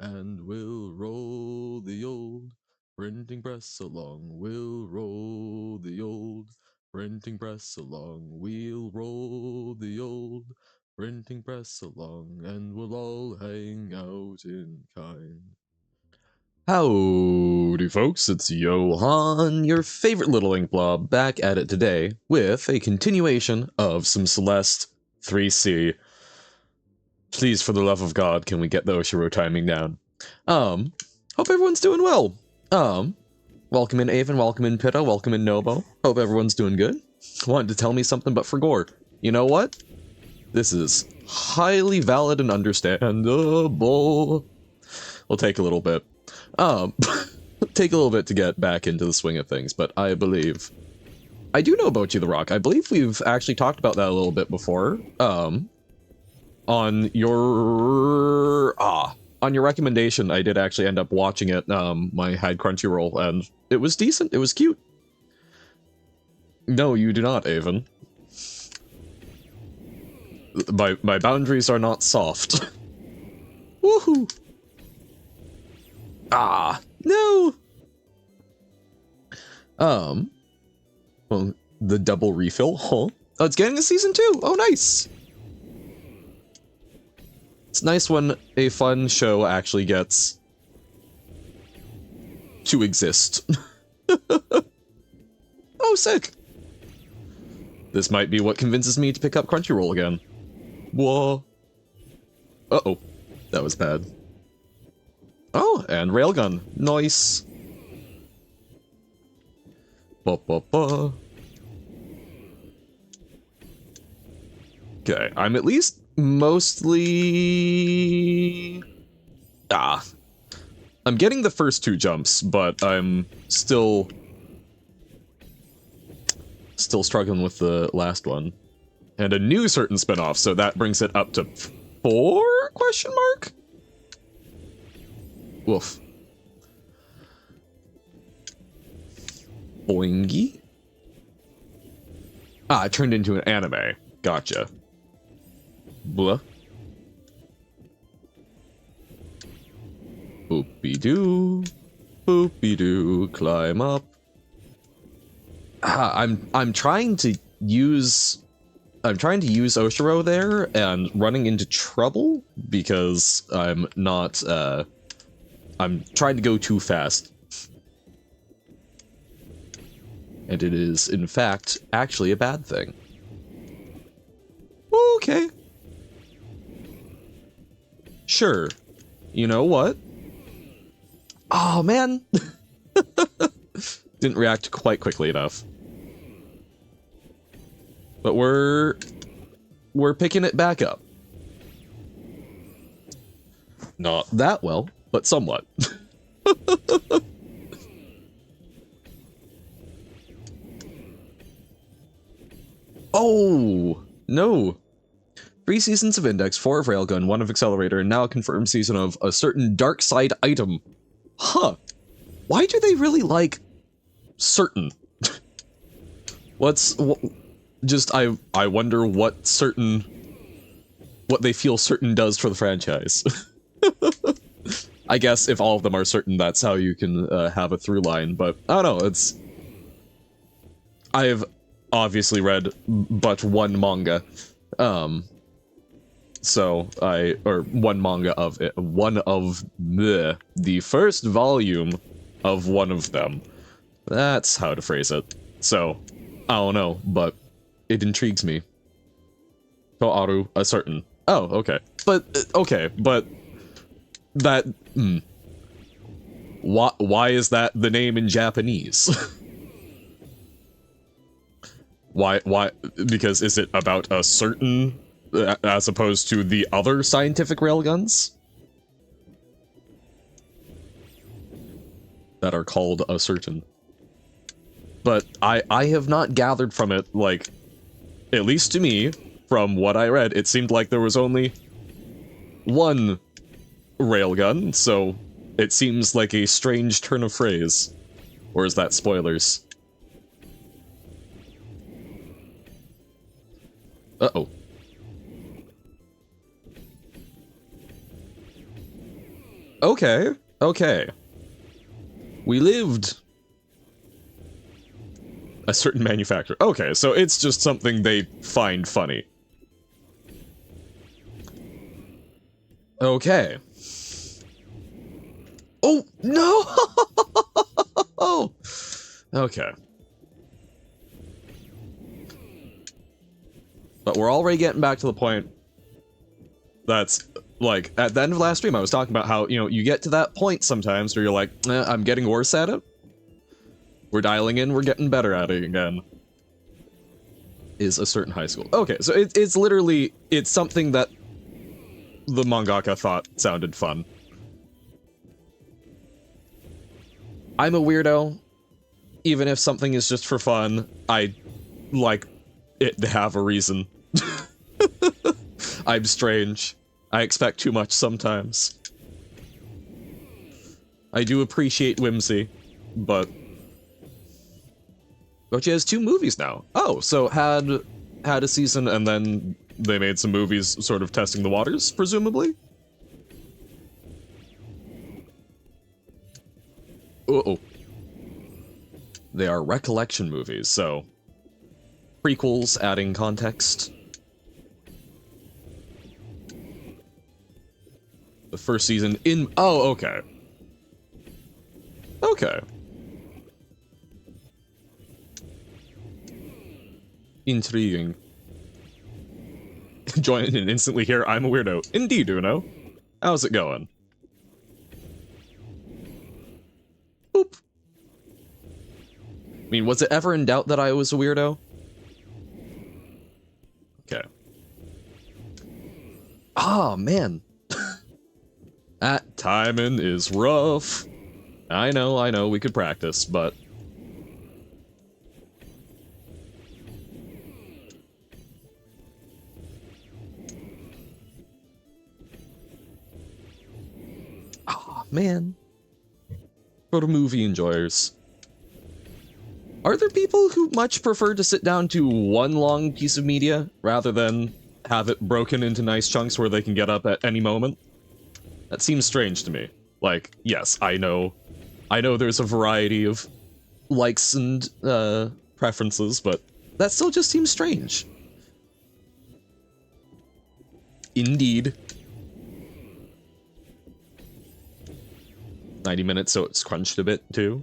and we'll roll the old printing press along. We'll roll the old printing press along. We'll roll the old printing press along, and we'll all hang out in kind. Howdy folks, it's Johan, your favorite little ink blob, back at it today with a continuation of some Celeste 3C. Please, for the love of God, can we get the Oshiro timing down? Hope everyone's doing well. Welcome in Avon, welcome in Pitta, welcome in Nobo. Hope everyone's doing good. Wanted to tell me something, but forgot. You know what? This is highly valid and understandable. We'll take a little bit. Take a little bit to get back into the swing of things, but I believe I do know about You the Rock. I believe we've actually talked about that a little bit before. On your recommendation, I did actually end up watching it. I had Crunchyroll, and it was decent. It was cute. No, you do not, Avon. My boundaries are not soft. Woohoo! No! Well, the double refill, huh? Oh, it's getting a season 2! Oh, nice! It's nice when a fun show actually gets to exist. Oh, sick! This might be what convinces me to pick up Crunchyroll again. Whoa. Uh-oh. That was bad. Oh, and Railgun. Nice. Ba-ba-ba. Okay, I'm at least mostly... I'm getting the first 2 jumps, but I'm still struggling with the last one. And a new certain spinoff, so that brings it up to 4? Question mark? Woof. Boingy? It turned into an anime. Gotcha. Blah. Boopy-doo. Boopy-doo. Climb up. I'm trying to use Oshiro there and running into trouble because I'm not I'm trying to go too fast. And it is, in fact, actually a bad thing. Okay. Sure. You know what? Oh, man. Didn't react quite quickly enough. But we're picking it back up. Not that well, but somewhat. Oh, no. 3 seasons of Index, 4 of Railgun, 1 of Accelerator, and now a confirmed season of a certain dark side item. Huh. Why do they really like certain? I wonder what they feel certain does for the franchise. I guess if all of them are certain, that's how you can have a through line, but I don't know, I have obviously read but one manga, one manga of it, one of the first volume of one of them. That's how to phrase it. So, I don't know, but it intrigues me. Toaru, a certain. Oh, okay. But, that, Why is that the name in Japanese? Why? Because is it about a certain, as opposed to the other scientific railguns? That are called a certain. But I have not gathered from it, like, at least to me, from what I read, it seemed like there was only one railgun, so it seems like a strange turn of phrase. Or is that spoilers? Uh-oh. Okay, okay. We lived a certain manufacturer. Okay, so it's just something they find funny. Okay. Oh, no! Okay. But we're already getting back to the point that's, like, at the end of last stream, I was talking about how, you know, you get to that point sometimes where you're like, I'm getting worse at it. We're dialing in, we're getting better at it again. Is a certain high school. Okay, so it's literally, it's something that the mangaka thought sounded fun. I'm a weirdo. Even if something is just for fun, I like it to have a reason. I'm strange. I expect too much sometimes. I do appreciate whimsy, but she has 2 movies now. Oh, so had a season and then they made some movies sort of testing the waters, presumably? Uh-oh. They are recollection movies, so prequels adding context. The first season in... Oh, okay. Okay. Intriguing. Join in and instantly hear I'm a weirdo. Indeed, Uno. How's it going? Boop. I mean, was it ever in doubt that I was a weirdo? Okay. Ah, man. That timing is rough. I know, we could practice, but... Ah, man. For the movie enjoyers. Are there people who much prefer to sit down to one long piece of media, rather than have it broken into nice chunks where they can get up at any moment? That seems strange to me. Like, yes, I know there's a variety of likes and preferences, but that still just seems strange. Indeed. 90 minutes, so it's crunched a bit too.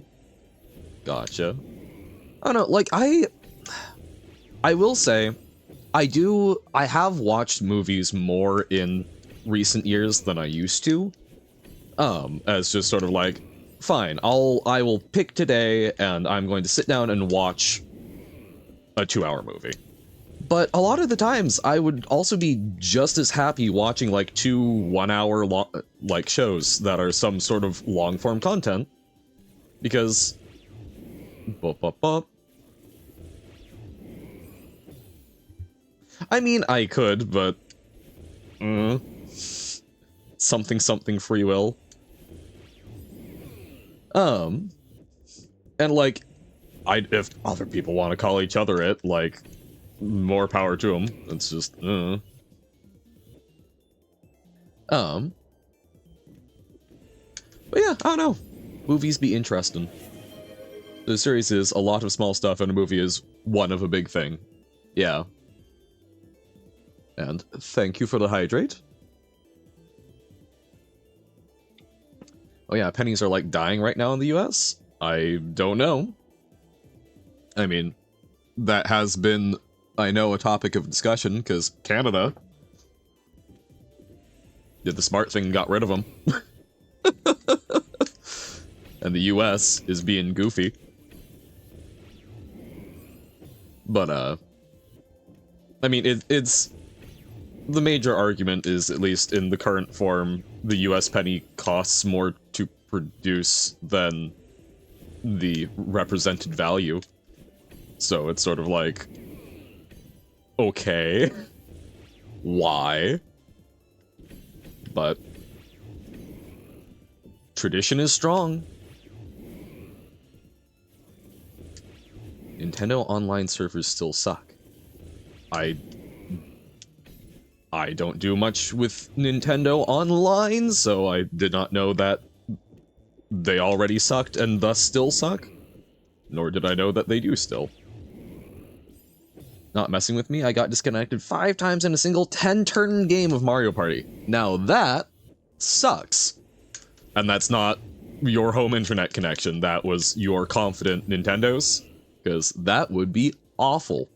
Gotcha. I don't know, like, I will say, I have watched movies more in recent years than I used to. As just sort of like, fine, I will pick today and I'm going to sit down and watch a 2-hour movie. But a lot of the times I would also be just as happy watching like 2 1-hour like shows that are some sort of long form content. Because I mean, I could, but something free will. And like, if other people want to call each other it, like, more power to them. It's just, But yeah, I don't know. Movies be interesting. The series is a lot of small stuff, and a movie is one of a big thing. Yeah. And thank you for the hydrate. Oh yeah, pennies are like dying right now in the US? I don't know. I mean, that has been, I know, a topic of discussion, because Canada did the smart thing and got rid of them. And the US is being goofy. But, I mean, it's... The major argument is, at least in the current form, the US penny costs more to produce than the represented value. So it's sort of like, okay, why? But tradition is strong. Nintendo online servers still suck. I don't do much with Nintendo Online, so I did not know that they already sucked and thus still suck. Nor did I know that they do still. Not messing with me, I got disconnected 5 times in a single 10-turn game of Mario Party. Now that sucks. And that's not your home internet connection, that was your confident Nintendo's, because that would be awful.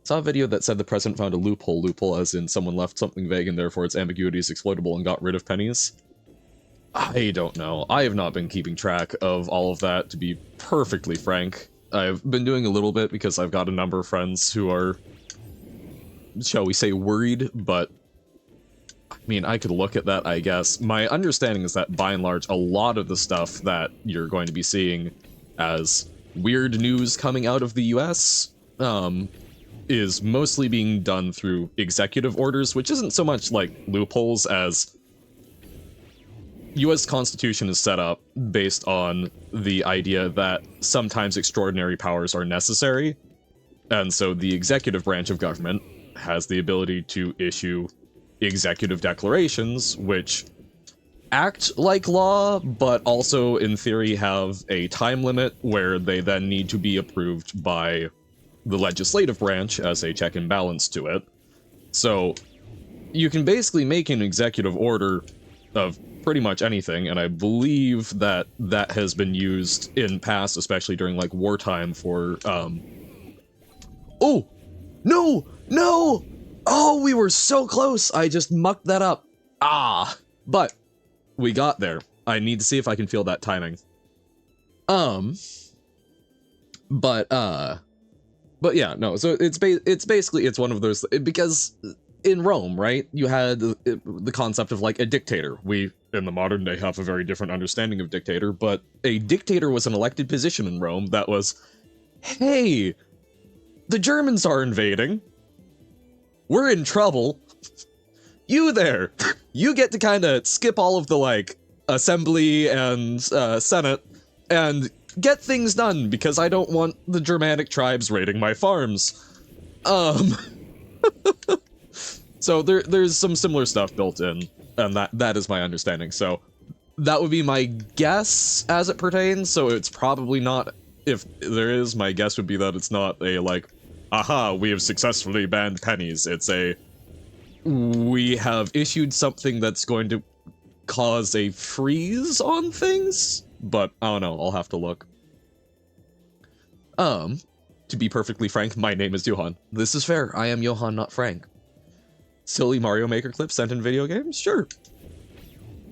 Saw a video that said the president found a loophole as in someone left something vague and therefore its ambiguity is exploitable and got rid of pennies. I don't know. I have not been keeping track of all of that, to be perfectly frank. I've been doing a little bit because I've got a number of friends who are, shall we say, worried, but I mean, I could look at that, I guess. My understanding is that, by and large, a lot of the stuff that you're going to be seeing as weird news coming out of the US, is mostly being done through executive orders, which isn't so much like loopholes as US Constitution is set up based on the idea that sometimes extraordinary powers are necessary, and so the executive branch of government has the ability to issue executive declarations, which act like law, but also in theory have a time limit where they then need to be approved by the legislative branch as a check and balance to it. So you can basically make an executive order of pretty much anything, and I believe that that has been used in past, especially during like wartime for oh no oh, we were so close. I just mucked that up. But we got there. I need to see if I can feel that timing. But yeah, no, so it's basically it's one of those, because in Rome, right, you had the concept of like a dictator. We in the modern day have a very different understanding of dictator, but a dictator was an elected position in Rome that was, hey, the Germans are invading. We're in trouble. You there, you get to kind of skip all of the like assembly and senate and get things done because I don't want the Germanic tribes raiding my farms. So there's some similar stuff built in, and that is my understanding. So that would be my guess as it pertains. So it's probably not, if there is, my guess would be that it's not a like, aha, we have successfully banned pennies. It's a, we have issued something that's going to cause a freeze on things, but I don't know, I'll have to look. To be perfectly frank, my name is Johan. This is fair, I am Johan, not Frank. Silly Mario Maker clip sent in video games? Sure.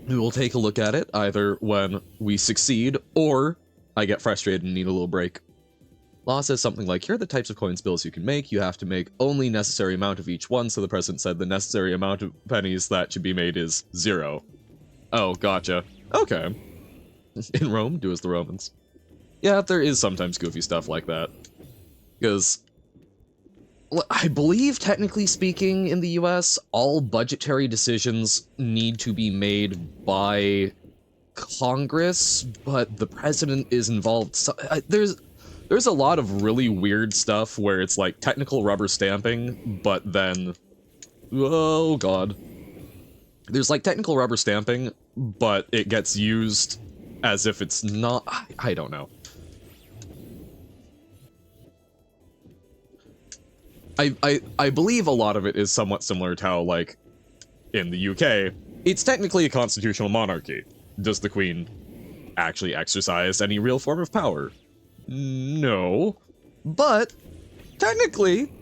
We will take a look at it, either when we succeed, or I get frustrated and need a little break. Law says something like, here are the types of coins bills you can make. You have to make only necessary amount of each one, so the president said the necessary amount of pennies that should be made is 0. Oh, gotcha. Okay. In Rome, do as the Romans. Yeah, there is sometimes goofy stuff like that. Because I believe, technically speaking, in the US, all budgetary decisions need to be made by Congress, but the president is involved. So, there's a lot of really weird stuff where it's like technical rubber stamping, but then, oh god. There's like technical rubber stamping, but it gets used as if it's not, I don't know. I believe a lot of it is somewhat similar to how, like, in the UK, it's technically a constitutional monarchy. Does the Queen actually exercise any real form of power? No. But, technically...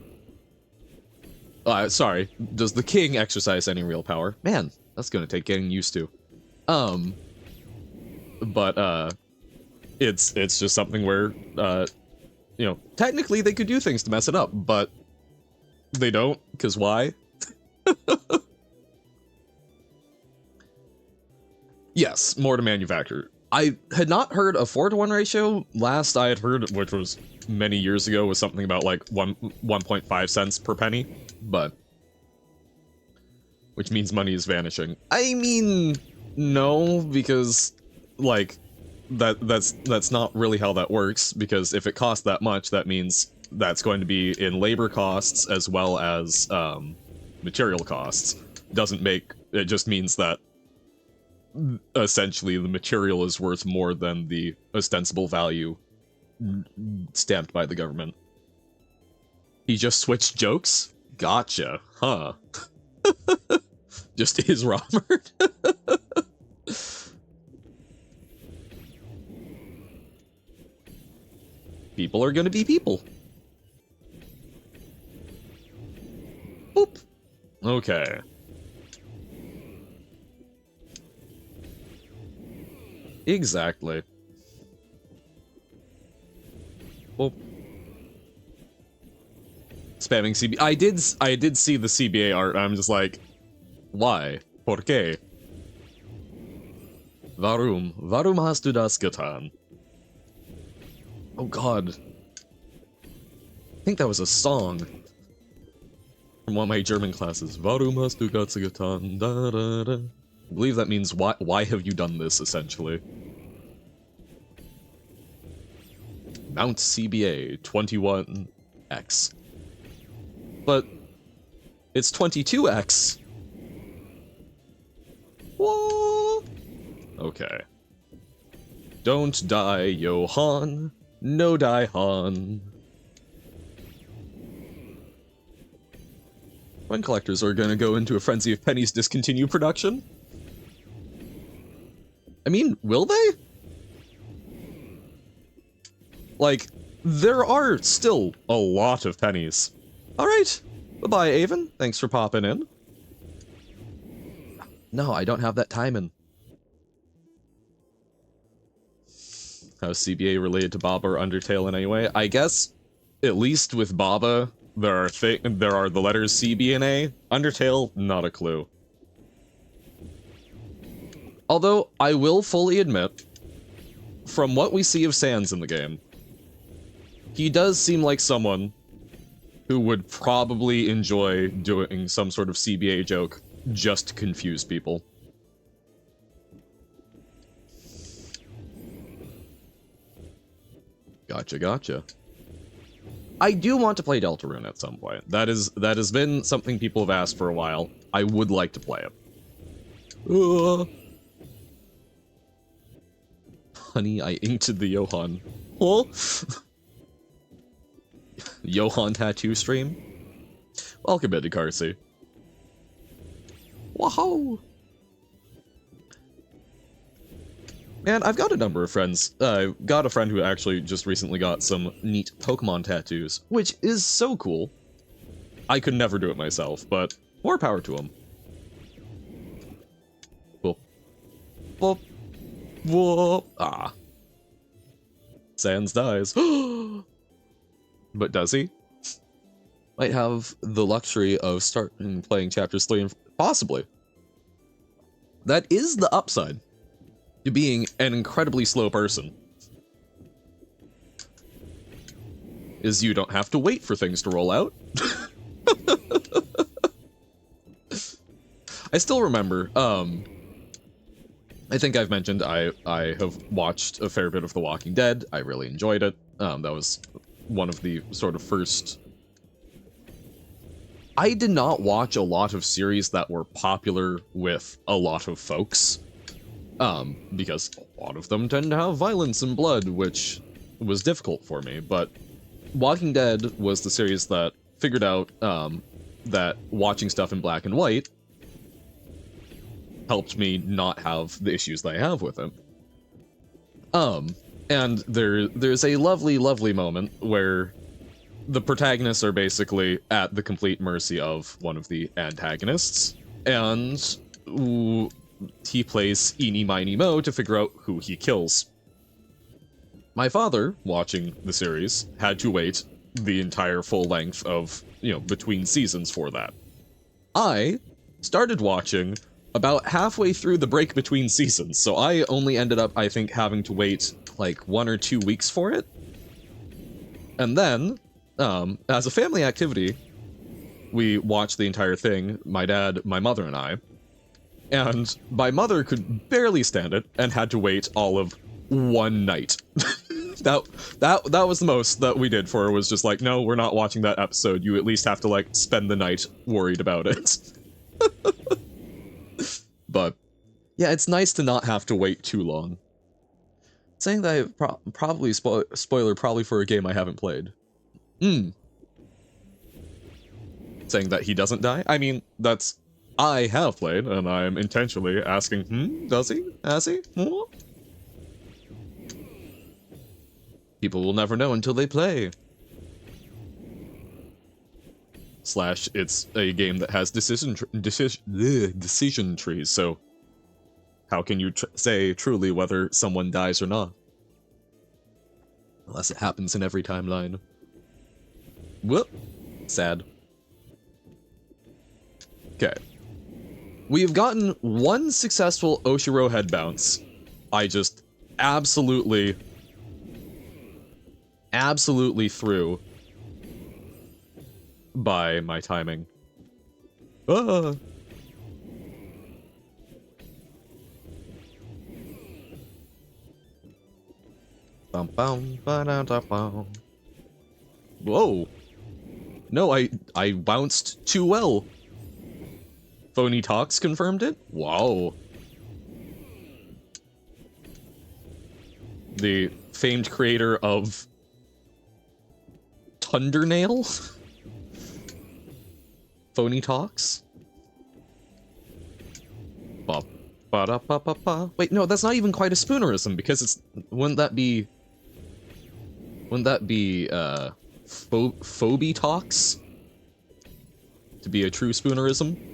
sorry, does the King exercise any real power? Man, that's gonna take getting used to. But, it's just something where, you know, technically they could do things to mess it up, but they don't, because why? Yes, more to manufacture. I had not heard a 4-to-1 ratio. Last I had heard, which was many years ago, was something about like 1.5 cents per penny, but which means money is vanishing. I mean, no, because like that's not really how that works, because if it costs that much, that means that's going to be in labor costs as well as material costs. Doesn't make... It just means that essentially the material is worth more than the ostensible value stamped by the government. He just switched jokes? Gotcha. Huh. Just is Robert. People are gonna be people. Boop. Okay. Exactly. Well, spamming CB. I did see the CBA art. I'm just like, why? ¿Por qué? Warum? Warum hast du das getan? Oh God. I think that was a song from one of my German classes. Warum hast du das getan? Da, da, da. I believe that means why have you done this, essentially. Mount CBA 21X. But it's 22X. What? Okay. Don't die, Johann. No die, Han. When collectors are gonna go into a frenzy of pennies discontinue production? I mean, will they? Like, there are still a lot of pennies. Alright. Bye-bye, Avon. Thanks for popping in. No, I don't have that timing. How's CBA related to Baba or Undertale in any way? I guess, at least with Baba, there are the letters C, B, and A. Undertale, not a clue. Although, I will fully admit, from what we see of Sans in the game, he does seem like someone who would probably enjoy doing some sort of CBA joke just to confuse people. Gotcha, gotcha. I do want to play Deltarune at some point. That has been something people have asked for a while. I would like to play it. Honey, I inked the Johann. Oh. Johann tattoo stream? Welcome, Eddie Carsey. Whoa! Man, I've got a number of friends. Got a friend who actually just recently got some neat Pokemon tattoos, which is so cool. I could never do it myself, but more power to him. Whoop. Whoop. Whoop. Ah. Sans dies. But does he? Might have the luxury of starting playing chapters 3 and possibly. That is the upside to being an incredibly slow person. Is you don't have to wait for things to roll out. I still remember, I think I've mentioned I have watched a fair bit of The Walking Dead. I really enjoyed it. That was one of the sort of first... I did not watch a lot of series that were popular with a lot of folks. Because a lot of them tend to have violence and blood, which was difficult for me, but Walking Dead was the series that figured out, that watching stuff in black and white helped me not have the issues that I have with it. And there's a lovely, lovely moment where the protagonists are basically at the complete mercy of one of the antagonists, and he plays eeny, miny, moe to figure out who he kills. My father, watching the series, had to wait the entire full length of, between seasons for that. I started watching about halfway through the break between seasons, so I only ended up, I think, having to wait like 1 or 2 weeks for it. And then, as a family activity, we watched the entire thing, my dad, my mother, and I. And my mother could barely stand it and had to wait all of one night that was the most that we did for her, was just like, no, we're not watching that episode. You at least have to, like, spend the night worried about it. But, yeah, it's nice to not have to wait too long. Saying that I probably spoiler probably for a game I haven't played. Saying that he doesn't die? I mean, that's... I have played, and I'm intentionally asking, does he? Has he? People will never know until they play. Slash, it's a game that has decision trees, so how can you say truly whether someone dies or not? Unless it happens in every timeline. Whoop. Sad. Okay. We have gotten one successful Oshiro head bounce. I just absolutely threw by my timing. Ah. Whoa. No, I bounced too well. Phony Talks confirmed it? Wow. The famed creator of Thundernail? Phony Talks? Ba-da-ba-ba-ba. Wait, no, that's not even quite a spoonerism, because it's... Wouldn't that be, Phobie Talks? To be a true spoonerism?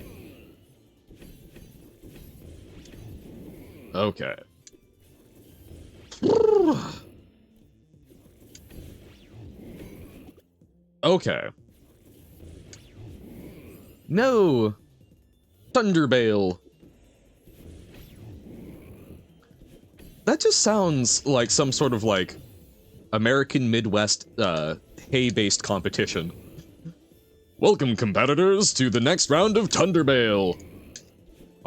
Okay. Okay. No! Thunderbale! That just sounds like some sort of, like, American Midwest, hay-based competition. Welcome, competitors, to the next round of Thunderbale!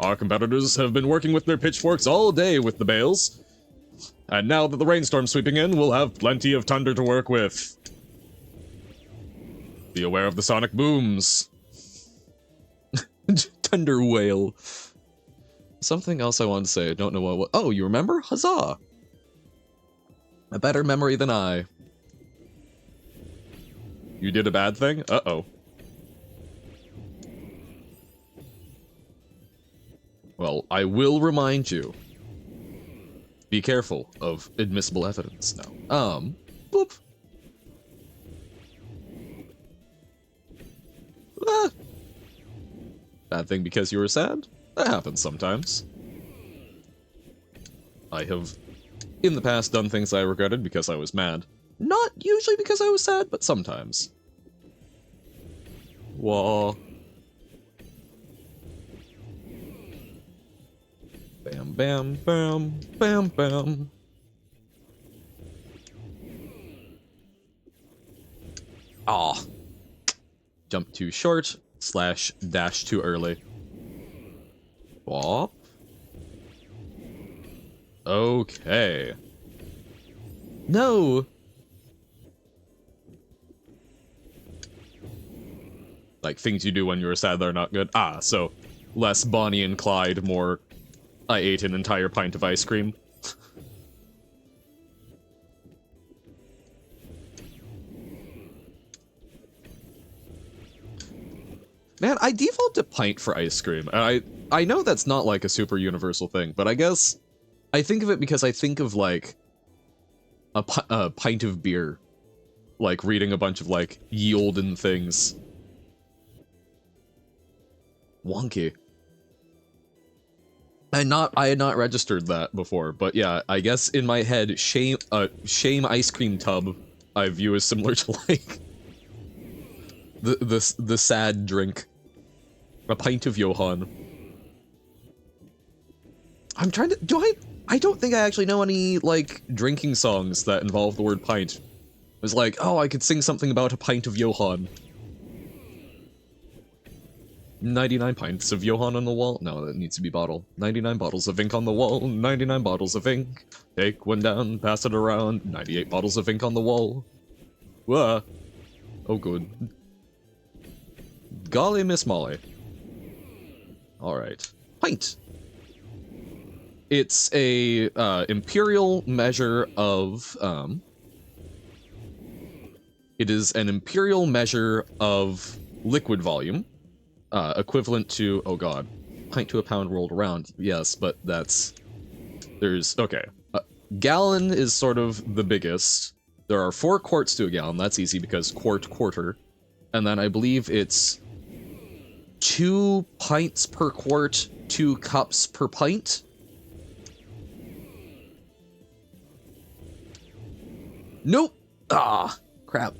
Our competitors have been working with their pitchforks all day with the bales. And now that the rainstorm's sweeping in, we'll have plenty of thunder to work with. Be aware of the sonic booms. Thunder whale. Something else I wanted to say, I don't know what. Oh, you remember? Huzzah! A better memory than I. You did a bad thing? Uh-oh. Well, I will remind you. Be careful of admissible evidence now. Boop. Ah. Bad thing because you were sad? That happens sometimes. I have, in the past, done things I regretted because I was mad. Not usually because I was sad, but sometimes. Whoa. Bam, bam, bam, bam, bam. Ah. Jump too short, slash dash too early. Wop. Okay. No! Like, things you do when you're sad that are not good. Ah, so, less Bonnie and Clyde, more I ate an entire pint of ice cream. Man, I default to pint for ice cream. I know that's not like a super universal thing, but I guess I think of it because I think of like a pint of beer, like reading a bunch of like ye olden things. Wonky. I had not registered that before, but yeah, I guess in my head, shame ice cream tub I view as similar to like the sad drink. A pint of Johann. I'm trying to I don't think I actually know any like drinking songs that involve the word pint. It was like, oh, I could sing something about a pint of Johann. 99 pints of Johann on the wall. No, that needs to be bottle. 99 bottles of ink on the wall. 99 bottles of ink. Take one down, pass it around. 98 bottles of ink on the wall. Whoa. Oh, good. Golly, Miss Molly. Alright. Pint. It's a imperial measure of it is an imperial measure of liquid volume, equivalent to, oh god, pint to a pound rolled around. Yes, but that's, there's, okay. Gallon is sort of the biggest. There are 4 quarts to a gallon. That's easy because quart, quarter. And then I believe it's 2 pints per quart, 2 cups per pint. Nope. Ah, crap.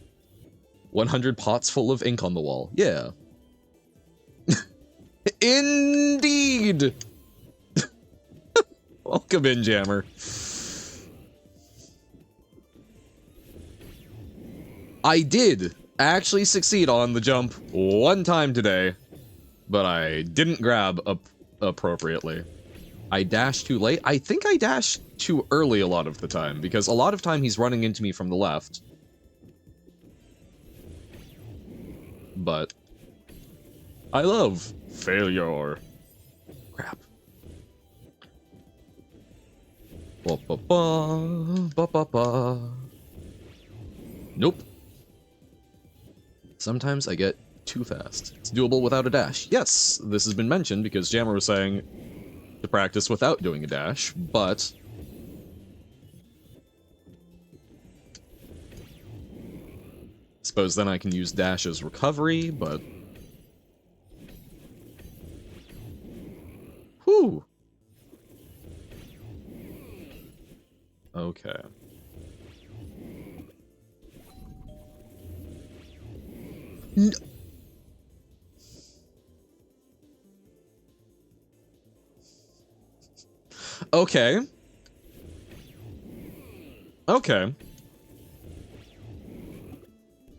100 pots full of ink on the wall. Yeah. Indeed. Welcome in, Jammer. I did actually succeed on the jump 1 time today, but I didn't grab appropriately. I dashed too late. I think I dashed too early a lot of the time, because a lot of time he's running into me from the left. But I love failure. Crap. Ba ba ba ba ba ba. Nope. Sometimes I get too fast. It's doable without a dash. Yes, this has been mentioned because Jammer was saying to practice without doing a dash, but suppose then I can use dash as recovery, but whew. Okay. Okay. Okay.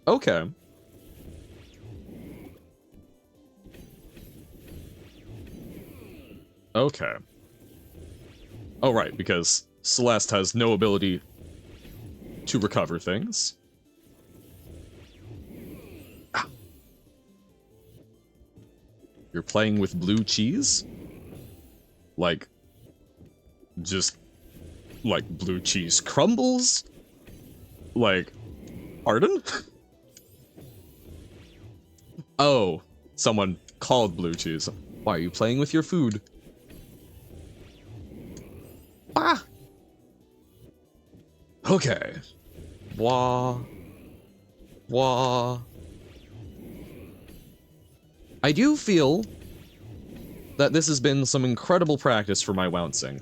Okay. Okay. Oh, right, because Celeste has no ability to recover things. Ah. You're playing with blue cheese? Like, just, like, blue cheese crumbles? Like, pardon? Oh, someone called blue cheese. Why are you playing with your food? Ah! Okay. Wah. Wah. I do feel that this has been some incredible practice for my bouncing.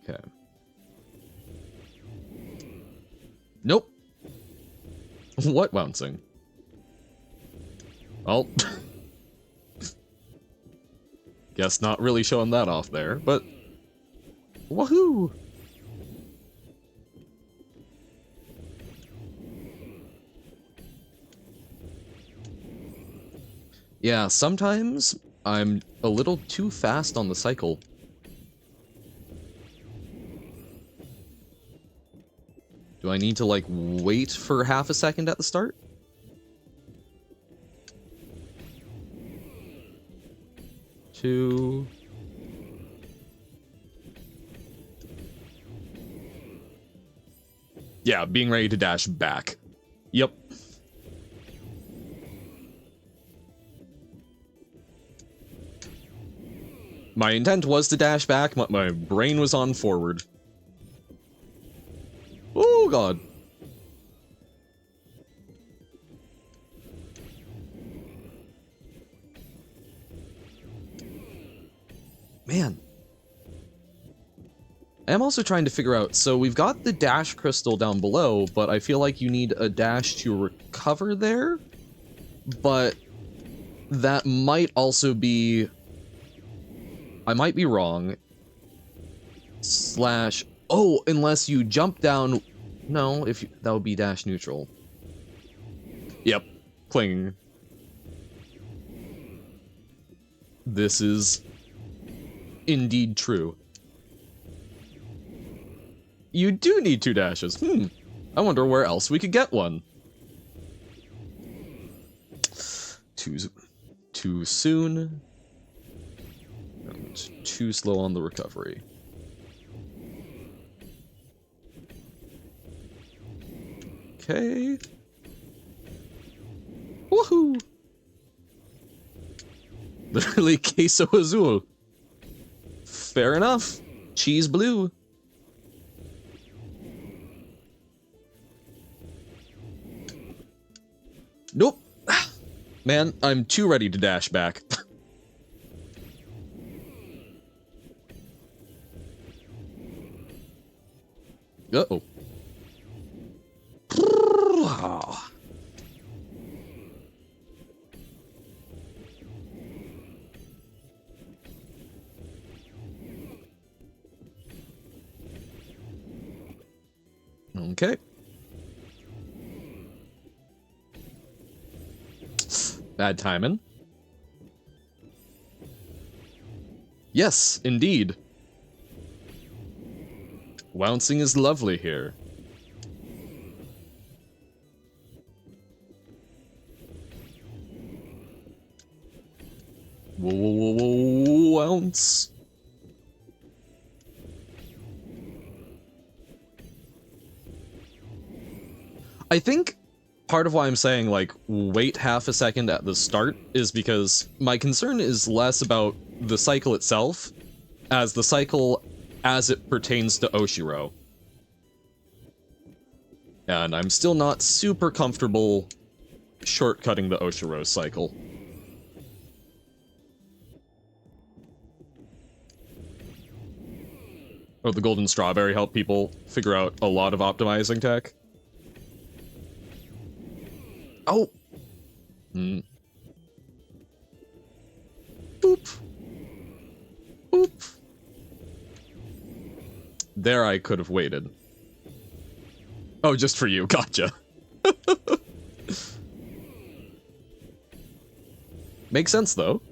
Okay. Nope. What bouncing? Oh. Guess not really showing that off there, but woohoo! Yeah, sometimes I'm a little too fast on the cycle. Do I need to, like, wait for half a second at the start? Two. Yeah, being ready to dash back. Yep. My intent was to dash back, my brain was on forward. Oh god. Man. I am also trying to figure out, so we've got the dash crystal down below, but I feel like you need a dash to recover there? But that might also be... I might be wrong. Slash... Oh, unless you jump down... No, if you, that would be dash neutral. Yep, clinging. This is indeed true. You do need 2 dashes. I wonder where else we could get one. Too soon. And too slow on the recovery. Okay. Woohoo! Literally queso azul. Fair enough. Cheese blue. Nope. Man, I'm too ready to dash back. Uh-oh. Okay. Bad timing. Yes, indeed. Wouncing is lovely here. Whoa, whoa, whoa, whoa, ounce. I think part of why I'm saying, like, wait half a second at the start is because my concern is less about the cycle itself as the cycle as it pertains to Oshiro. And I'm still not super comfortable shortcutting the Oshiro cycle. Oh, the golden strawberry helped people figure out a lot of optimizing tech. Oh! Boop. Boop. There I could have waited. Oh, just for you. Gotcha. Makes sense, though.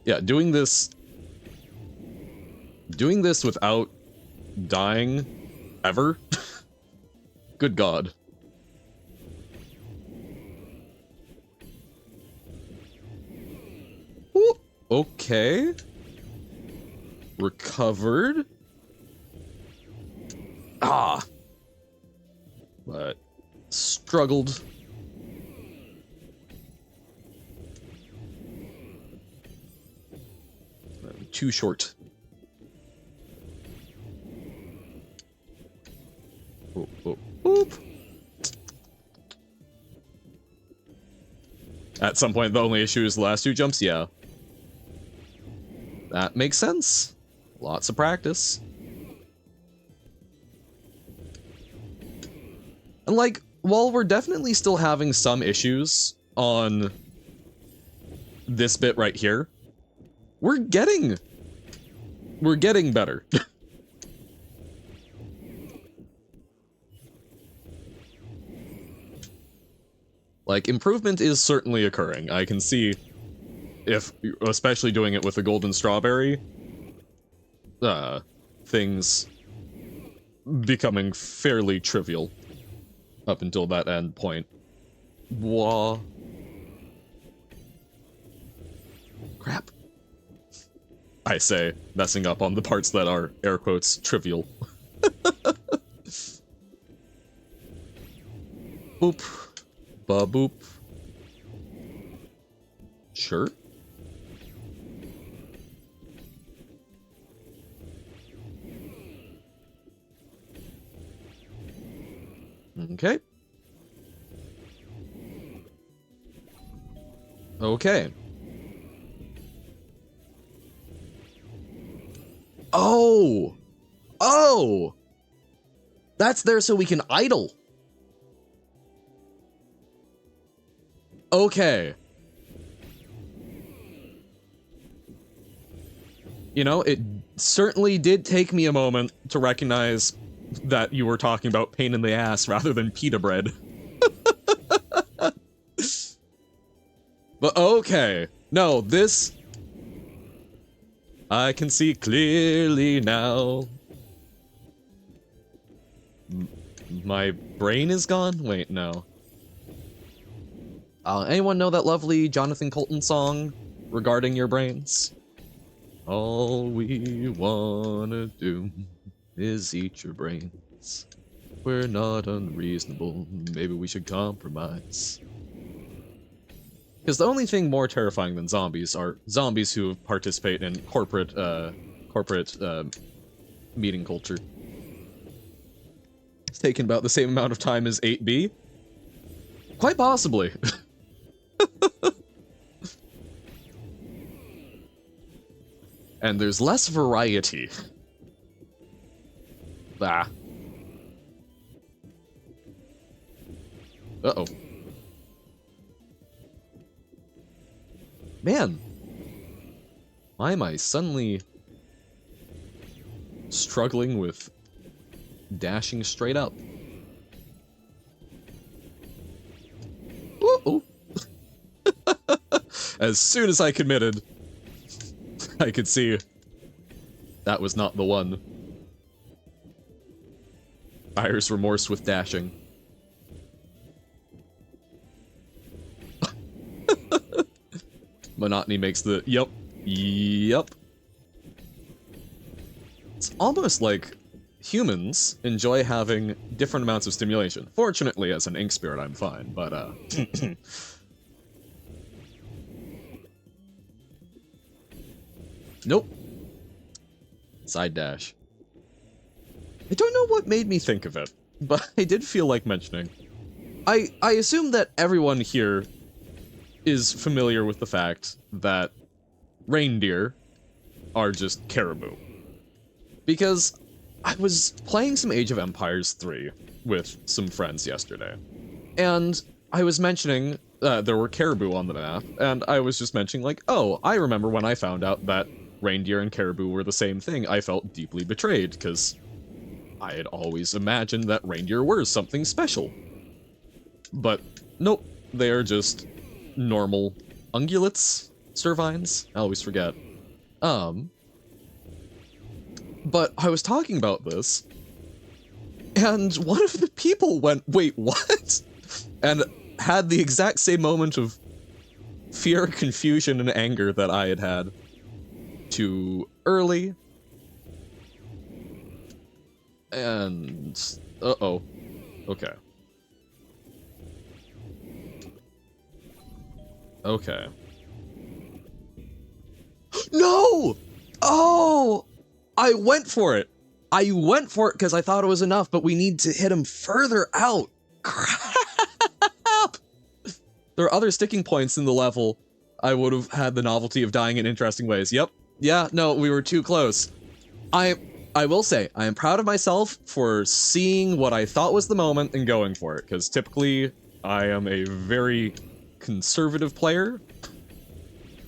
Yeah, doing this without dying ever? Good God. Ooh, okay. Recovered. Ah. But struggled. Too short. Oh, oh, boop. At some point, the only issue is the last 2 jumps? Yeah. That makes sense. Lots of practice. And, like, while we're definitely still having some issues on this bit right here, we're getting better. Like, improvement is certainly occurring. I can see if, especially doing it with the golden strawberry, things becoming fairly trivial up until that end point. Wah. Crap. I say, messing up on the parts that are, air quotes, trivial. Boop. Ba-boop. Sure. Okay. Okay. Oh! Oh! That's there so we can idle. Okay. You know, it certainly did take me a moment to recognize that you were talking about pain in the ass rather than pita bread. But okay. No, this... I can see clearly now. My brain is gone? Wait, no. Anyone know that lovely Jonathan Colton song regarding your brains? All we wanna do is eat your brains. We're not unreasonable, maybe we should compromise. Because the only thing more terrifying than zombies are zombies who participate in corporate meeting culture. It's taken about the same amount of time as 8B? Quite possibly. And there's less variety. Bah. Uh-oh. Man. Why am I suddenly struggling with dashing straight up? Uh-oh. As soon as I committed, I could see that was not the one. Buyer's remorse with dashing. Monotony makes the yup. It's almost like humans enjoy having different amounts of stimulation. Fortunately, as an ink spirit, I'm fine, but nope. Side dash. I don't know what made me think of it, but I did feel like mentioning. I assume that everyone here is familiar with the fact that reindeer are just caribou. Because I was playing some Age of Empires 3 with some friends yesterday, and I was mentioning there were caribou on the map, and I was just mentioning like, oh, I remember when I found out that reindeer and caribou were the same thing, I felt deeply betrayed, because I had always imagined that reindeer were something special. But nope, they are just normal ungulates? Cervines? I always forget. But I was talking about this, and one of the people went, wait, what? And had the exact same moment of fear, confusion, and anger that I had had. Too early. And... uh-oh. Okay. Okay. No! Oh! I went for it! I went for it because I thought it was enough, but we need to hit him further out! Crap! There are other sticking points in the level. I would have had the novelty of dying in interesting ways. Yep. Yeah, no, we were too close. I will say, I am proud of myself for seeing what I thought was the moment and going for it, because typically I am a very conservative player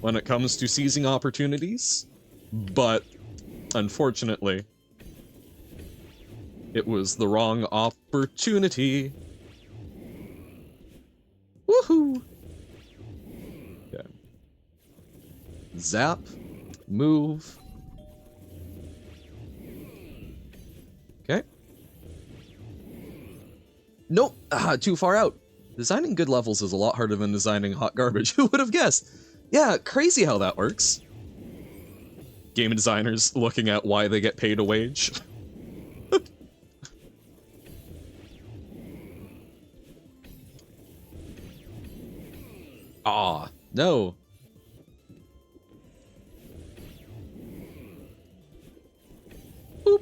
when it comes to seizing opportunities, but unfortunately, it was the wrong opportunity. Woohoo! Okay. Zap. Move. Okay. Nope. Too far out. Designing good levels is a lot harder than designing hot garbage. Who would have guessed? Yeah, crazy how that works. Game designers looking at why they get paid a wage. Ah, no. Boop.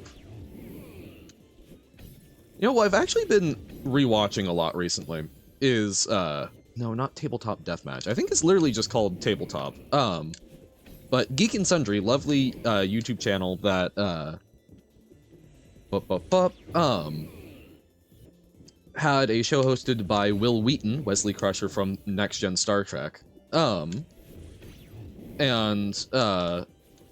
You know what I've actually been rewatching a lot recently is, no, not Tabletop Deathmatch. I think it's literally just called Tabletop. But Geek and Sundry, lovely, YouTube channel that, had a show hosted by Will Wheaton, Wesley Crusher from Next Gen Star Trek.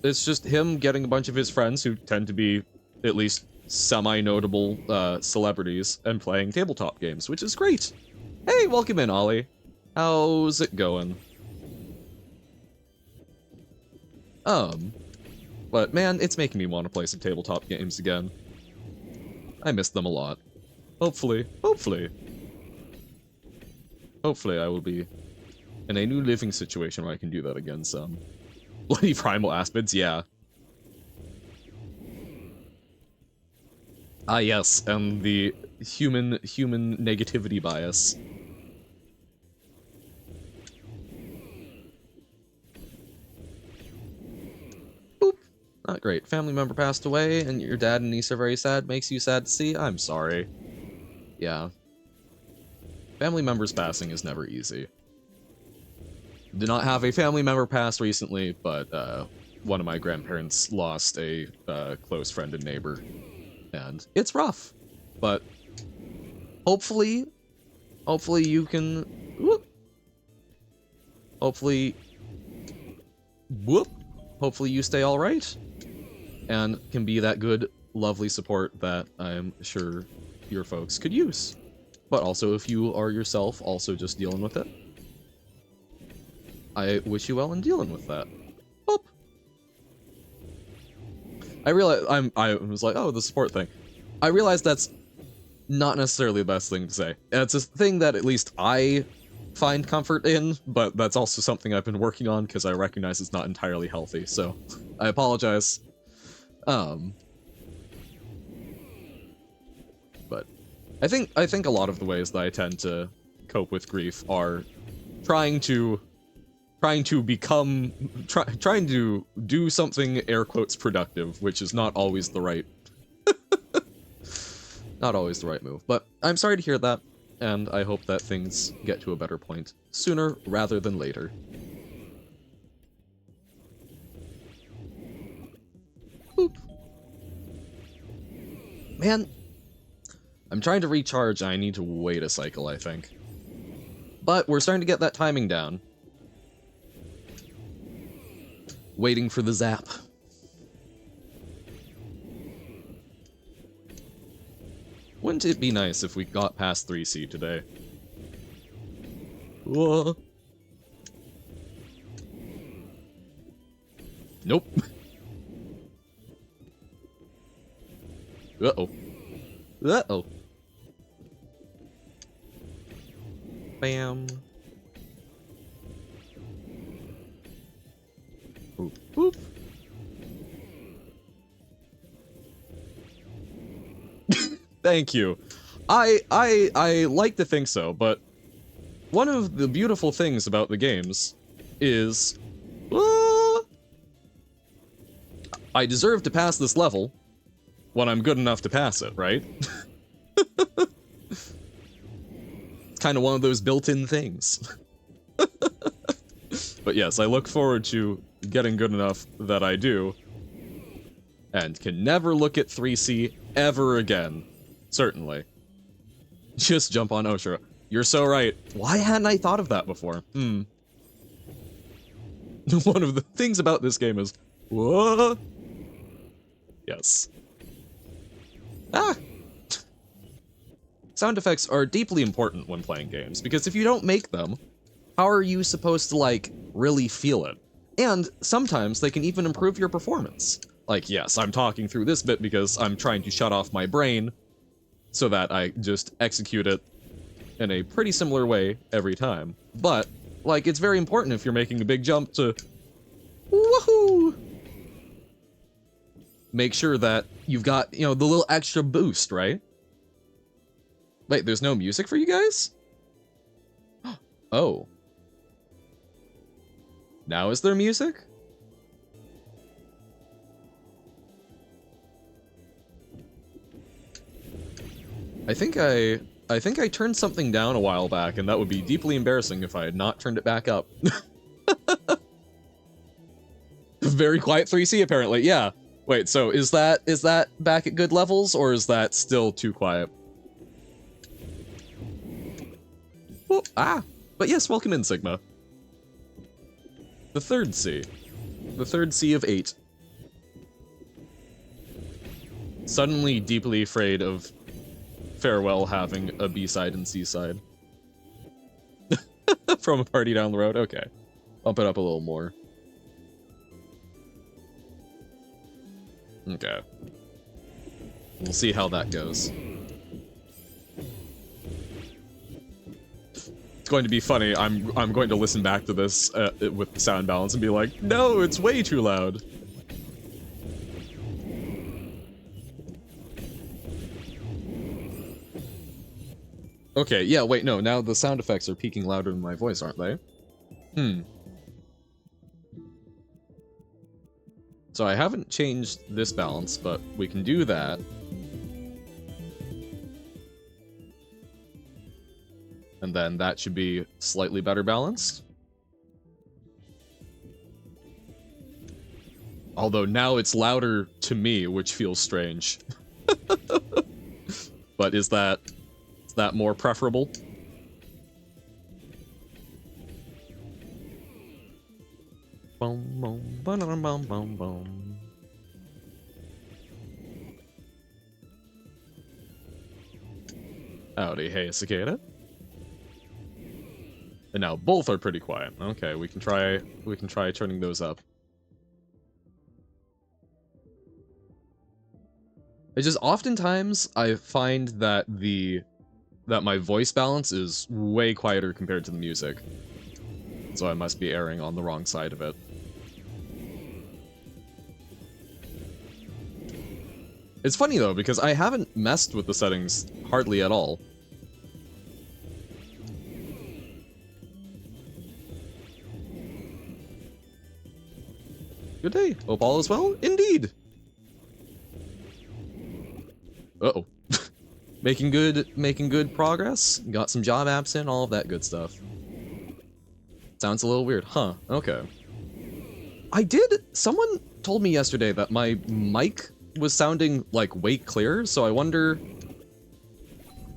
It's just him getting a bunch of his friends who tend to be at least semi-notable celebrities and playing tabletop games, which is great. Hey, welcome in, Ollie. How's it going? But man, it's making me want to play some tabletop games again. I miss them a lot. Hopefully I will be in a new living situation where I can do that again some. Bloody primal aspids, yeah. Ah yes, and the human negativity bias. Boop. Not great. Family member passed away and your dad and niece are very sad. Makes you sad to see? I'm sorry. Yeah. Family members passing is never easy. Did not have a family member pass recently, but one of my grandparents lost a close friend and neighbor. And it's rough, but hopefully you can, whoop, hopefully you stay all right and can be that good, lovely support that I'm sure your folks could use. But also, if you are yourself also just dealing with it, I wish you well in dealing with that. Boop. I realized I was like, oh, the support thing. I realized that's not necessarily the best thing to say. It's a thing that at least I find comfort in, but that's also something I've been working on because I recognize it's not entirely healthy. So I apologize. But I think a lot of the ways that I tend to cope with grief are trying to do something air quotes productive, which is not always the right move. But I'm sorry to hear that, and I hope that things get to a better point sooner rather than later. Boop. Man, I'm trying to recharge. I need to wait a cycle, I think. But we're starting to get that timing down. Waiting for the zap. Wouldn't it be nice if we got past 3C today? Whoa. Nope. Uh-oh. Uh-oh. Bam. Boop, boop. Thank you. I like to think so, but one of the beautiful things about the games is I deserve to pass this level when I'm good enough to pass it, right? It's kind of one of those built-in things. But yes, I look forward to getting good enough that I do, and can never look at 3C ever again. Certainly. Just jump on Oshira. You're so right. Why hadn't I thought of that before? One of the things about this game is, whoa. Yes. Ah! Sound effects are deeply important when playing games, because if you don't make them, how are you supposed to, like, really feel it? And sometimes they can even improve your performance. Like, yes, I'm talking through this bit because I'm trying to shut off my brain so that I just execute it in a pretty similar way every time. But, like, it's very important if you're making a big jump to woohoo! Make sure that you've got, you know, the little extra boost, right? Wait, there's no music for you guys? Oh. Now is there music? I think I turned something down a while back, and that would be deeply embarrassing if I had not turned it back up. Very quiet 3C, apparently. Yeah. Wait, so is that back at good levels, or is that still too quiet? Oh, ah! But yes, welcome in, Sigma. The third C. The third C of 8. Suddenly deeply afraid of Farewell having a B-side and C-side. From a party down the road? Okay. Bump it up a little more. Okay. We'll see how that goes. It's going to be funny. I'm going to listen back to this with the sound balance and be like, no, it's way too loud. Okay, yeah, wait, no, now the sound effects are peaking louder than my voice, aren't they? So I haven't changed this balance, but we can do that. And then that should be slightly better balanced. Although now it's louder to me, which feels strange. But is that more preferable? Boom, boom, boom, boom, boom, boom. Howdy, hey, cicada. And now both are pretty quiet. Okay, we can try turning those up. It's just oftentimes I find that my voice balance is way quieter compared to the music. So I must be erring on the wrong side of it. It's funny though, because I haven't messed with the settings hardly at all. Good day. Hope all is well? Indeed. Uh-oh. making good progress. Got some job apps in, all of that good stuff. Sounds a little weird. Huh. Okay. Someone told me yesterday that my mic was sounding, like, way clearer, so I wonder...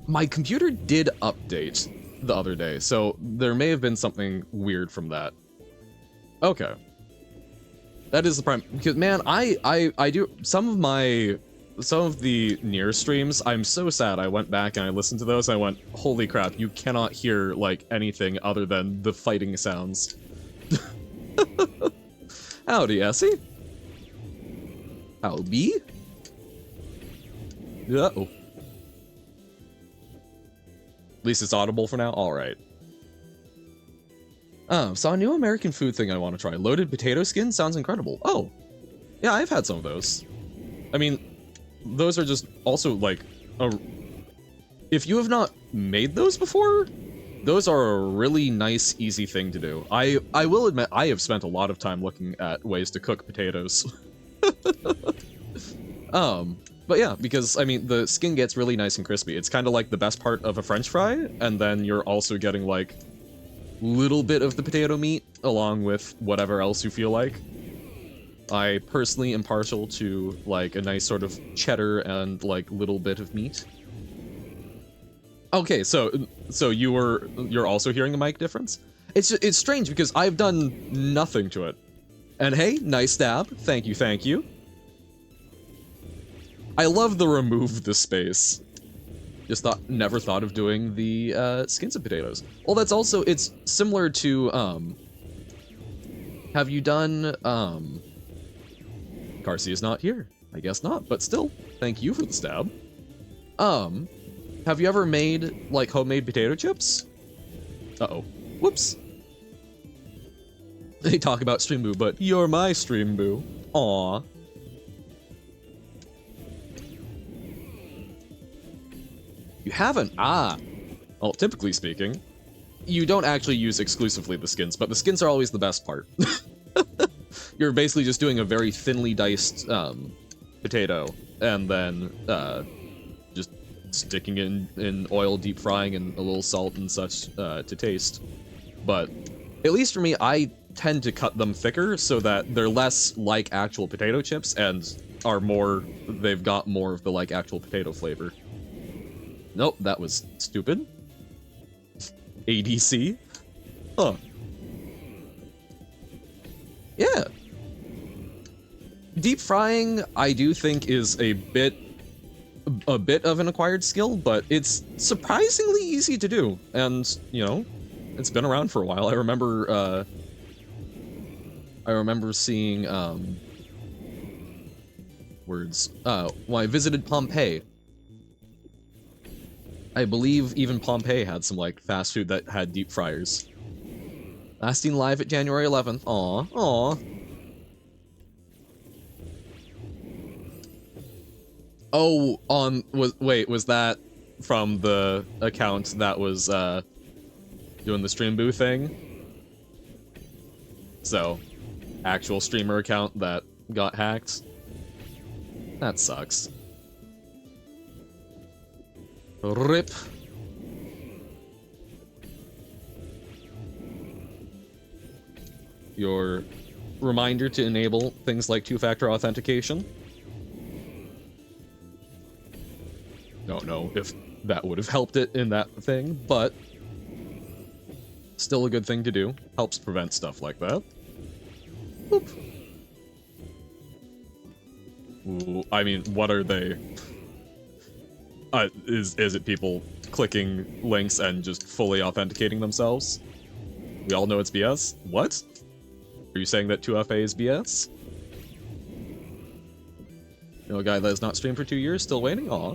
My computer did update the other day, so there may have been something weird from that. Okay. That is the prime... Because, man, I do... Some of the near streams, I'm so sad. I went back and I listened to those, and I went, holy crap, you cannot hear, like, anything other than the fighting sounds. Howdy, Essie. Howdy. Uh-oh. At least it's audible for now? Alright. Saw a new American food thing I want to try. Loaded potato skin sounds incredible. Oh. Yeah, I've had some of those. I mean, those are just also, like, if you have not made those before, those are a really nice, easy thing to do. I will admit, I have spent a lot of time looking at ways to cook potatoes. But yeah, because, I mean, the skin gets really nice and crispy. It's kind of like the best part of a french fry, and then you're also getting, like, little bit of the potato meat, along with whatever else you feel like. I personally am partial to, like, a nice sort of cheddar and, like, little bit of meat. Okay, so you're also hearing a mic difference? It's strange because I've done nothing to it. And hey, nice stab. Thank you, thank you. I love the remove the space. Just never thought of doing the skins of potatoes. Well, that's also, it's similar to, have you done, Carsey is not here. I guess not, but still, thank you for the stab. Have you ever made, like, homemade potato chips? Uh-oh. Whoops. They talk about Stream Boo, but you're my Stream Boo. Aww. You haven't? Ah. Well, typically speaking, you don't actually use exclusively the skins, but the skins are always the best part. You're basically just doing a very thinly diced potato, and then just sticking in oil, deep frying, and a little salt and such to taste. But at least for me, I tend to cut them thicker so that they're less like actual potato chips and are more, they've got more of the like actual potato flavor. Nope, that was stupid. ADC? Huh. Yeah. Deep frying, I do think, is a bit of an acquired skill, but it's surprisingly easy to do. And, you know, it's been around for a while. I remember seeing, words. When I visited Pompeii, I believe even Pompeii had some, like, fast food that had deep fryers. Last seen live at January 11th. Aw, aw. Oh, wait, was that from the account that was, doing the stream boo thing? So, actual streamer account that got hacked? That sucks. RIP. Your reminder to enable things like two-factor authentication. Don't know if that would have helped it in that thing, but still a good thing to do. Helps prevent stuff like that. Boop. Ooh, I mean, what are they? Is it people clicking links and just fully authenticating themselves? We all know it's BS. What? Are you saying that 2FA is BS? You know, a guy that has not streamed for 2 years, still waiting? Aw.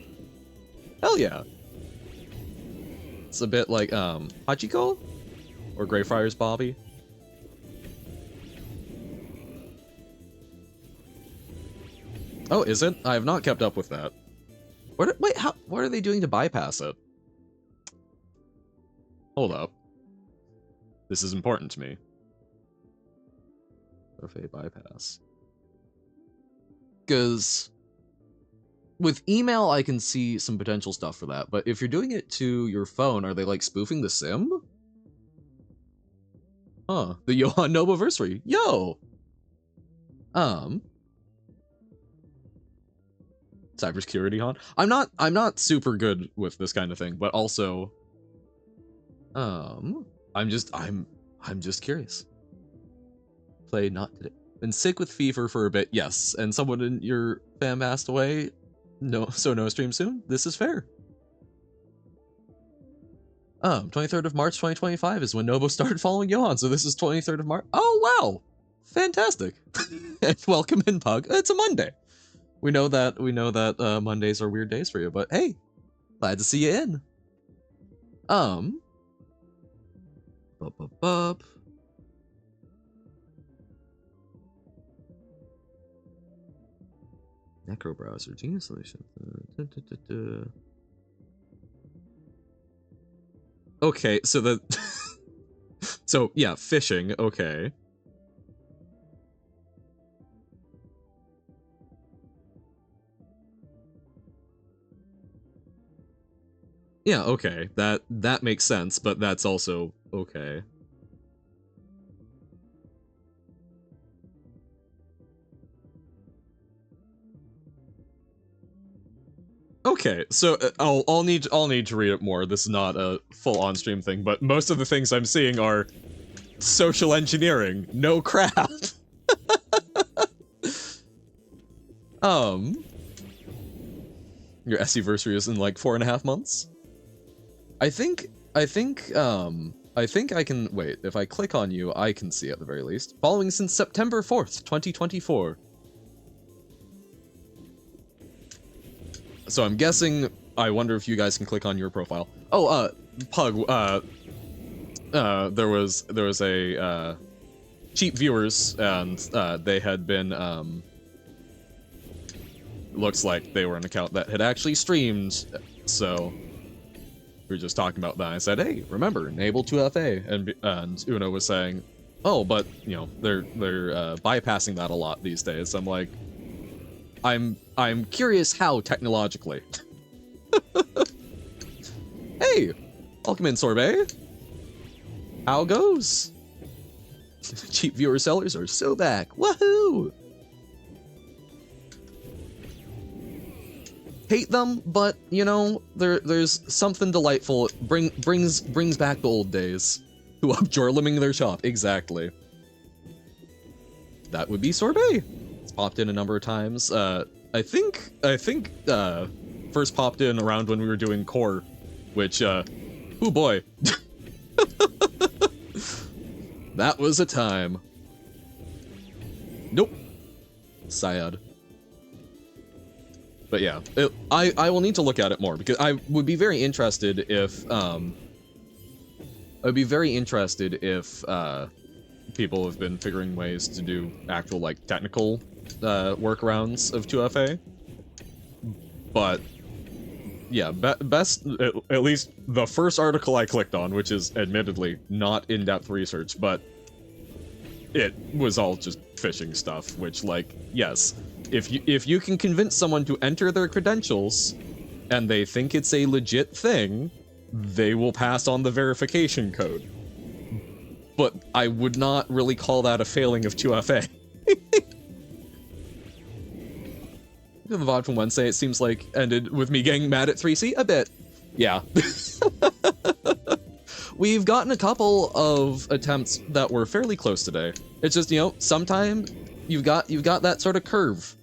Hell yeah. It's a bit like, Hachiko? Or Greyfriars Bobby? Oh, is it? I have not kept up with that. Wait, what are they doing to bypass it? Hold up. This is important to me. FA bypass. Because with email, I can see some potential stuff for that, but if you're doing it to your phone, are they, like, spoofing the sim? Huh. The Johan Nobiversary. Yo! Cybersecurity, hon? I'm not super good with this kind of thing, but also, I'm just curious. Play not today. Been sick with fever for a bit, yes, and someone in your fam passed away. No, so no stream soon. This is fair. 23rd of March 2025 is when Nobo started following Johan, so this is 23rd of March. Oh wow, fantastic! And welcome in, Pug. It's a Monday. We know that Mondays are weird days for you, but hey, glad to see you in. Necro browser, genius solution. Okay, so so yeah, phishing. Okay. Yeah, okay. That makes sense, but that's also okay. Okay, so I'll need to read it more. This is not a full on-stream thing, but most of the things I'm seeing are social engineering. No crap. Your SE-versary is in like 4.5 months. I think I can wait. If I click on you, I can see at the very least. Following since September 4th, 2024. So I'm guessing, I wonder if you guys can click on your profile. Oh, Pug, there was a, cheap viewers, and, they had been, looks like they were an account that had actually streamed, so we were just talking about that. I said, hey, remember, enable 2FA, and Uno was saying, oh, but, you know, they're bypassing that a lot these days. I'm like, I'm curious how technologically. Hey, welcome in, Sorbet. How goes? Cheap viewer sellers are so back. Woohoo! Hate them, but you know, there's something delightful. It brings back the old days. Who up jorliming their shop? Exactly. That would be Sorbet. It's popped in a number of times. I think first popped in around when we were doing core, which oh boy. That was a time. Nope. Syad. But yeah, I will need to look at it more, because I would be very interested if people have been figuring ways to do actual, like, technical workarounds of 2FA. But yeah, best, at least the first article I clicked on, which is admittedly not in-depth research, but it was all just phishing stuff, which, like, yes, if you can convince someone to enter their credentials and they think it's a legit thing, they will pass on the verification code. But I would not really call that a failing of 2FA. The VOD from Wednesday, it seems like, ended with me getting mad at 3C a bit. Yeah. We've gotten a couple of attempts that were fairly close today. It's just, you know, sometimes you've got that sort of curve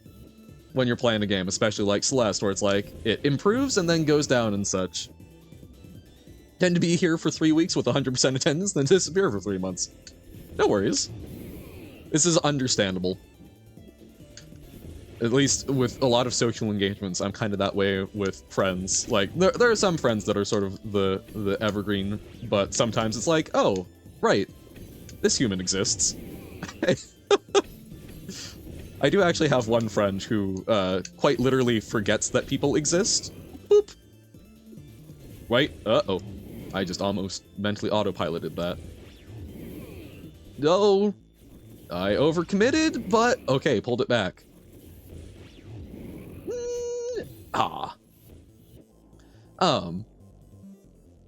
when you're playing a game, especially like Celeste, where it's like, it improves and then goes down and such. Tend to be here for 3 weeks with 100% attendance, then disappear for 3 months. No worries. This is understandable. At least with a lot of social engagements, I'm kind of that way with friends. Like, there are some friends that are sort of the evergreen, but sometimes it's like, oh, right, this human exists. I do actually have one friend who quite literally forgets that people exist. Boop. Wait, uh-oh. I just almost mentally autopiloted that. No, I overcommitted, but okay, pulled it back.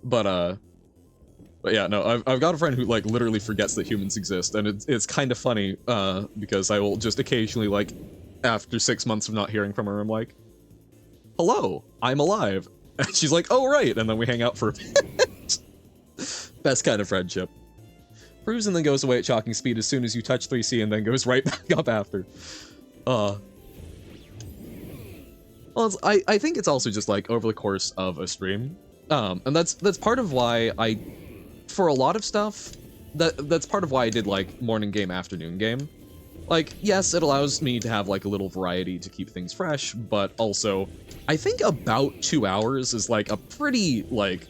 But yeah, no, I've got a friend who, like, literally forgets that humans exist, and it's kind of funny, because I will just occasionally, like, after 6 months of not hearing from her, I'm like, hello, I'm alive. And she's like, oh, right, and then we hang out for a bit. Best kind of friendship. Proves and then goes away at shocking speed as soon as you touch 3C and then goes right back up after. Well, I think it's also just, like, over the course of a stream. And that's part of why for a lot of stuff, that's part of why I did, like, morning game, afternoon game. Like, yes, it allows me to have, like, a little variety to keep things fresh, but also, I think about 2 hours is, like, a pretty, like,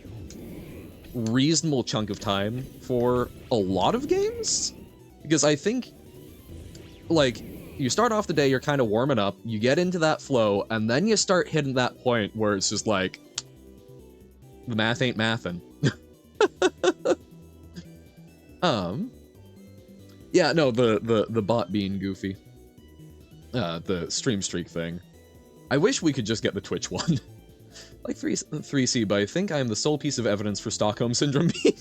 reasonable chunk of time for a lot of games. Because I think, like, you start off the day, you're kind of warming up, you get into that flow, and then you start hitting that point where it's just like, the math ain't mathin'. Yeah, no, the bot being goofy. The stream streak thing. I wish we could just get the Twitch one. Like 3C, but I think I am the sole piece of evidence for Stockholm Syndrome being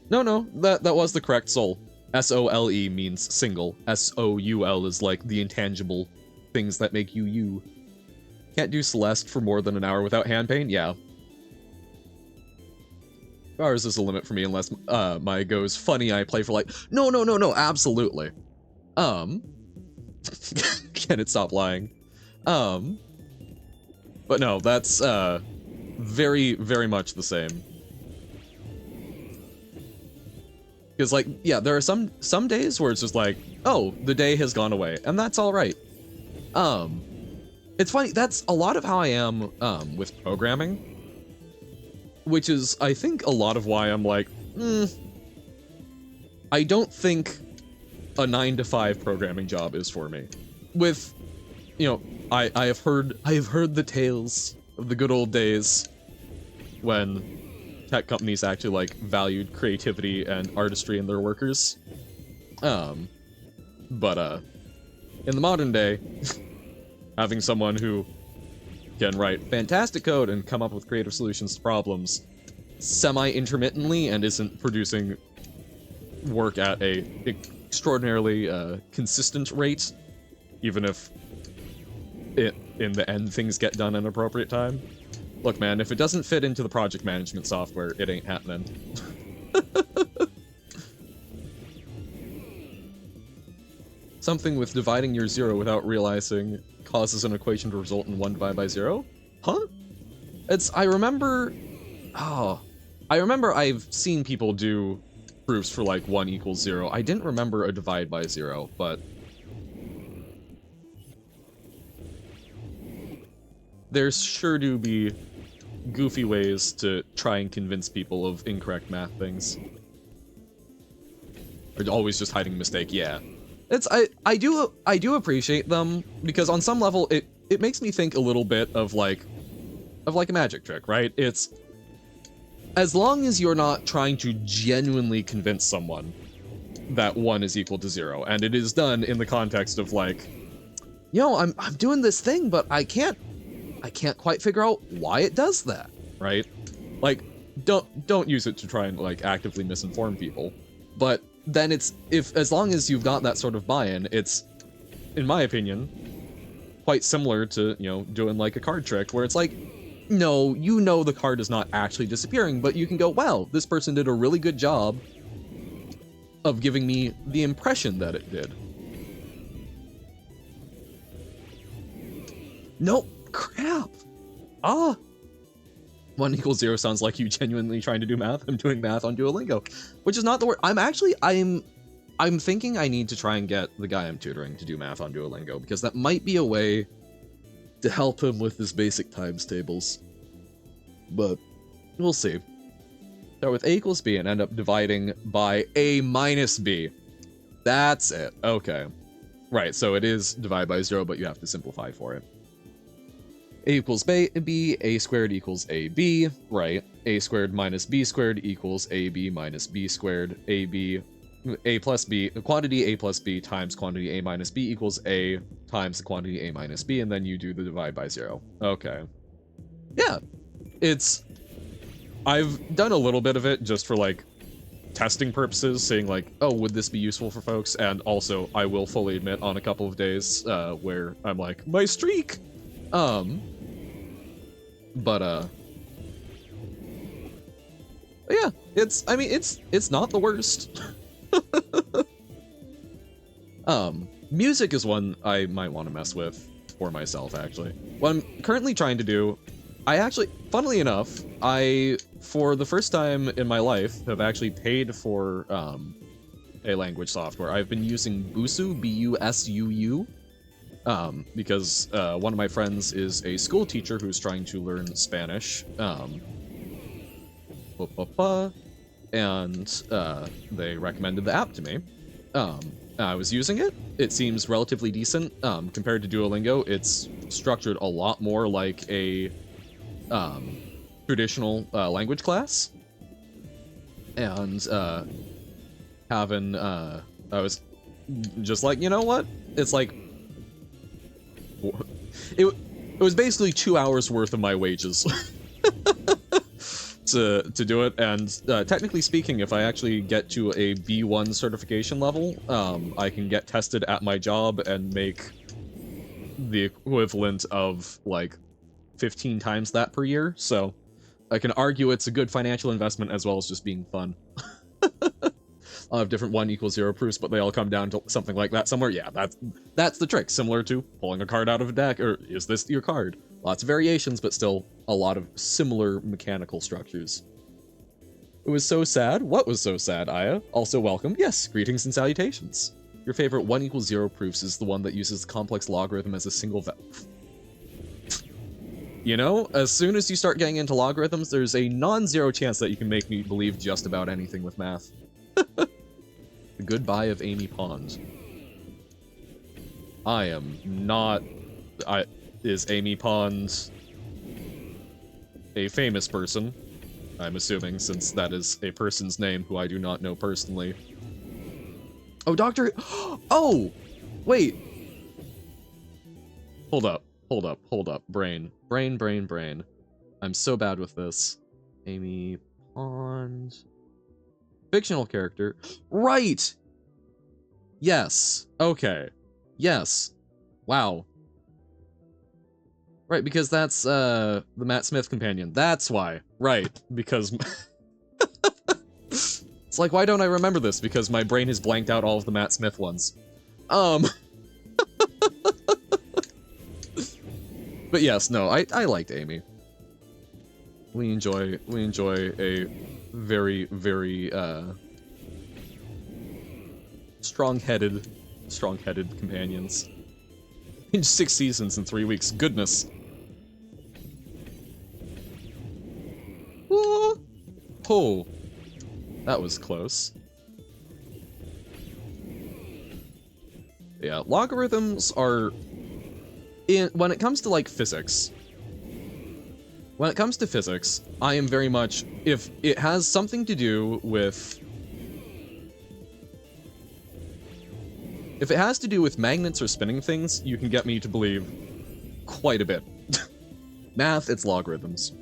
No, that was the correct soul. S-O-L-E means single. S-O-U-L is like the intangible things that make you you. Can't do Celeste for more than an hour without hand pain? Yeah. Hours is a limit for me unless my goes funny I play for like, no, absolutely. Can it stop lying? But no, that's very, very much the same. Because, like, yeah, there are some days where it's just like, oh, the day has gone away, and that's all right. It's funny, that's a lot of how I am with programming, which is, I think, a lot of why I'm like, I don't think a 9-to-5 programming job is for me. With, you know, I have heard the tales of the good old days when tech companies actually, like, valued creativity and artistry in their workers. But in the modern day, having someone who can write fantastic code and come up with creative solutions to problems semi-intermittently and isn't producing work at a extraordinarily consistent rate, even if in the end things get done in an appropriate time. Look, man, if it doesn't fit into the project management software, it ain't happening. Something with dividing your 0 without realizing causes an equation to result in 1 divided by 0? Huh? I remember I've seen people do proofs for like 1 equals 0. I didn't remember a divide by 0, but there's sure do be goofy ways to try and convince people of incorrect math things. Or always just hiding a mistake, yeah. I do appreciate them, because on some level it makes me think a little bit of like a magic trick, right? It's as long as you're not trying to genuinely convince someone that 1 is equal to 0, and it is done in the context of like, you know, I'm doing this thing, but I can't quite figure out why it does that, right? Like, don't use it to try and like actively misinform people. But then as long as you've got that sort of buy-in, it's, in my opinion, quite similar to, you know, doing like a card trick where it's like, no, you know the card is not actually disappearing, but you can go, wow, this person did a really good job of giving me the impression that it did. Nope, crap. 1 equals 0 sounds like you genuinely trying to do math. I'm doing math on Duolingo, which is not the word. I'm thinking I need to try and get the guy I'm tutoring to do math on Duolingo, because that might be a way to help him with his basic times tables. But we'll see. Start with a equals b and end up dividing by a minus b. That's it. Okay. Right, so it is divide by 0, but you have to simplify for it. A equals b, a squared equals ab, right? A squared minus b squared equals ab minus b squared, a plus b, quantity a plus b times quantity a minus b equals a times the quantity a minus b, and then you do the divide by 0. Okay. Yeah, I've done a little bit of it just for like testing purposes, saying like, oh, would this be useful for folks? And also, I will fully admit on a couple of days where I'm like, my streak! Yeah, it's not the worst. Music is one I might want to mess with for myself, actually. What I'm currently trying to do, funnily enough, for the first time in my life, have actually paid for, a language software. I've been using Busuu, B-U-S-U-U, because one of my friends is a school teacher who's trying to learn Spanish, and they recommended the app to me. I was using it. It seems relatively decent. Compared to Duolingo, it's structured a lot more like a traditional language class. And I was just like, you know what? It's like, it was basically 2 hours worth of my wages to do it. And technically speaking, if I actually get to a B1 certification level, I can get tested at my job and make the equivalent of like 15 times that per year. So I can argue it's a good financial investment as well as just being fun. I'll have different 1 equals 0 proofs, but they all come down to something like that somewhere. Yeah, that's the trick. Similar to pulling a card out of a deck, or is this your card? Lots of variations, but still a lot of similar mechanical structures. It was so sad. What was so sad, Aya? Also welcome. Yes, greetings and salutations. Your favorite 1 equals 0 proofs is the one that uses the complex logarithm as a single You know, as soon as you start getting into logarithms, there's a non-zero chance that you can make me believe just about anything with math. The goodbye of Amy Pond. I am not... Is Amy Pond a famous person? I'm assuming, since that is a person's name who I do not know personally. Oh, Dr. Oh! Wait! Hold up. Brain. I'm so bad with this. Amy Pond... Fictional character. Right! Yes. Okay. Yes. Wow. Right, because that's, the Matt Smith companion. That's why. Right. Because... It's like, why don't I remember this? Because my brain has blanked out all of the Matt Smith ones. But yes, no, I liked Amy. We enjoy a very, very, Strong-headed companions. In 6 seasons in 3 weeks. Goodness. Whoa. Oh, that was close. Yeah, logarithms are when it comes to like physics. When it comes to physics, I am very much, if it has something to do with magnets or spinning things, you can get me to believe quite a bit. Math, it's logarithms.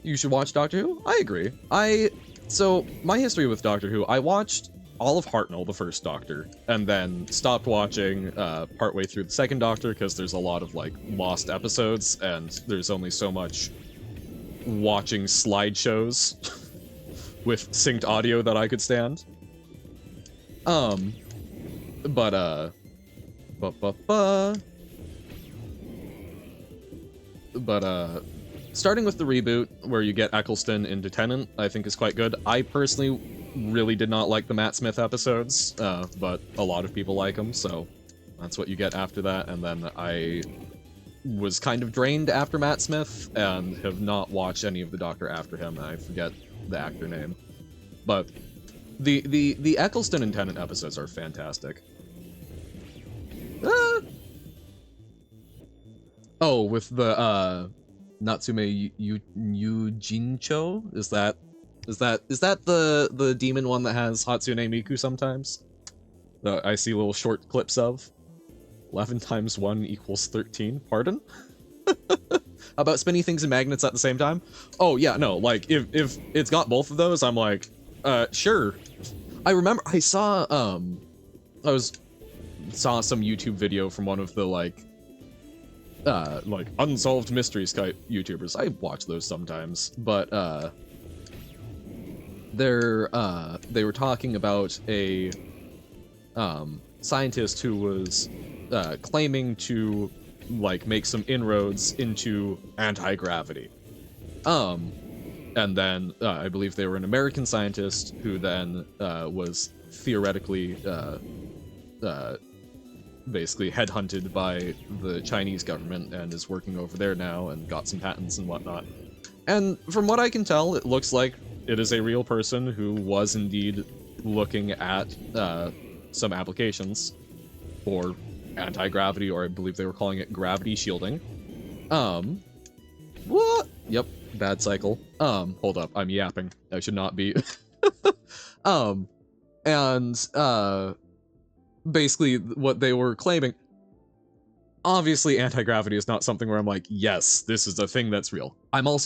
You should watch Doctor Who? I agree. So, my history with Doctor Who, I watched all of Hartnell, the first Doctor, and then stopped watching partway through the second Doctor because there's a lot of, like, lost episodes, and there's only so much watching slideshows with synced audio that I could stand. Starting with the reboot, where you get Eccleston into Tennant, I think is quite good. I personally really did not like the Matt Smith episodes, but a lot of people like them, so that's what you get after that. And then I was kind of drained after Matt Smith, and have not watched any of the Doctor after him. I forget the actor name. But the Eccleston and Tennant episodes are fantastic. Oh, with the, Natsume Yujincho? Is that the demon one that has Hatsune Miku sometimes? That I see little short clips of. 11 times 1 equals 13. Pardon? About spinning things and magnets at the same time? Oh yeah, no, like if it's got both of those, I'm like, sure. I remember I saw some YouTube video from one of the like unsolved mysteries type YouTubers. I watch those sometimes, but they were talking about a scientist who was claiming to like make some inroads into anti-gravity. And then I believe they were an American scientist who then was theoretically basically headhunted by the Chinese government and is working over there now and got some patents and whatnot. And from what I can tell, it looks like it is a real person who was indeed looking at some applications for anti-gravity, or I believe they were calling it gravity shielding. What? Yep, bad cycle. Hold up, I'm yapping. I should not be. Basically what they were claiming, obviously anti-gravity is not something where I'm like, yes, this is a thing that's real. I want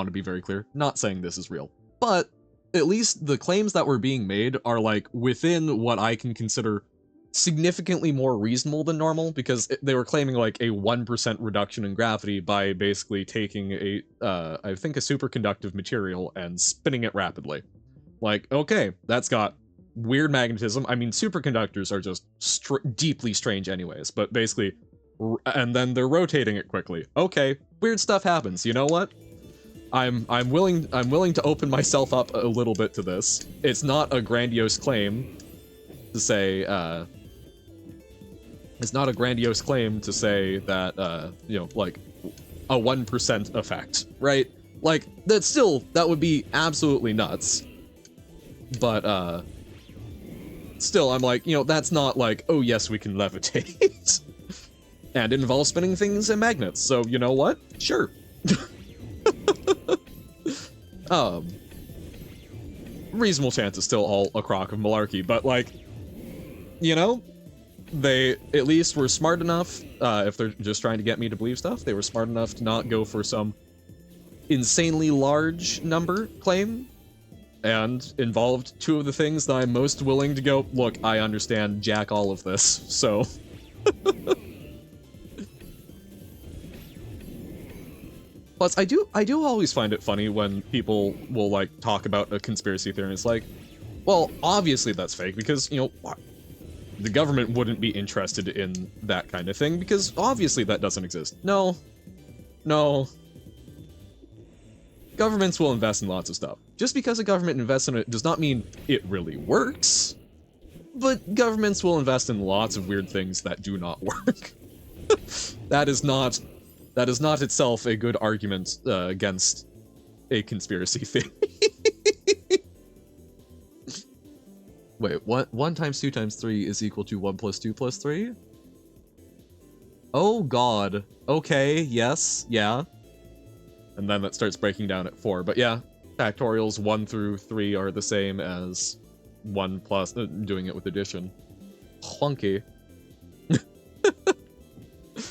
to be very clear, not saying this is real, but at least the claims that were being made are like within what I can consider significantly more reasonable than normal, because they were claiming like a 1% reduction in gravity by basically taking a, I think a superconductive material and spinning it rapidly. Like, okay, that's got weird magnetism. I mean, superconductors are just deeply strange anyways, but basically, and then they're rotating it quickly. Okay, weird stuff happens. You know what? I'm willing to open myself up a little bit to this. It's not a grandiose claim to say, it's not a grandiose claim to say that, you know, like, a 1% effect, right? Like, that would be absolutely nuts. But, still, I'm like, you know, that's not like, oh yes, we can levitate. And it involves spinning things and magnets, so you know what? Sure. Reasonable chance is still all a crock of malarkey, but like, you know, they at least were smart enough, if they're just trying to get me to believe stuff, they were smart enough to not go for some insanely large number claim, and involved two of the things that I'm most willing to go, look, I understand, jack all of this, so. Plus, I do always find it funny when people will, like, talk about a conspiracy theory, and it's like, well, obviously that's fake, because, you know, the government wouldn't be interested in that kind of thing, because obviously that doesn't exist. No. No. Governments will invest in lots of stuff. Just because a government invests in it does not mean it really works. But governments will invest in lots of weird things that do not work. That is not itself a good argument against a conspiracy theory. Wait, what? 1 times 2 times 3 is equal to 1 plus 2 plus 3? Oh god. Okay, yes, yeah. And then that starts breaking down at 4. But yeah, factorials 1 through 3 are the same as 1 plus, doing it with addition. Clunky.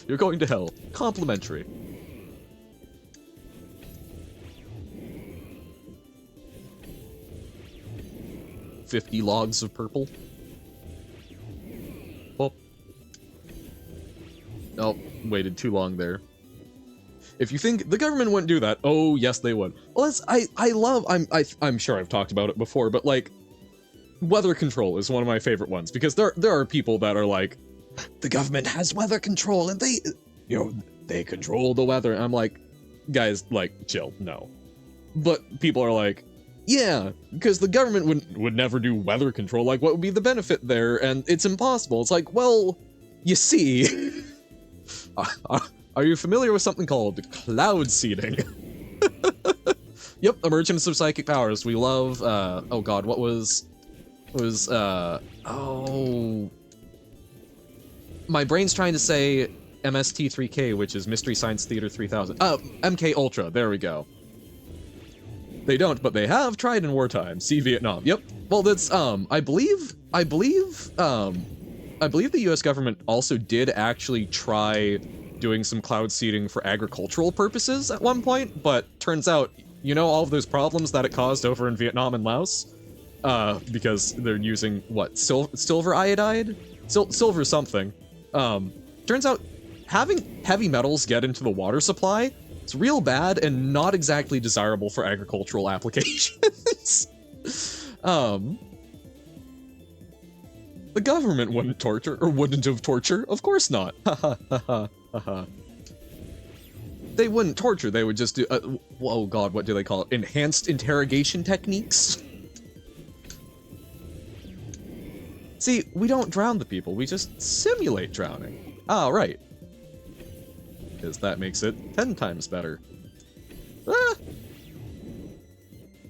You're going to hell. Complimentary. $50 logs of purple. Oh, waited too long there. If you think the government wouldn't do that, oh yes they would. Well, I'm sure I've talked about it before, but like, weather control is one of my favorite ones because there are people that are like, the government has weather control and they control the weather. And I'm like, guys, like, chill, no. But people are like, yeah, because the government would never do weather control. Like, what would be the benefit there? And it's impossible. It's like, well, you see, are you familiar with something called cloud seeding? Yep, emergence of psychic powers. We love, oh god, what was, my brain's trying to say MST3K, which is Mystery Science Theater 3000. MK Ultra, there we go. They don't, but they have tried in wartime. See Vietnam. Yep. Well, that's, I believe the US government also did actually try doing some cloud seeding for agricultural purposes at one point, but turns out, you know, all of those problems that it caused over in Vietnam and Laos? Because they're using, what, silver iodide? Silver something. Turns out having heavy metals get into the water supply, it's real bad and not exactly desirable for agricultural applications. The government wouldn't torture, or wouldn't have torture, of course not. They wouldn't torture, they would just do, oh god, what do they call it? Enhanced interrogation techniques? See, we don't drown the people, we just simulate drowning. Ah, right. Because that makes it 10 times better. Ah!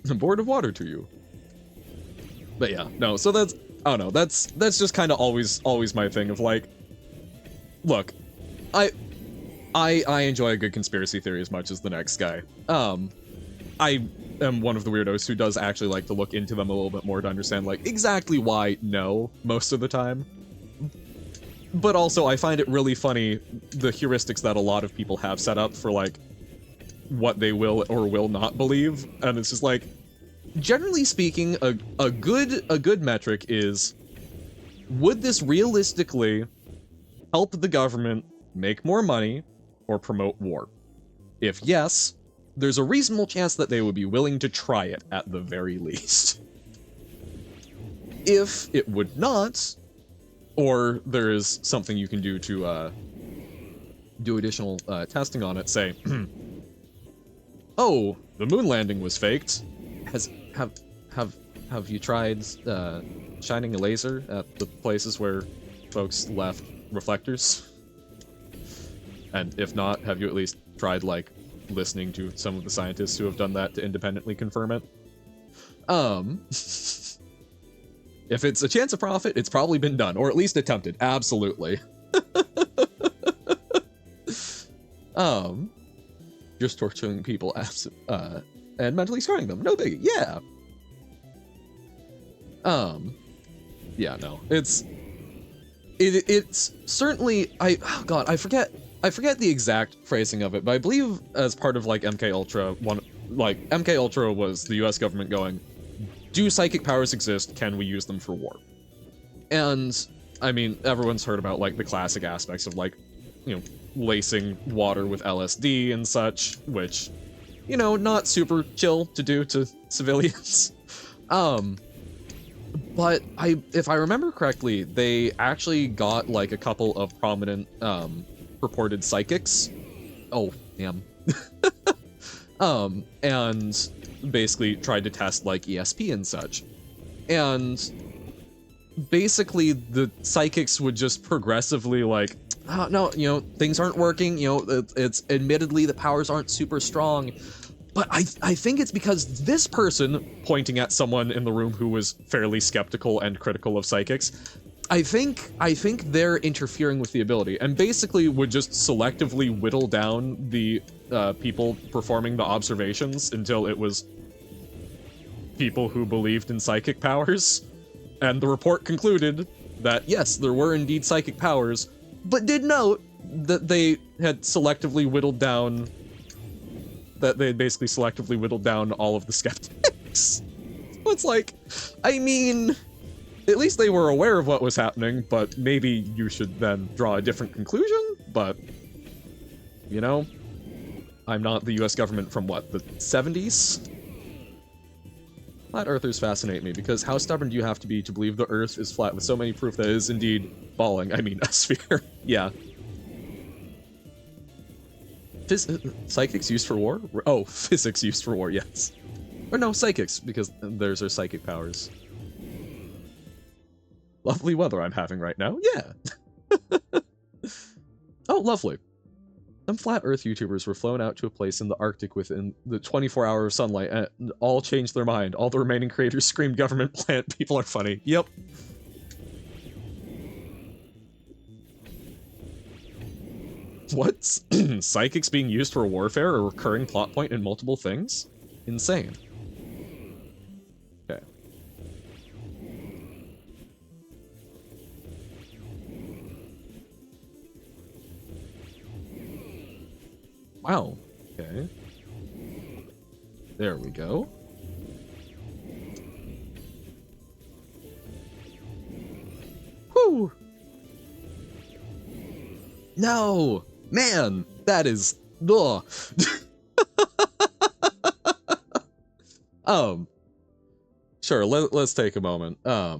A board of water to you. But yeah, no, so that's, I don't know, that's just kind of always my thing of like, look, I enjoy a good conspiracy theory as much as the next guy. I am one of the weirdos who does actually like to look into them a little bit more to understand like exactly why no most of the time. But also I find it really funny the heuristics that a lot of people have set up for like what they will or will not believe, and it's just like, generally speaking, a good metric is, would this realistically help the government make more money or promote war? If yes, there's a reasonable chance that they would be willing to try it at the very least. If it would not, or there is something you can do to do additional testing on it, say, oh, the moon landing was faked. Have you tried shining a laser at the places where folks left reflectors? And if not, have you at least tried, like, listening to some of the scientists who have done that to independently confirm it? If it's a chance of profit, it's probably been done, or at least attempted, absolutely. Just torturing people, and mentally scarring them, no biggie, yeah. Yeah, no, it's certainly, oh god, I forget the exact phrasing of it, but I believe as part of like MK Ultra, MK Ultra was the US government going, do psychic powers exist? Can we use them for war? And I mean, everyone's heard about like the classic aspects of like, you know, lacing water with LSD and such, which, you know, not super chill to do to civilians. But if I remember correctly, they actually got like a couple of prominent purported psychics. Oh, damn. And basically tried to test like ESP and such. And basically the psychics would just progressively like, oh, no, you know, things aren't working, you know, it's admittedly the powers aren't super strong, but I think it's because this person, pointing at someone in the room who was fairly skeptical and critical of psychics, I think they're interfering with the ability, and basically would just selectively whittle down the people performing the observations until it was people who believed in psychic powers. And the report concluded that, yes, there were indeed psychic powers, but did note that they had selectively whittled down, that they had basically selectively whittled down all of the skeptics. So it's like, I mean, at least they were aware of what was happening, but maybe you should then draw a different conclusion, but, you know, I'm not the US government from, what, the 70s? Flat earthers fascinate me, because how stubborn do you have to be to believe the earth is flat with so many proof that it is indeed balling? I mean, a sphere. Yeah. Psychics used for war? Oh, physics used for war, yes. Or no, psychics, because theirs are psychic powers. Lovely weather I'm having right now, yeah. Oh, lovely. Some flat earth YouTubers were flown out to a place in the Arctic within the 24-hour sunlight and all changed their mind. All the remaining creators screamed government plant, people are funny. Yep. What? Psychics being used for warfare, a recurring plot point in multiple things? Insane. Okay. Wow. Okay. There we go. Whew! No! Man! That is... Ugh! Sure, let's take a moment,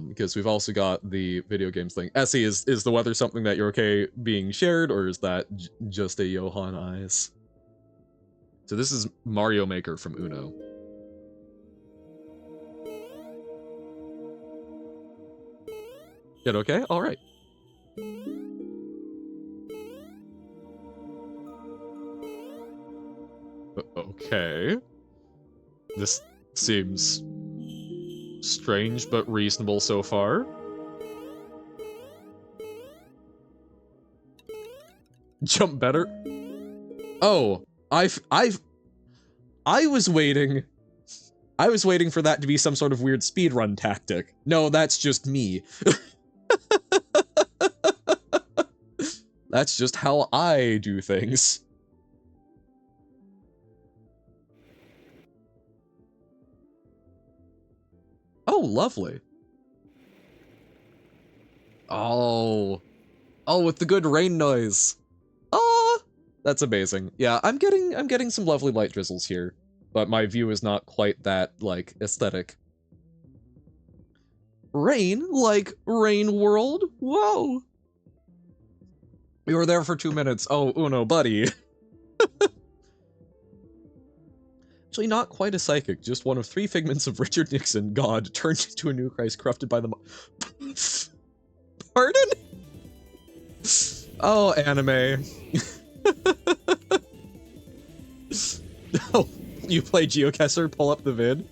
because we've also got the video games thing. Essie, is the weather something that you're okay being shared, or is that just a Johan eyes? So this is Mario Maker from Uno. Get okay? Alright. Okay. This seems strange but reasonable so far. Jump better? Oh, I was waiting for that to be some sort of weird speedrun tactic. No, that's just me. That's just how I do things. Oh, lovely. Oh. Oh, with the good rain noise. Oh, that's amazing. Yeah, I'm getting some lovely light drizzles here, but my view is not quite that, like, aesthetic. Rain? Like Rain World? Whoa. We were there for 2 minutes. Oh, Uno, buddy. Actually, not quite a psychic, just one of 3 figments of Richard Nixon, God, turned into a new Christ corrupted by the Pardon? Oh, anime. Oh, you play Geocacher? Pull up the vid?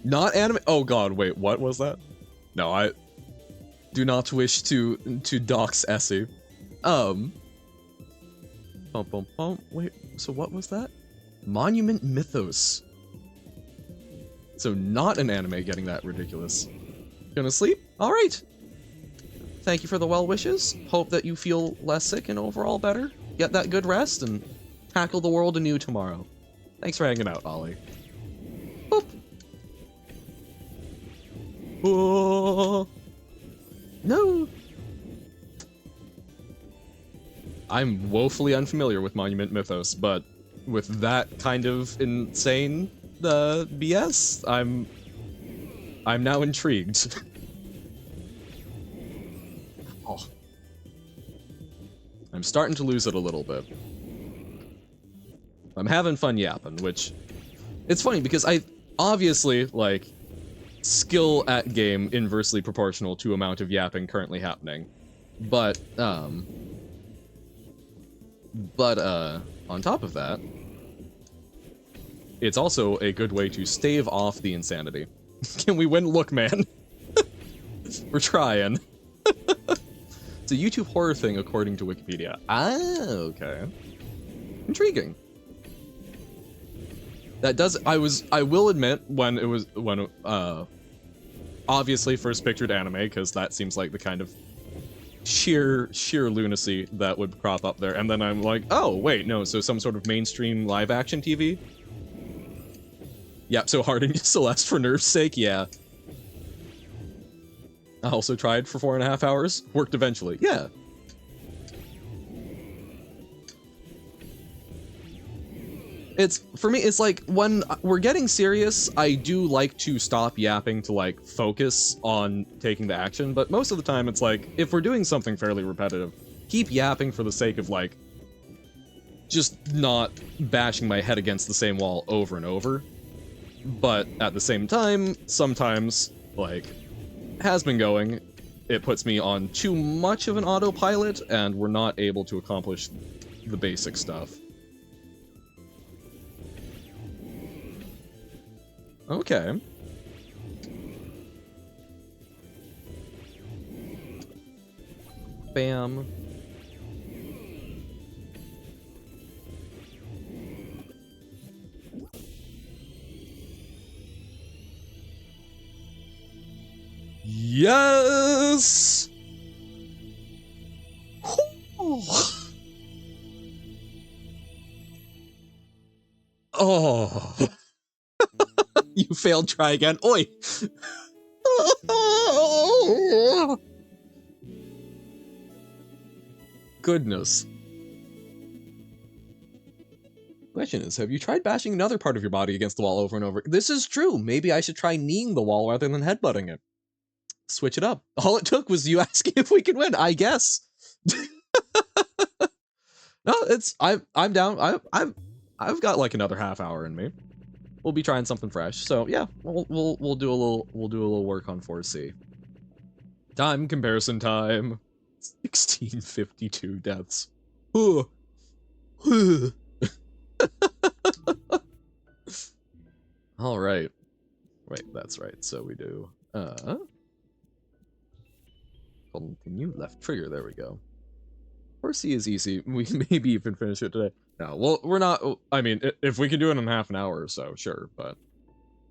Not anime? Oh god, wait, what was that? No, I do not wish to dox Essie. Wait, so what was that? Monument Mythos. So not an anime getting that ridiculous. Gonna sleep? Alright. Thank you for the well wishes. Hope that you feel less sick and overall better. Get that good rest and tackle the world anew tomorrow. Thanks for hanging out, Ollie. Boop. Oh. No. I'm woefully unfamiliar with Monument Mythos, but with that kind of insane BS, I'm now intrigued. Oh. I'm starting to lose it a little bit. I'm having fun yapping, which it's funny because I obviously like skill at game inversely proportional to amount of yapping currently happening. But on top of that, it's also a good way to stave off the insanity. Can we win? Look, man. We're trying. It's a YouTube horror thing according to Wikipedia. Ah, okay. Intriguing. That does, I will admit, when obviously first pictured anime, because that seems like the kind of sheer lunacy that would crop up there, and then I'm like, oh, wait, no, so some sort of mainstream live-action TV? Yep, so hardening Celeste for nerve's sake, yeah. I also tried for 4.5 hours, worked eventually, yeah. It's, for me, it's like, when we're getting serious, I do like to stop yapping to, like, focus on taking the action, but most of the time it's like, if we're doing something fairly repetitive, keep yapping for the sake of, like, just not bashing my head against the same wall over and over. But at the same time, sometimes, like, has been going, it puts me on too much of an autopilot, and we're not able to accomplish the basic stuff. Okay. Bam. Yes! Oh. You failed, try again. Oi! Goodness. Question is, have you tried bashing another part of your body against the wall over and over? This is true. Maybe I should try kneeing the wall rather than headbutting it. Switch it up. All it took was you asking if we can win, I guess. No, it's I'm down. I've got like another half hour in me. We'll be trying something fresh. So yeah, we'll do a little work on 4C. Time comparison time. 1652 deaths. All right. Wait, that's right. So we do continue left trigger. There we go. 4C is easy. We can maybe even finish it today. No, well, we're not. I mean, if we can do it in half an hour or so, sure. But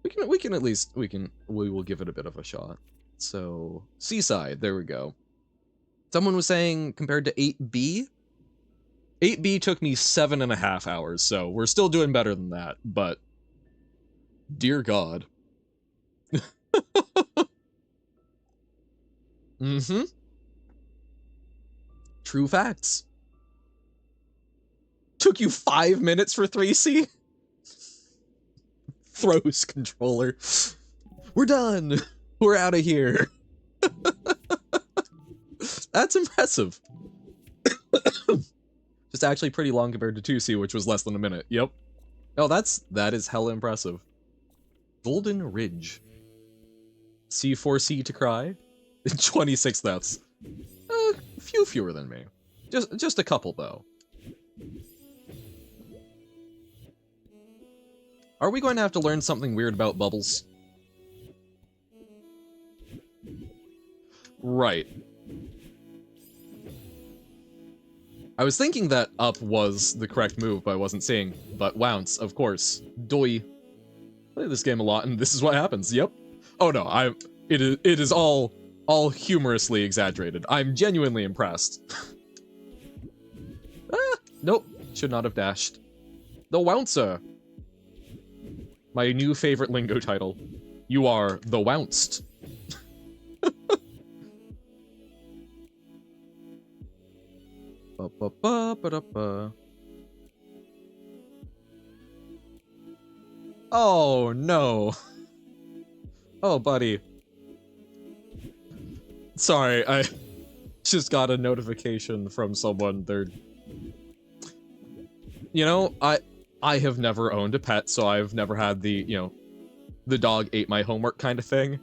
we can at least we will give it a bit of a shot. So Seaside, there we go. Someone was saying compared to 8B. 8B took me 7.5 hours, so we're still doing better than that. But dear God. Mm-hmm. True facts. Took you 5 minutes for 3C? Throws controller. We're done. We're out of here. That's impressive. Just actually pretty long compared to 2C, which was less than a minute. Yep. Oh, that is hella impressive. Golden Ridge. C4C to cry. 26 deaths. A few fewer than me. Just a couple though. Are we going to have to learn something weird about bubbles? Right. I was thinking that up was the correct move, but I wasn't seeing. But wounce, of course. Doi. Play this game a lot, and this is what happens. Yep. Oh no, it is all humorously exaggerated. I'm genuinely impressed. Nope. Should not have dashed. The Wouncer. My new favorite lingo title. You are the Wounced. Oh no. Oh buddy. Sorry, I just got a notification from someone. You know, I have never owned a pet, so I've never had the, you know, the dog ate my homework kind of thing.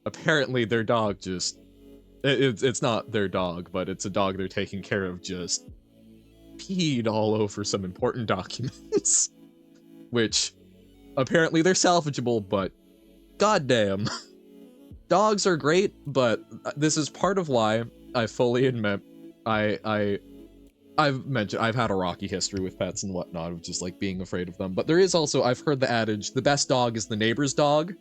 Apparently their dog just... It's not their dog, but it's a dog they're taking care of just peed all over some important documents. Which, apparently they're salvageable, but goddamn. Dogs are great, but this is part of why I fully admit I've mentioned I've had a rocky history with pets and whatnot of just like being afraid of them. But there is also, I've heard the adage, the best dog is the neighbor's dog.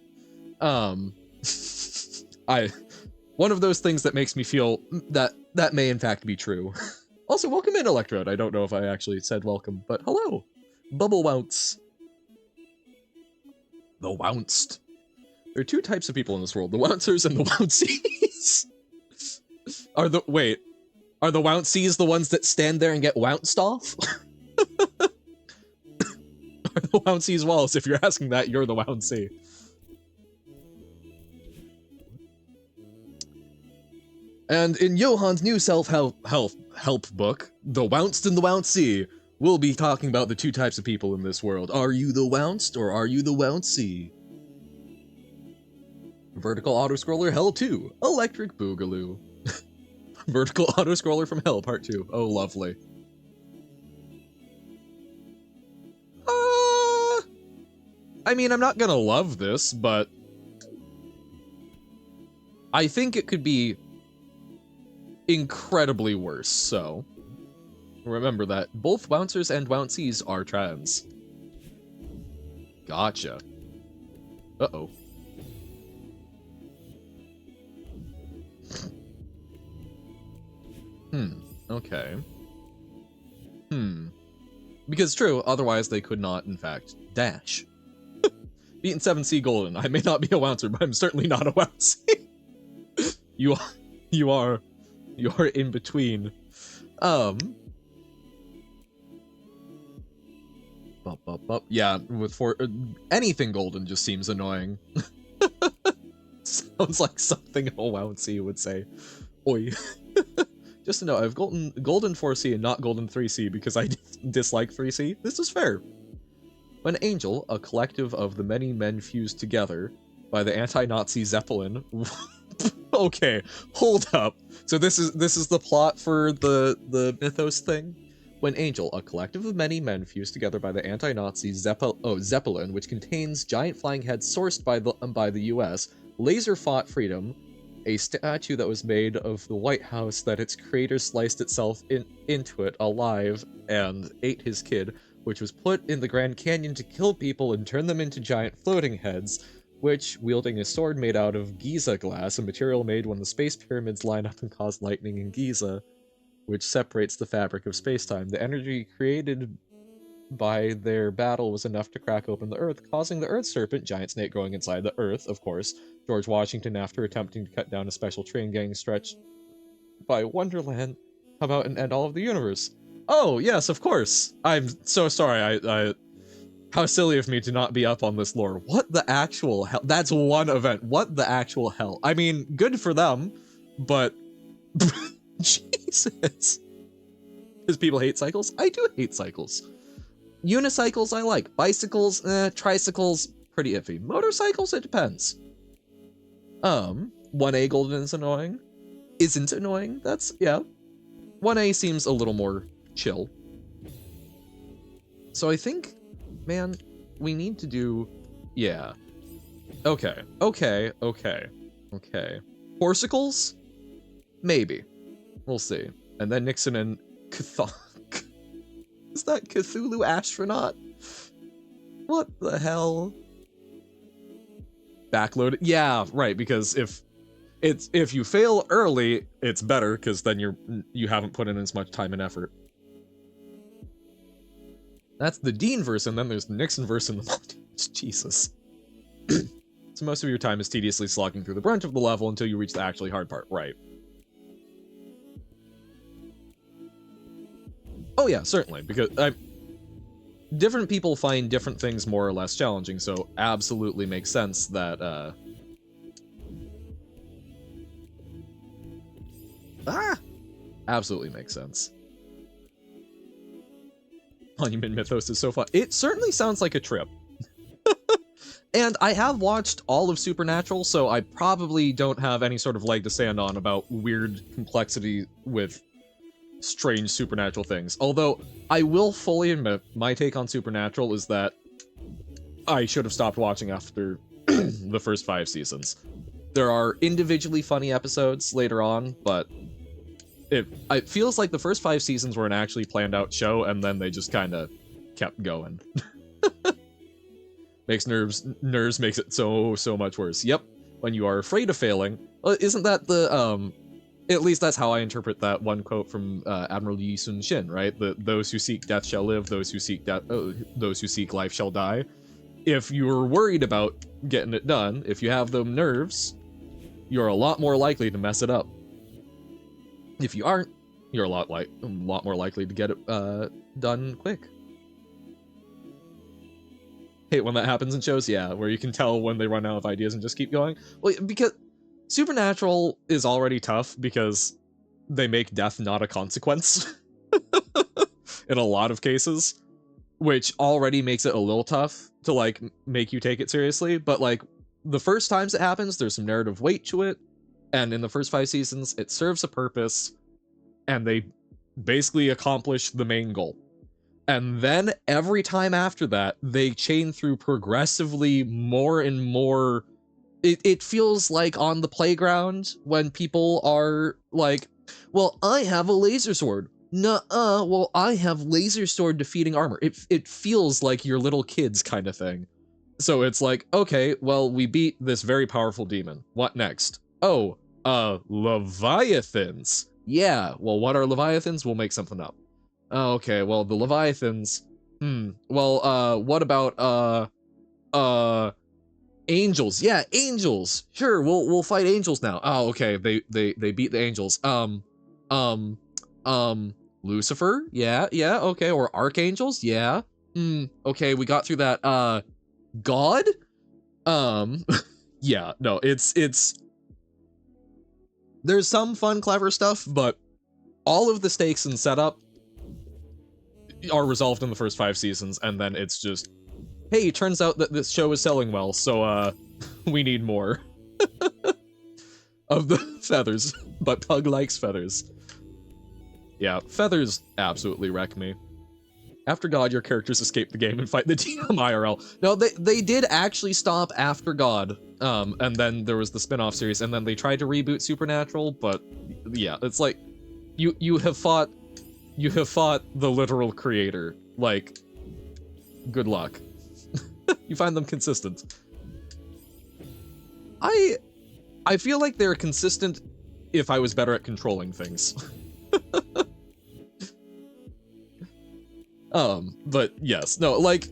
One of those things that makes me feel that may in fact be true. Also, welcome in, Electrode. I don't know if I actually said welcome, but hello. Bubble Wounce. The Wounced. There are two types of people in this world, the Wouncers and the Wouncies. Are the Wouncies the ones that stand there and get wounced off? Are the Wouncies walls? If you're asking that, you're the Wouncie. And in Johan's new self-help book, The Wounced and the Wouncey, we'll be talking about the two types of people in this world. Are you the Wounced or are you the Wouncey? Vertical Autoscroller Hell 2, Electric Boogaloo. Vertical Autoscroller from Hell Part 2. Oh, lovely. I mean, I'm not gonna love this, but I think it could be incredibly worse, so remember that both Wouncers and Wouncies are trans. Gotcha. Uh-oh. Okay. Because true, otherwise they could not, in fact, dash. Beaten 7C Golden. I may not be a Wouncer, but I'm certainly not a Wouncie. You are in between. Yeah, anything golden just seems annoying. Sounds like something a Wouncie would say. Oi. Just to know, I have golden 4C and not golden 3C because I dislike 3C. This is fair. When Angel, a collective of the many men fused together by the anti-Nazi Zeppelin. Okay, hold up. So this is the plot for the mythos thing. When Angel, a collective of many men fused together by the anti-Nazi Zeppelin, which contains giant flying heads sourced by the US, laser fought freedom, a statue that was made of the White House that its creator sliced itself into it alive and ate his kid, which was put in the Grand Canyon to kill people and turn them into giant floating heads, which, wielding a sword made out of Giza glass, a material made when the space pyramids line up and cause lightning in Giza, which separates the fabric of space-time. The energy created by their battle was enough to crack open the Earth, causing the Earth Serpent, giant snake growing inside the Earth, of course, George Washington, after attempting to cut down a special train getting stretched by Wonderland, come out and end all of the universe. Oh, yes, of course. I'm so sorry, how silly of me to not be up on this lore. What the actual hell? That's one event. What the actual hell? I mean, good for them, but... Jesus. Because people hate cycles? I do hate cycles. Unicycles I like. Bicycles, tricycles, pretty iffy. Motorcycles, it depends. 1A golden is annoying. Isn't annoying, that's, yeah. 1A seems a little more chill. So I think, man, we need to do, yeah. Okay. Horsicles? Maybe. We'll see. And then Nixon and Cthulhu. Is that Cthulhu astronaut? What the hell? Backload? Yeah, right, because if you fail early, it's better, because then you haven't put in as much time and effort. That's the Dean verse, and then there's the Nixon verse in the montage. Jesus. So most of your time is tediously slogging through the brunt of the level until you reach the actually hard part, right? Oh yeah, certainly, because different people find different things more or less challenging, so absolutely makes sense that, absolutely makes sense. Monument Mythos is so fun. It certainly sounds like a trip. And I have watched all of Supernatural, so I probably don't have any sort of leg to stand on about weird complexity with strange supernatural things. Although, I will fully admit, my take on Supernatural is that I should have stopped watching after the first 5 seasons. There are individually funny episodes later on, but it feels like the first 5 seasons were an actually planned out show, and then they just kind of kept going. Nerves makes it so much worse. Yep, when you are afraid of failing. Well, isn't that the at least that's how I interpret that one quote from Admiral Yi Sun Shin, right? Those who seek death shall live, those who seek life shall die. If you're worried about getting it done, if you have them nerves, you're a lot more likely to mess it up. If you aren't, you're a lot more likely to get it done quick. Hate when that happens in shows, yeah, where you can tell when they run out of ideas and just keep going. Well, because Supernatural is already tough because they make death not a consequence in a lot of cases, which already makes it a little tough to, like, make you take it seriously. But, like, the first times it happens, there's some narrative weight to it, and in the first 5 seasons, it serves a purpose, and they basically accomplish the main goal. And then every time after that, they chain through progressively more and more. It feels like on the playground when people are like, well, I have a laser sword. Nuh-uh, well, I have laser sword defeating armor. It feels like your little kids kind of thing. So it's like, okay, well, we beat this very powerful demon. What next? Oh, Leviathans. Yeah, well, what are Leviathans? We'll make something up. Oh, okay, well, the Leviathans, well, what about, angels? Yeah, angels! Sure, we'll fight angels now. Oh, okay, they beat the angels. Lucifer? Yeah, okay, or archangels? Yeah. Okay, we got through that, God? Yeah, no, it's, there's some fun, clever stuff, but all of the stakes and setup are resolved in the first 5 seasons, and then it's just, hey, it turns out that this show is selling well, so, we need more of the feathers, but Pug likes feathers. Yeah, feathers absolutely wreck me. After God, your characters escape the game and fight the DM IRL. No, they did actually stop after God, and then there was the spin-off series, and then they tried to reboot Supernatural, but yeah, it's like, you have fought the literal creator. Like, good luck. You find them consistent. I feel like they're consistent if I was better at controlling things. But yes, no, like,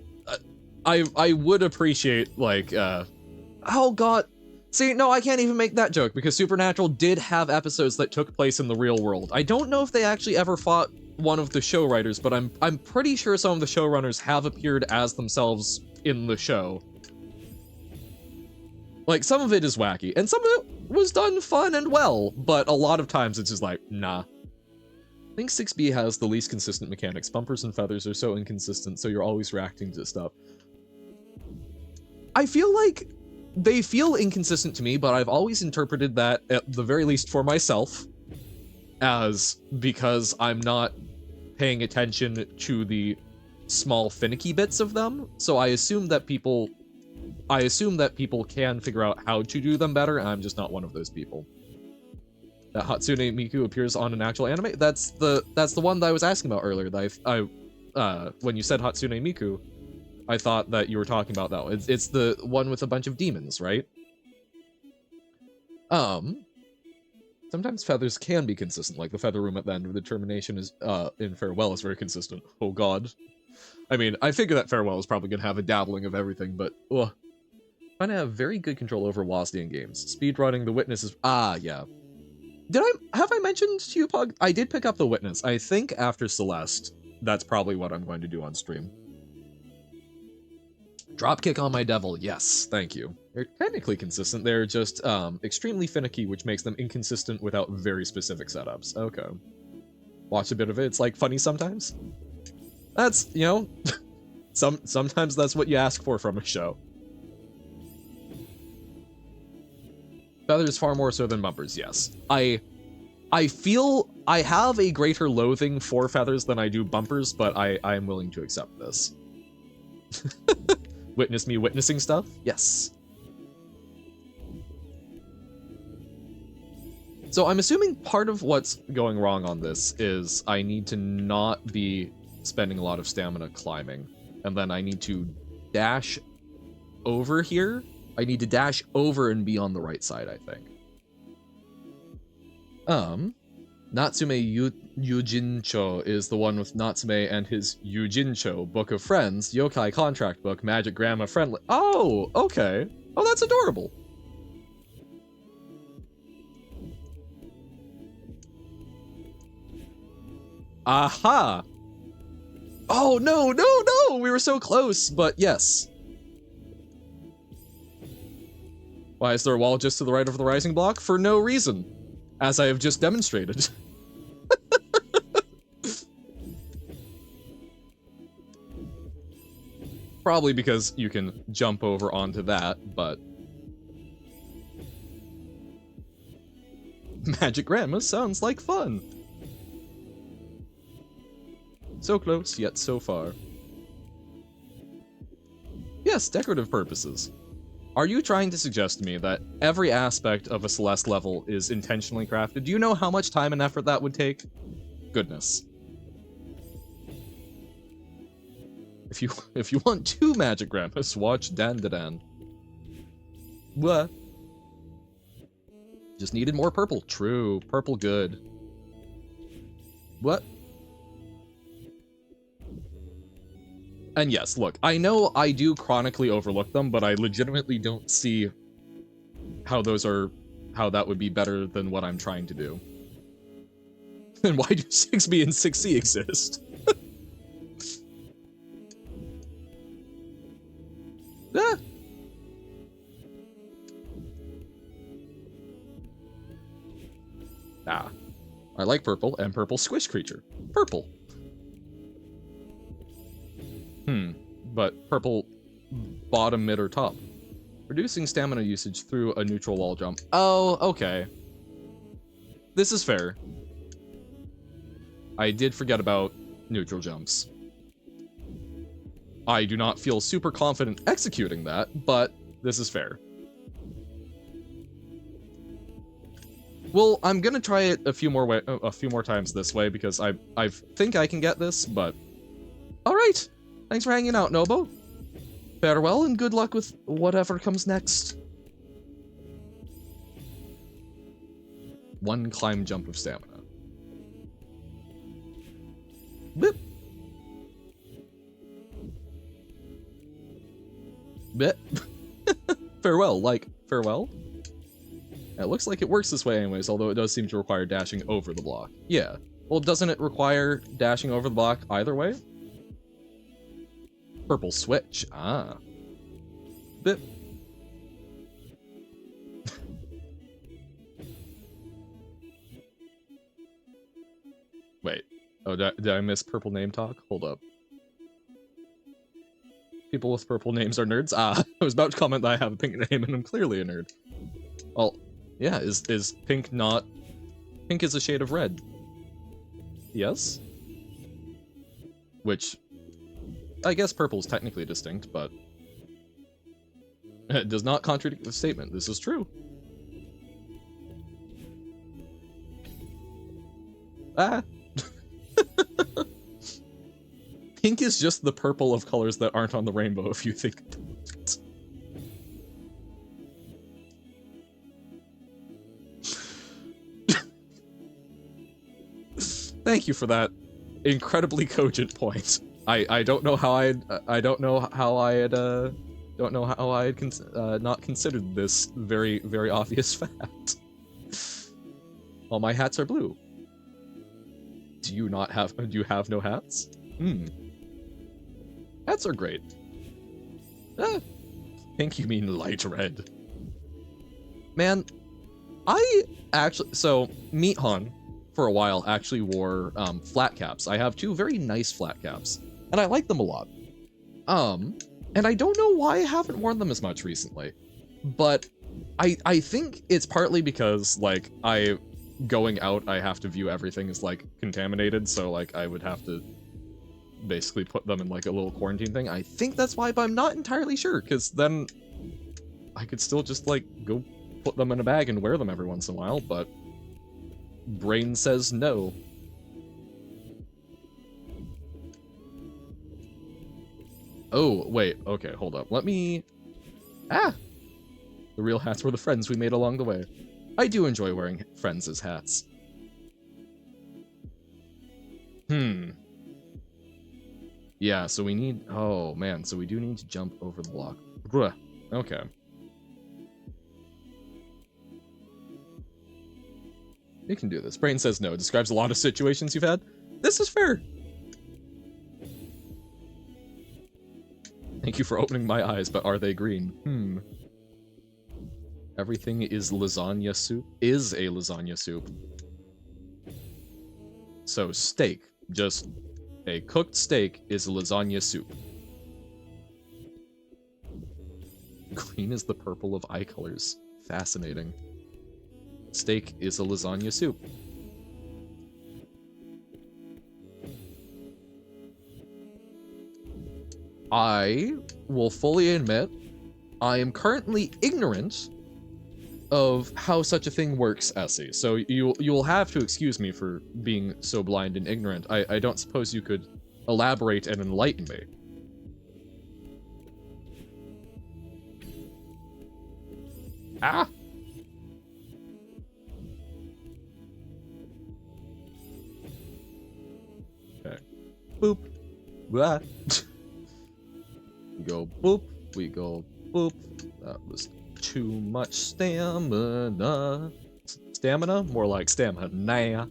I would appreciate, like, oh god, see, no, I can't even make that joke, because Supernatural did have episodes that took place in the real world. I don't know if they actually ever fought one of the show writers, but I'm pretty sure some of the showrunners have appeared as themselves in the show. Like, some of it is wacky, and some of it was done fun and well, but a lot of times it's just like, nah. I think 6B has the least consistent mechanics. Bumpers and feathers are so inconsistent, so you're always reacting to stuff. I feel like they feel inconsistent to me, but I've always interpreted that, at the very least for myself, as because I'm not paying attention to the small finicky bits of them, so I assume that people can figure out how to do them better, and I'm just not one of those people. That Hatsune Miku appears on an actual anime? That's the one that I was asking about earlier. That when you said Hatsune Miku, I thought that you were talking about that one. It's the one with a bunch of demons, right? Sometimes feathers can be consistent, like the feather room at the end of the termination is in Farewell is very consistent. Oh god. I mean, I figure that Farewell is probably gonna have a dabbling of everything, but ugh. I have very good control over Woznian games. Speedrunning The Witness is yeah. Have I mentioned to you, Pug? I did pick up The Witness. I think after Celeste, that's probably what I'm going to do on stream. Dropkick on my devil, yes, thank you. They're technically consistent, they're just extremely finicky, which makes them inconsistent without very specific setups. Okay. Watch a bit of it, it's like funny sometimes. That's, you know, sometimes that's what you ask for from a show. Feathers far more so than bumpers, yes. I feel I have a greater loathing for feathers than I do bumpers, but I am willing to accept this. Witness me witnessing stuff? Yes. So I'm assuming part of what's going wrong on this is I need to not be spending a lot of stamina climbing. And then I need to dash over here. I need to dash over and be on the right side, I think. Natsume Yujincho is the one with Natsume and his Yujincho, Book of Friends, Yokai Contract Book, Magic Grandma Friendly. Oh, okay. Oh, that's adorable. Aha! Oh, no, no, no! We were so close, but yes. Why is there a wall just to the right of the rising block? For no reason, as I have just demonstrated. Probably because you can jump over onto that, but... Magic Grandma sounds like fun! So close, yet so far. Yes, decorative purposes. Are you trying to suggest to me that every aspect of a Celeste level is intentionally crafted? Do you know how much time and effort that would take? Goodness. If you want 2 Magic Grandmas, watch Dan. What? Just needed more purple. True. Purple good. What? And yes, look, I know I do chronically overlook them, but I legitimately don't see how that would be better than what I'm trying to do. And why do 6B and 6C exist? Ah. Ah. I like purple, and purple squish creature. Purple. But purple bottom, mid, or top. Reducing stamina usage through a neutral wall jump. Oh, okay. This is fair. I did forget about neutral jumps. I do not feel super confident executing that, but this is fair. Well, I'm gonna try it a few more times this way because I think I can get this, but all right. Thanks for hanging out, Nobo. Farewell and good luck with whatever comes next. 1 climb jump of stamina. Bip. Bip. Farewell, like, farewell? It looks like it works this way anyways, although it does seem to require dashing over the block. Yeah. Well, doesn't it require dashing over the block either way? Purple switch. Ah. Bip. Wait. Oh, did I miss purple name talk? Hold up. People with purple names are nerds? Ah, I was about to comment that I have a pink name and I'm clearly a nerd. Well, yeah, is pink not... Pink is a shade of red. Yes? Which... I guess purple is technically distinct, but it does not contradict the statement. This is true. Ah. Pink is just the purple of colors that aren't on the rainbow, if you think about it. Thank you for that incredibly cogent point. I don't know how I don't know how I had not considered this very obvious fact. All my hats are blue. Do you have no hats? Hats are great. Ah, pink, you mean light red. Man, so Meathan for a while actually wore flat caps. I have 2 very nice flat caps. And I like them a lot. And I don't know why I haven't worn them as much recently. But I think it's partly because, like, going out, I have to view everything as, like, contaminated, so, like, I would have to basically put them in, like, a little quarantine thing. I think that's why, but I'm not entirely sure, because then I could still just, like, go put them in a bag and wear them every once in a while, but brain says no. Oh, wait, okay, hold up. Let me... Ah! The real hats were the friends we made along the way. I do enjoy wearing friends as hats. Yeah, so we need... Oh, man, so we do need to jump over the block. Bruh. Okay. You can do this. Brain says no. Describes a lot of situations you've had. This is fair. Thank you for opening my eyes, but are they green? Everything is lasagna soup. Is a lasagna soup. So, steak. Just a cooked steak is a lasagna soup. Green is the purple of eye colors. Fascinating. Steak is a lasagna soup. I will fully admit, I am currently ignorant of how such a thing works, Essie. So you'll have to excuse me for being so blind and ignorant. I don't suppose you could elaborate and enlighten me. Ah! Okay. Boop. Blah. We go boop. We go boop. That was too much stamina. Stamina? More like stamina.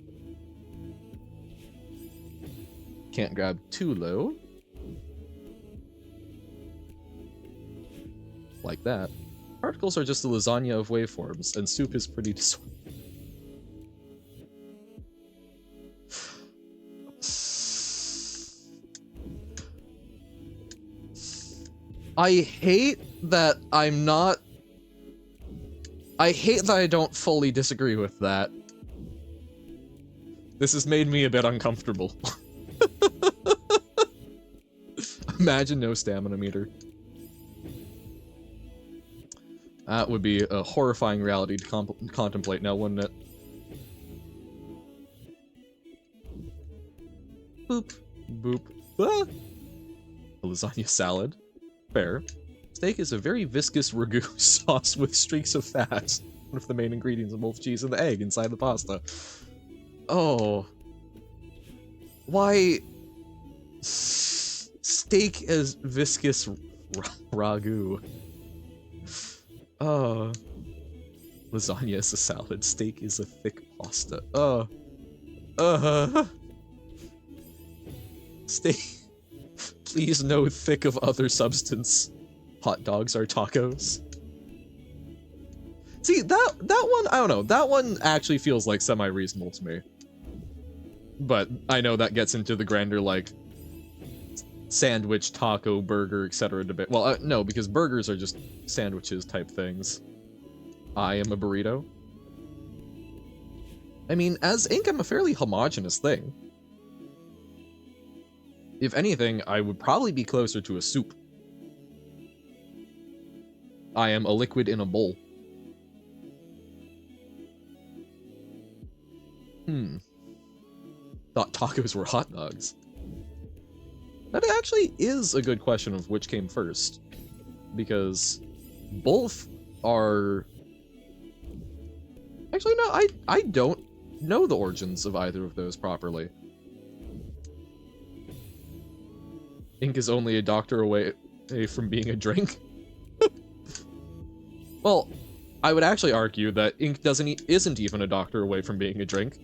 Can't grab too low. Like that. Particles are just a lasagna of waveforms, and soup is pretty disordered. I hate that I'm not... I hate that I don't fully disagree with that. This has made me a bit uncomfortable. Imagine no stamina meter. That would be a horrifying reality to contemplate now, wouldn't it? Boop. Boop. Ah! A lasagna salad. Fair. Steak is a very viscous ragu sauce with streaks of fat. One of the main ingredients of both cheese and the egg inside the pasta. Oh. Why... Steak as viscous ragu. Lasagna is a salad. Steak is a thick pasta. Steak. Please no thick of other substance. Hot dogs are tacos. See, that one, I don't know. That one actually feels like semi-reasonable to me. But I know that gets into the grander, like, sandwich, taco, burger, etc. debate. Well, no, because burgers are just sandwiches type things. I am a burrito. I mean, as ink, I'm a fairly homogenous thing. If anything, I would probably be closer to a soup. I am a liquid in a bowl. Thought tacos were hot dogs. That actually is a good question of which came first. Because both are... Actually, no, I don't know the origins of either of those properly. Ink is only a doctor away from being a drink. Well, I would actually argue that ink isn't even a doctor away from being a drink.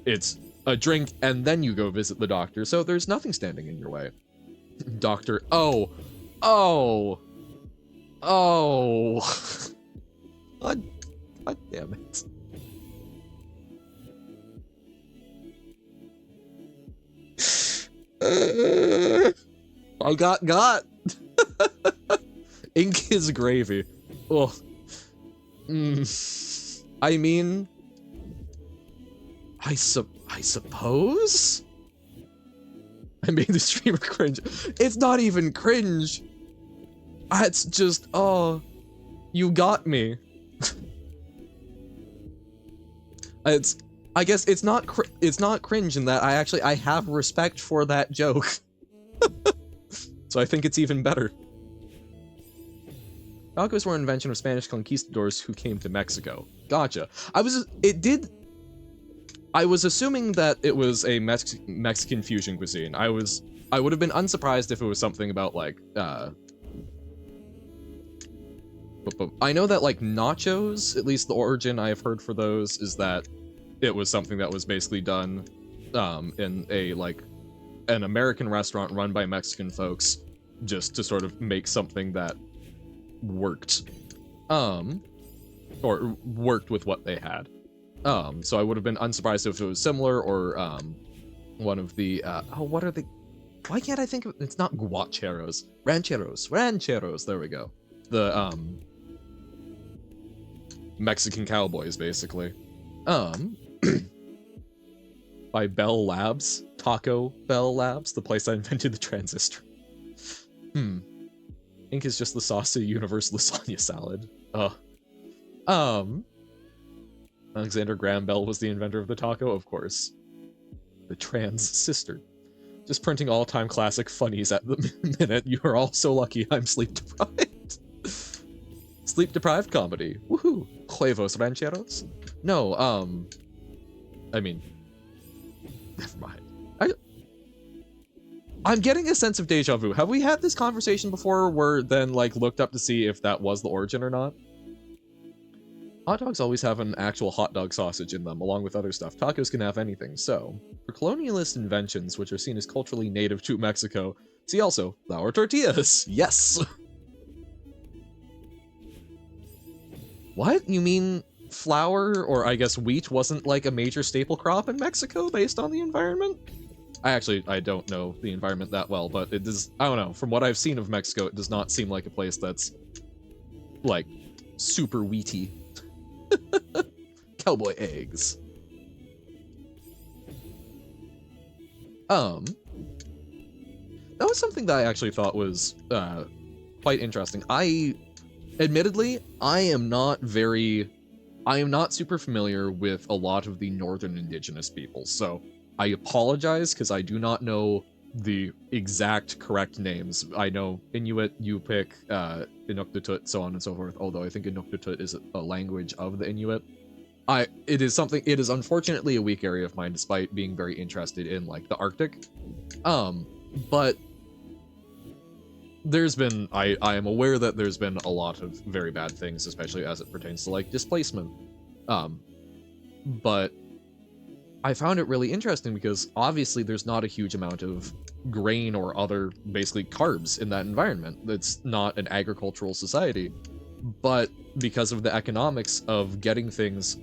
It's a drink and then you go visit the doctor, so there's nothing standing in your way. Doctor, oh. God damn it. I got. Ink is gravy. Oh, I mean, I suppose? I made the streamer cringe. It's not even cringe. It's just, oh, you got me. I guess it's not cringe in that I have respect for that joke. So I think it's even better. Tacos were an invention of Spanish conquistadors who came to Mexico. Gotcha. I was assuming that it was a Mexican fusion cuisine. I would have been unsurprised if it was something about like I know that like nachos, at least the origin I have heard for those is that it was something that was basically done in a like an American restaurant run by Mexican folks just to sort of make something that worked or worked with what they had. So I would have been unsurprised if it was similar or one of the what are the, why can't I think of, it's not guacheros, rancheros, there we go, the Mexican cowboys basically, by Bell Labs, Taco Bell Labs, the place that invented the transistor. Ink is just the sauce to the universe lasagna salad. Alexander Graham Bell was the inventor of the taco, of course. The trans sister. Just printing all-time classic funnies at the minute. You are all so lucky I'm sleep-deprived. Sleep-deprived comedy. Woohoo! Huevos rancheros? No, I mean... Never mind. I'm getting a sense of deja vu. Have we had this conversation before where then, like, looked up to see if that was the origin or not? Hot dogs always have an actual hot dog sausage in them, along with other stuff. Tacos can have anything, so... For colonialist inventions, which are seen as culturally native to Mexico, see also, flour tortillas! Yes! What? You mean flour, or I guess wheat, wasn't like a major staple crop in Mexico based on the environment? I don't know the environment that well, but it does, I don't know, from what I've seen of Mexico, it does not seem like a place that's, like, super wheaty. Cowboy eggs. That was something that I actually thought was, quite interesting. Admittedly, I am not super familiar with a lot of the northern indigenous peoples, so I apologize because I do not know the exact correct names. I know Inuit, Yupik, Inuktitut, so on and so forth, although I think Inuktitut is a language of the Inuit. It is unfortunately a weak area of mine despite being very interested in, like, the Arctic. But there's been, I am aware that there's been a lot of very bad things, especially as it pertains to, like, displacement. But I found it really interesting because obviously there's not a huge amount of grain or other, basically, carbs in that environment. It's not an agricultural society. But because of the economics of getting things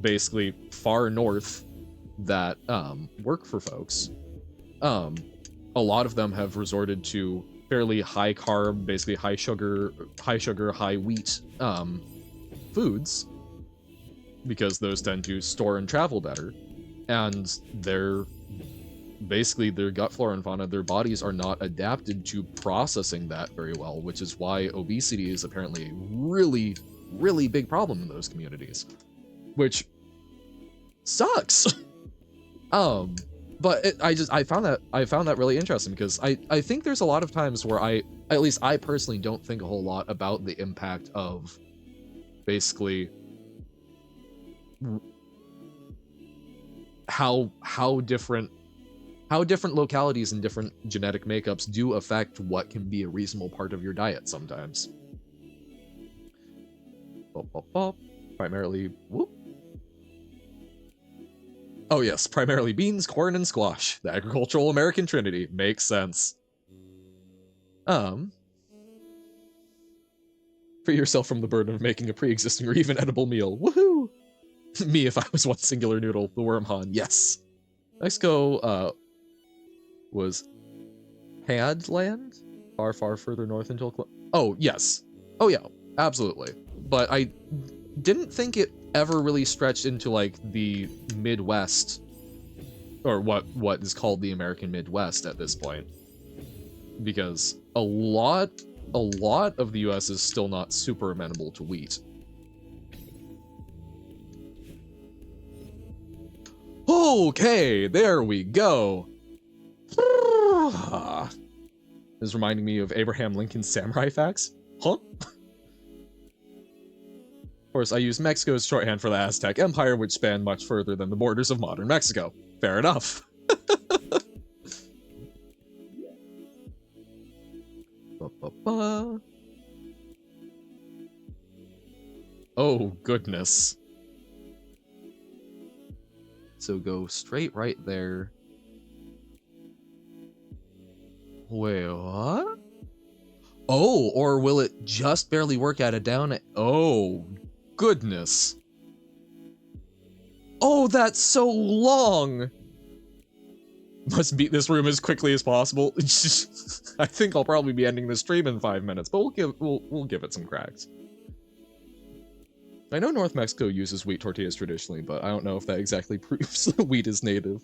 basically far north that work for folks, a lot of them have resorted to fairly high carb, basically high sugar, high wheat foods, because those tend to store and travel better, and their gut flora and fauna, their bodies are not adapted to processing that very well, which is why obesity is apparently a really, really big problem in those communities, which sucks. But I found that really interesting because I think there's a lot of times where at least I personally don't think a whole lot about the impact of basically how different localities and different genetic makeups do affect what can be a reasonable part of your diet sometimes. Primarily, whoop. Oh yes, primarily beans, corn, and squash. The agricultural American Trinity. Makes sense. Free yourself from the burden of making a pre-existing or even edible meal. Woohoo! Me if I was one singular noodle. The Wormhan. Yes. Mexico, was had land? Far, far further north until... Oh, yes. Oh, yeah. Absolutely. But I didn't think it ever really stretched into, like, the Midwest, or what is called the American Midwest at this point. Because a lot of the US is still not super amenable to wheat. Okay, there we go. This is reminding me of Abraham Lincoln's samurai facts. Huh? Of course, I use Mexico as shorthand for the Aztec Empire, which spanned much further than the borders of modern Mexico. Fair enough. Oh, goodness. So go straight right there. Wait, what? Oh, or will it just barely work at a down? Oh, goodness. Oh, that's so long. Must beat this room as quickly as possible. I think I'll probably be ending the stream in 5 minutes, but we'll give it some cracks. I know North Mexico uses wheat tortillas traditionally, but I don't know if that exactly proves wheat is native.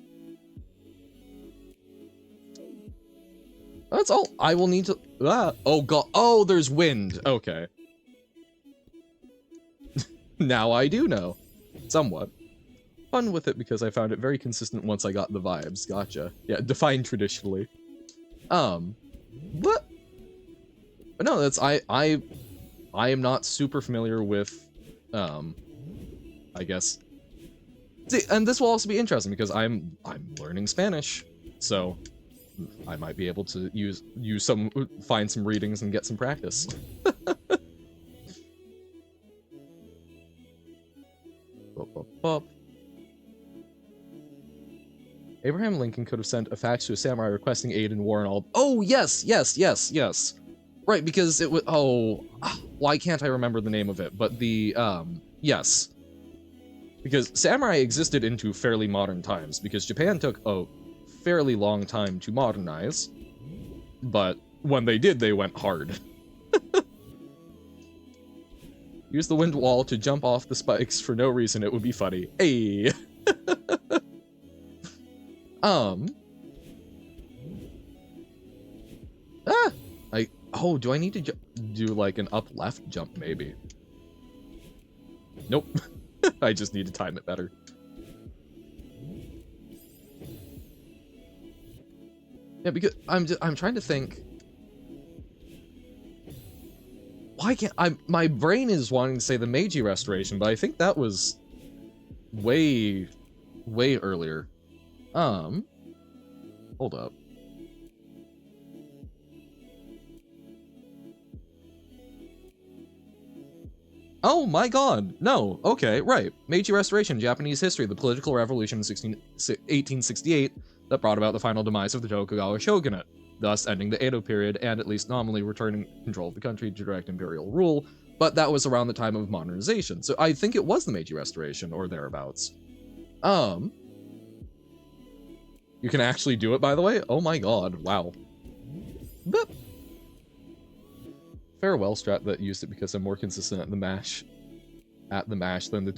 That's all I will need to. Oh god. Oh, there's wind. Okay. Now I do know. Somewhat. Fun with it because I found it very consistent once I got the vibes. Gotcha. Yeah, defined traditionally. But no, that's I am not super familiar with I guess. See, and this will also be interesting because I'm learning Spanish. So I might be able to find some readings and get some practice. Abraham Lincoln could have sent a fax to a samurai requesting aid in war and all. Oh, yes. Right, because it was, oh, why can't I remember the name of it? But the, yes. Because samurai existed into fairly modern times, because Japan took a fairly long time to modernize, but when they did, they went hard. Use the wind wall to jump off the spikes for no reason, it would be funny. Hey! Oh, do I need to do like an up-left jump, maybe? Nope. I just need to time it better. Yeah, because I'm trying to think. Why can't my brain is wanting to say the Meiji Restoration, but I think that was way earlier. Hold up. Oh my god, no, okay, right. Meiji Restoration, Japanese history, the political revolution in 1868 that brought about the final demise of the Tokugawa shogunate, thus ending the Edo period and at least nominally returning control of the country to direct imperial rule, but that was around the time of modernization, so I think it was the Meiji Restoration, or thereabouts. You can actually do it, by the way? Oh my god, wow. But farewell strat that used it because I'm more consistent at the mash than the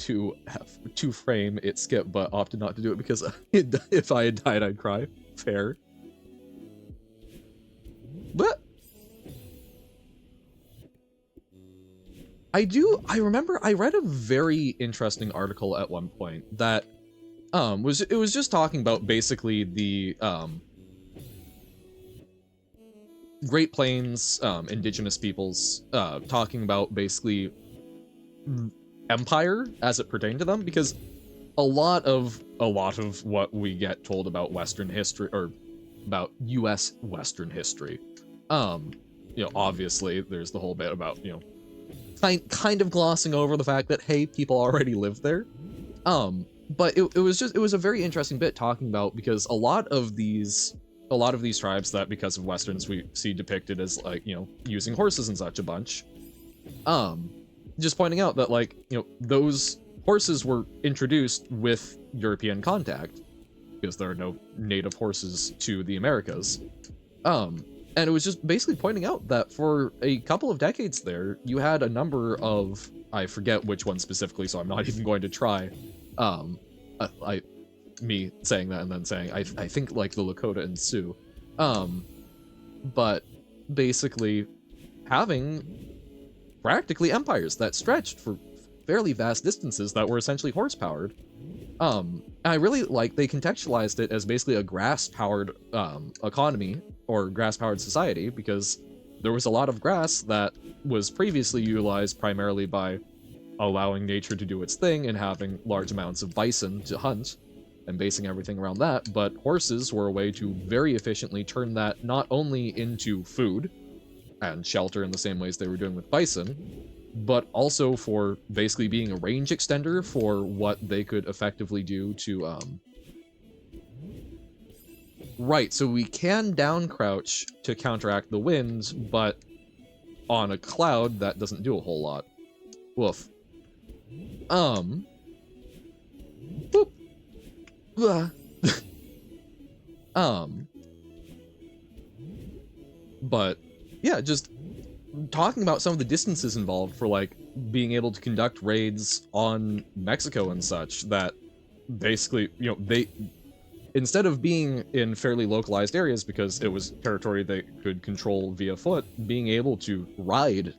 two frame it skip, but opted not to do it because if I had died I'd cry. Fair. But I remember I read a very interesting article at one point that it was just talking about basically the Great Plains indigenous peoples, talking about basically empire as it pertained to them, because a lot of what we get told about Western history, or about US Western history, you know, obviously there's the whole bit about, you know, kind of glossing over the fact that, hey, people already lived there. But it was a very interesting bit talking about, because a lot of these tribes that, because of Westerns, we see depicted as, like, you know, using horses and such a bunch, just pointing out that, like, you know, those horses were introduced with European contact, because there are no native horses to the Americas. And And it was just basically pointing out that for a couple of decades there, you had a number of, I forget which one specifically, so I'm not even going to try. Me saying that and then saying, I think like the Lakota and Sioux. But basically having practically empires that stretched for fairly vast distances that were essentially horse-powered. I really like they contextualized it as basically a grass-powered economy or grass-powered society, because there was a lot of grass that was previously utilized primarily by allowing nature to do its thing and having large amounts of bison to hunt and basing everything around that, but horses were a way to very efficiently turn that not only into food and shelter in the same ways they were doing with bison, but also for basically being a range extender for what they could effectively do to, Right, so we can down crouch to counteract the wind, but on a cloud, that doesn't do a whole lot. Woof. Boop. But, yeah, just talking about some of the distances involved for, like, being able to conduct raids on Mexico and such, that basically, you know, they, instead of being in fairly localized areas because it was territory they could control via foot, being able to ride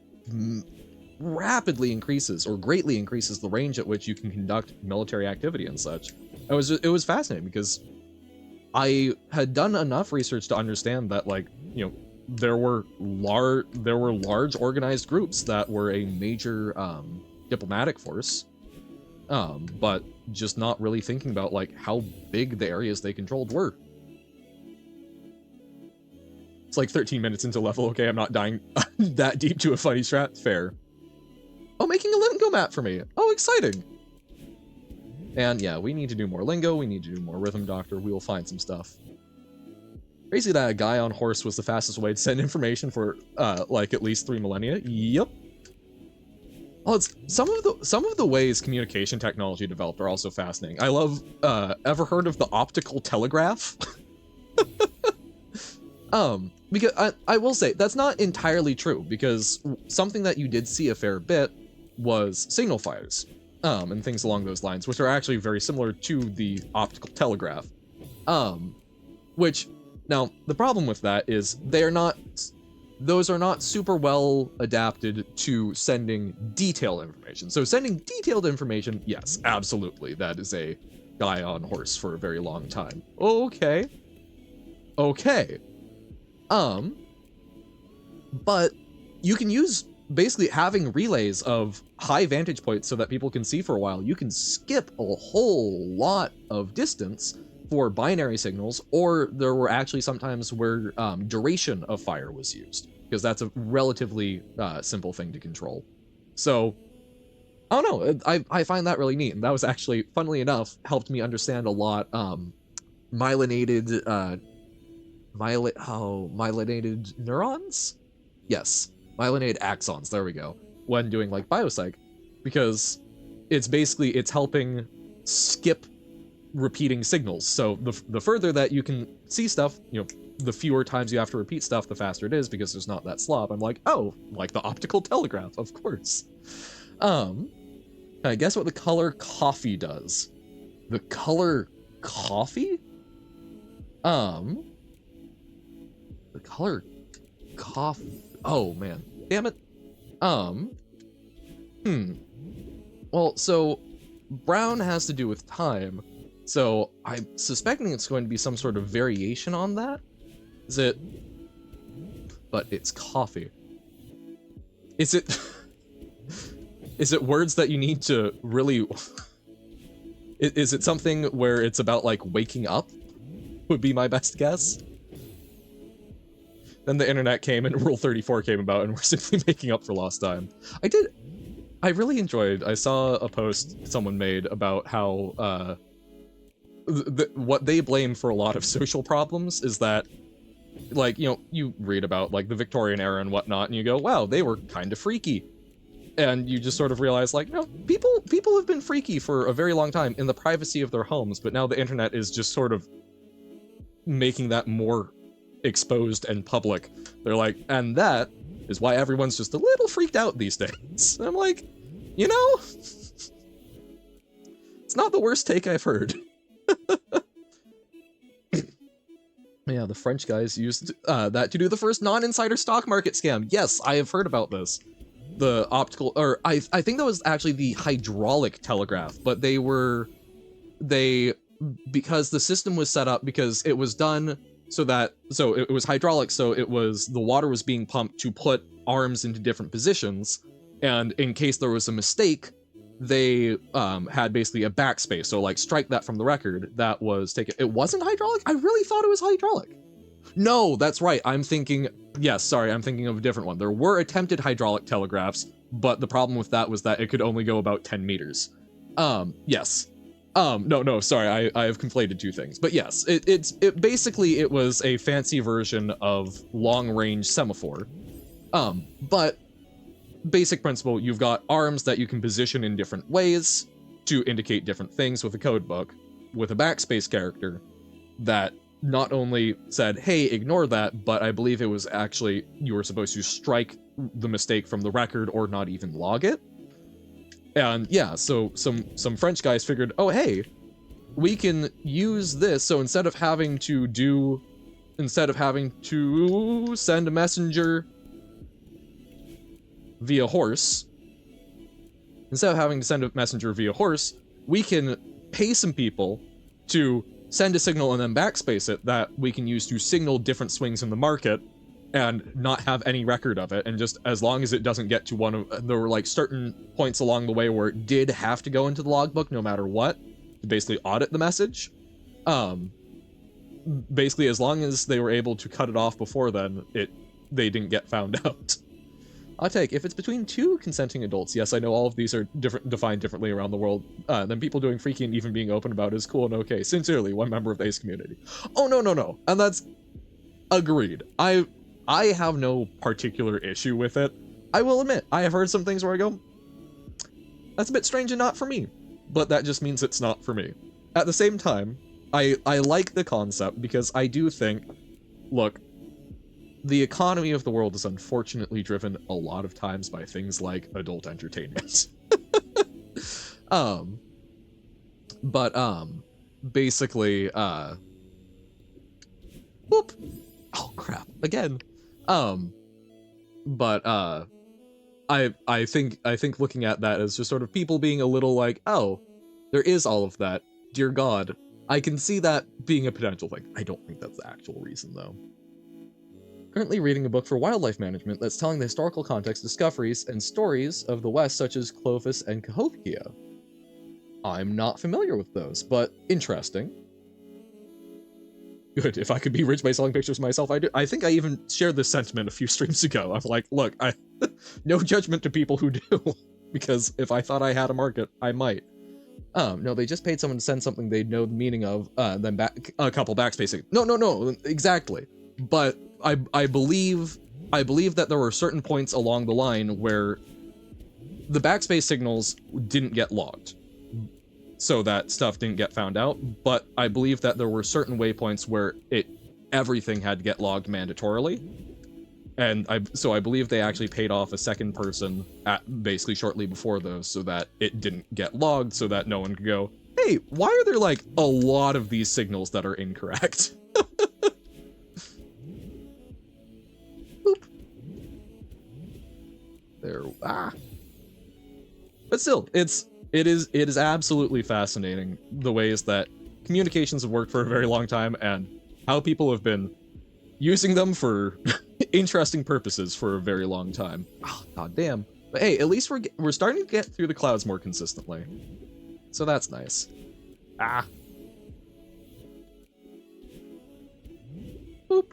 rapidly increases or greatly increases the range at which you can conduct military activity and such. It was fascinating because I had done enough research to understand that, like, you know, there were large organized groups that were a major diplomatic force, but just not really thinking about like how big the areas they controlled were. It's like 13 minutes into level. Okay, I'm not dying that deep to a funny strat. Fair. Oh, making a lingo map for me. Oh, exciting. And yeah, we need to do more lingo. We need to do more rhythm doctor. We will find some stuff. Crazy that a guy on horse was the fastest way to send information for like at least 3 millennia. Yep. Well, it's some of the ways communication technology developed are also fascinating. I love ever heard of the optical telegraph? Because I will say that's not entirely true, because something that you did see a fair bit was signal fires, and things along those lines, which are actually very similar to the optical telegraph. Which, now, the problem with that is those are not super well adapted to sending detailed information. So sending detailed information, yes, absolutely, that is a guy on horse for a very long time. Okay. Okay. But you can use basically having relays of high vantage points so that people can see for a while. You can skip a whole lot of distance for binary signals, or there were actually sometimes where duration of fire was used, because that's a relatively simple thing to control. So, I don't know, I find that really neat, and that was actually, funnily enough, helped me understand a lot myelinated neurons? Yes, myelinated axons, there we go, when doing like biopsych, because it's basically, it's helping skip repeating signals. So the further that you can see stuff, you know, the fewer times you have to repeat stuff, the faster it is, because there's not that slop. I'm like, oh, like the optical telegraph, of course. I guess what the color coffee does. The color coffee? The color coffee. Oh man, damn it. Well, so brown has to do with time. So I'm suspecting it's going to be some sort of variation on that. Is it? But it's coffee. Is it? Is it words that you need to really? Is it something where it's about like waking up? Would be my best guess. Then the internet came and Rule 34 came about, and we're simply making up for lost time. I really enjoyed. I saw a post someone made about how what they blame for a lot of social problems is that, like, you know, you read about like the Victorian era and whatnot, and you go, wow, they were kind of freaky, and you just sort of realize, like, no, people have been freaky for a very long time in the privacy of their homes, but now the internet is just sort of making that more exposed and public. They're like, and that is why everyone's just a little freaked out these days. And I'm like, you know, it's not the worst take I've heard. Yeah, the French guys used that to do the first non-insider stock market scam. Yes, I have heard about this. The optical, or I think that was actually the hydraulic telegraph, but because the system was set up, because it was done so it was hydraulic, so the water was being pumped to put arms into different positions, and in case there was a mistake, they had basically a backspace, so like strike that from the record, that was taken. It wasn't hydraulic? I really thought it was hydraulic. No, that's right, I'm thinking of a different one. There were attempted hydraulic telegraphs, but the problem with that was that it could only go about 10 meters. Yes. No, sorry, I have conflated two things. But yes, it basically was a fancy version of long-range semaphore. But basic principle, you've got arms that you can position in different ways to indicate different things with a code book, with a backspace character that not only said, hey, ignore that, but I believe it was actually, you were supposed to strike the mistake from the record or not even log it. And yeah, so some French guys figured, oh hey, we can use this, so instead of having to send a messenger via horse, we can pay some people to send a signal and then backspace it that we can use to signal different swings in the market and not have any record of it, and just as long as it doesn't get to there were like certain points along the way where it did have to go into the logbook no matter what, to basically audit the message. Basically, as long as they were able to cut it off before then, they didn't get found out. I'll take, if it's between two consenting adults, yes, I know all of these are defined differently around the world, then people doing freaky and even being open about it is cool and okay. Sincerely, one member of the ace community. Oh, no. And that's agreed. I have no particular issue with it. I will admit, I have heard some things where I go, that's a bit strange and not for me, but that just means it's not for me. At the same time, I like the concept because I do think, look, the economy of the world is unfortunately driven a lot of times by things like adult entertainment. Basically, whoop. Oh crap, again. I think looking at that as just sort of people being a little like, oh, there is all of that, dear God. I can see that being a potential thing. I don't think that's the actual reason, though. Currently reading a book for wildlife management that's telling the historical context, discoveries, and stories of the West, such as Clovis and Cahokia. I'm not familiar with those, but interesting. Good, if I could be rich by selling pictures of myself, I do. I think I even shared this sentiment a few streams ago. I'm like, look, no judgment to people who do, because if I thought I had a market, I might. No, they just paid someone to send something they know the meaning of, then a couple backspacing. No, exactly. But I believe that there were certain points along the line where the backspace signals didn't get logged, so that stuff didn't get found out, but I believe that there were certain waypoints where everything had to get logged mandatorily, and so I believe they actually paid off a second person basically shortly before those, so that it didn't get logged, so that no one could go, hey, why are there like a lot of these signals that are incorrect? Boop. There, but still, it is absolutely fascinating the ways that communications have worked for a very long time and how people have been using them for interesting purposes for a very long time. Oh, god damn. But hey, at least we're starting to get through the clouds more consistently. So that's nice. Boop.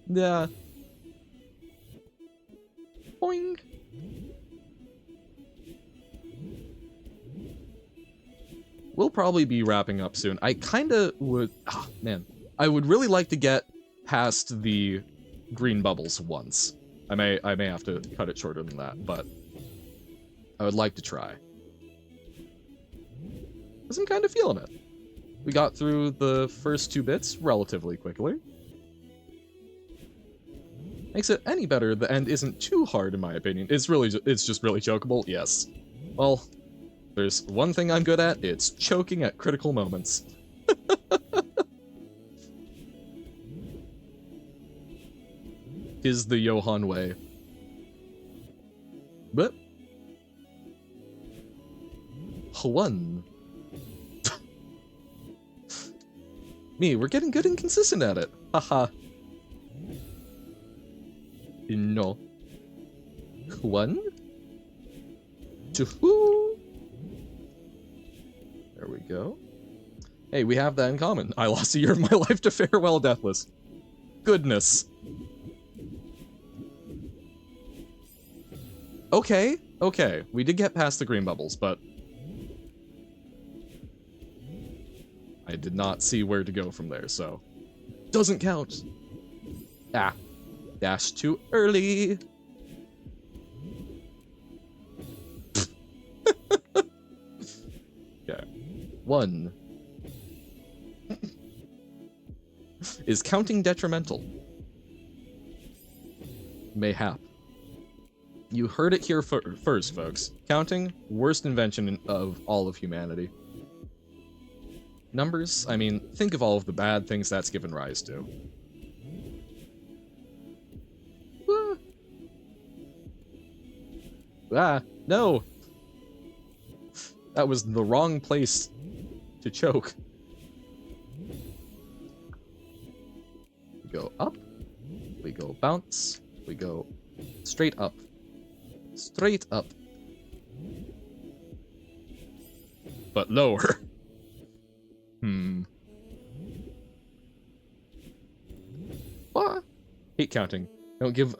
Yeah. Boing. We'll probably be wrapping up soon. I kinda would... Oh, man. I would really like to get past the green bubbles once. I may have to cut it shorter than that, but I would like to try. 'Cause I'm kind of feeling it. We got through the first 2 bits relatively quickly. Makes it any better, the end isn't too hard in my opinion. It's just really chokeable, yes. Well, there's one thing I'm good at, it's choking at critical moments. Is the Johan way. But one. Me, we're getting good and consistent at it. Haha. No. 1. 2. There we go. Hey, we have that in common. I lost a year of my life to Farewell Deathless. Goodness. Okay, okay. We did get past the green bubbles, but I did not see where to go from there, so doesn't count. Ah. Dash too early. Okay. 1. Is counting detrimental? Mayhap. You heard it here first, folks. Counting, worst invention of all of humanity. Numbers, I mean, think of all of the bad things that's given rise to. Ah, no! That was the wrong place to choke. We go up, we go bounce, we go straight up. Straight up. But lower. What? Hate counting. Don't give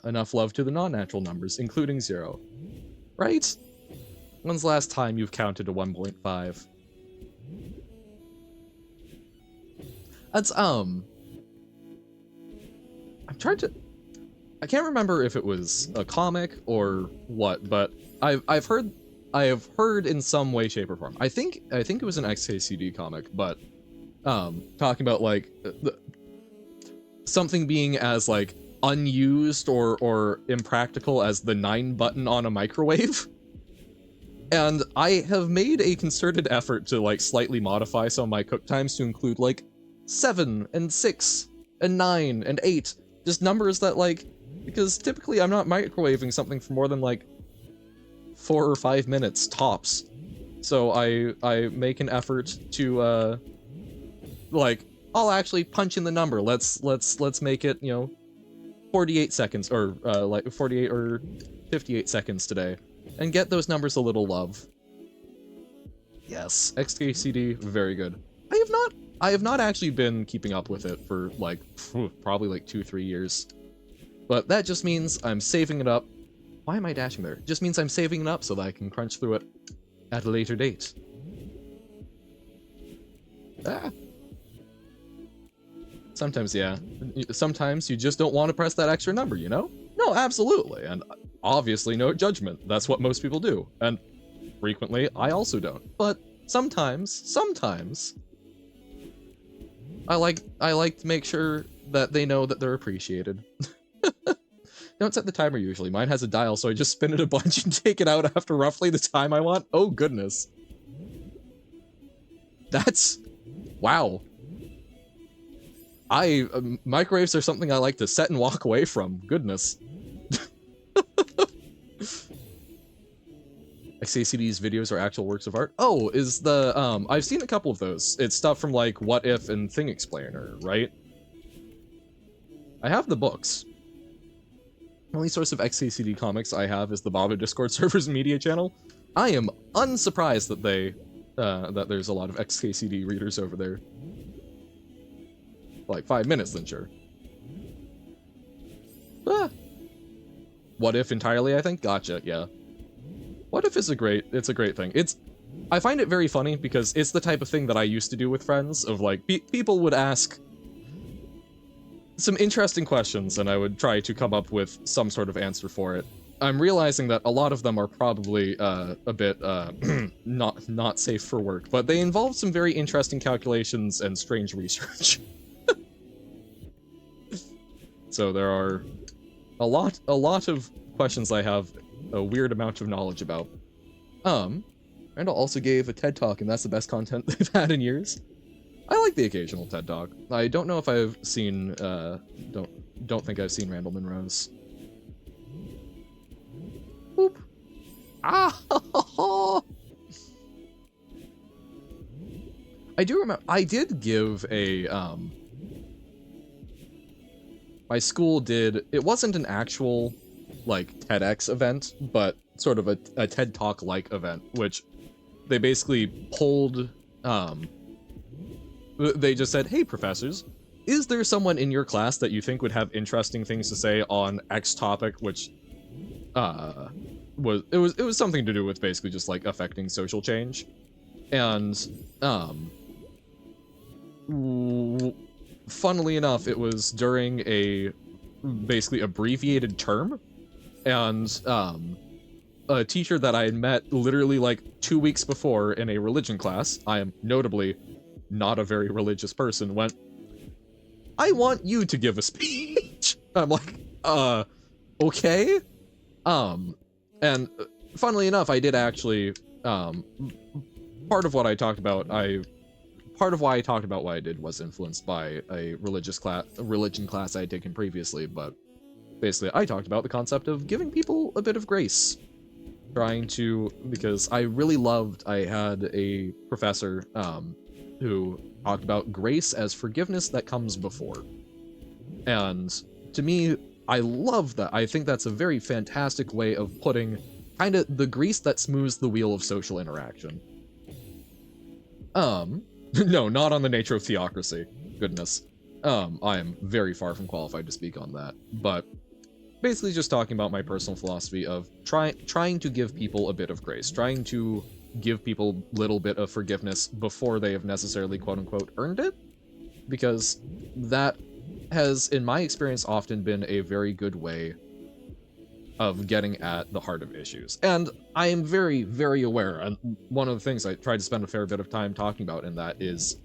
enough love to the non-natural numbers, including 0. Right? When's the last time you've counted to 1.5? That's, I'm trying to... I can't remember if it was a comic or what, but I have heard in some way, shape, or form. I think it was an XKCD comic, but talking about like something being as like unused or impractical as the 9 button on a microwave. And I have made a concerted effort to like slightly modify some of my cook times to include like 7 and 6 and 9 and 8, just numbers that like, because typically I'm not microwaving something for more than like 4 or 5 minutes tops. So I make an effort to like, I'll actually punch in the number. Let's make it, you know, 48 seconds or like 48 or 58 seconds today, and get those numbers a little love. Yes, XKCD, very good. I have not actually been keeping up with it for like probably like 2-3 years. But that just means I'm saving it up. Why am I dashing there? It just means I'm saving it up so that I can crunch through it at a later date. Ah. Sometimes, yeah. Sometimes you just don't want to press that extra number, you know? No, absolutely. And obviously no judgment. That's what most people do. And frequently, I also don't. But sometimes, I like to make sure that they know that they're appreciated. Don't set the timer usually. Mine has a dial, so I just spin it a bunch and take it out after roughly the time I want. Oh, goodness. That's... wow. Microwaves are something I like to set and walk away from. Goodness. XKCD's videos are actual works of art. Oh, is the, I've seen a couple of those. It's stuff from, like, What If and Thing Explainer, right? I have the books. The only source of XKCD comics I have is the Baba Discord server's media channel. I am unsurprised that that there's a lot of XKCD readers over there. Like 5 minutes, then sure. Ah. What If entirely, I think? Gotcha, yeah. What If is it's a great thing. I find it very funny because it's the type of thing that I used to do with friends, of like, people would ask some interesting questions and I would try to come up with some sort of answer for it. I'm realizing that a lot of them are probably a bit not safe for work, but they involve some very interesting calculations and strange research. So there are a lot of questions I have a weird amount of knowledge about. Randall also gave a TED Talk, and that's the best content they've had in years. I like the occasional TED Talk. I don't know if I've seen, don't think I've seen Randall Monroe's. Boop. Ah! I do remember, I did give a, my school did, it wasn't an actual, like, TEDx event, but sort of a TED Talk-like event, which they basically pulled, they just said, hey, professors, is there someone in your class that you think would have interesting things to say on X topic, which, it was something to do with basically just, like, affecting social change. And, funnily enough, it was during a basically abbreviated term, and a teacher that I had met literally like 2 weeks before in a religion class, I am notably not a very religious person, went, I want you to give a speech. I'm like, okay. And funnily enough, I did actually, part of what I talked about, part of why I talked about what I did was influenced by a religion class I had taken previously, but basically I talked about the concept of giving people a bit of grace. Trying to, because I really loved, I had a professor, who talked about grace as forgiveness that comes before. And to me, I love that. I think that's a very fantastic way of putting kind of the grease that smooths the wheel of social interaction. No, not on the nature of theocracy. Goodness. I am very far from qualified to speak on that, but basically just talking about my personal philosophy of trying to give people a bit of grace, trying to give people a little bit of forgiveness before they have necessarily quote-unquote earned it, because that has, in my experience, often been a very good way of getting at the heart of issues. And I am very, very aware, and one of the things I try to spend a fair bit of time talking about in that is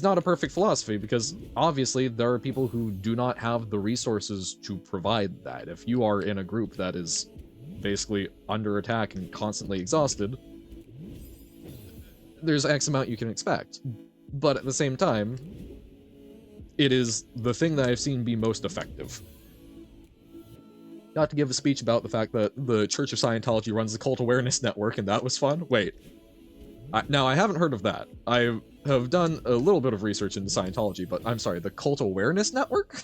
not a perfect philosophy, because obviously there are people who do not have the resources to provide that. If you are in a group that is basically under attack and constantly exhausted, there's X amount you can expect. But at the same time, it is the thing that I've seen be most effective. Got to give a speech about the fact that the Church of Scientology runs the Cult Awareness Network, and that was fun. Wait. Now, I haven't heard of that. I have done a little bit of research into Scientology, but I'm sorry, the Cult Awareness Network?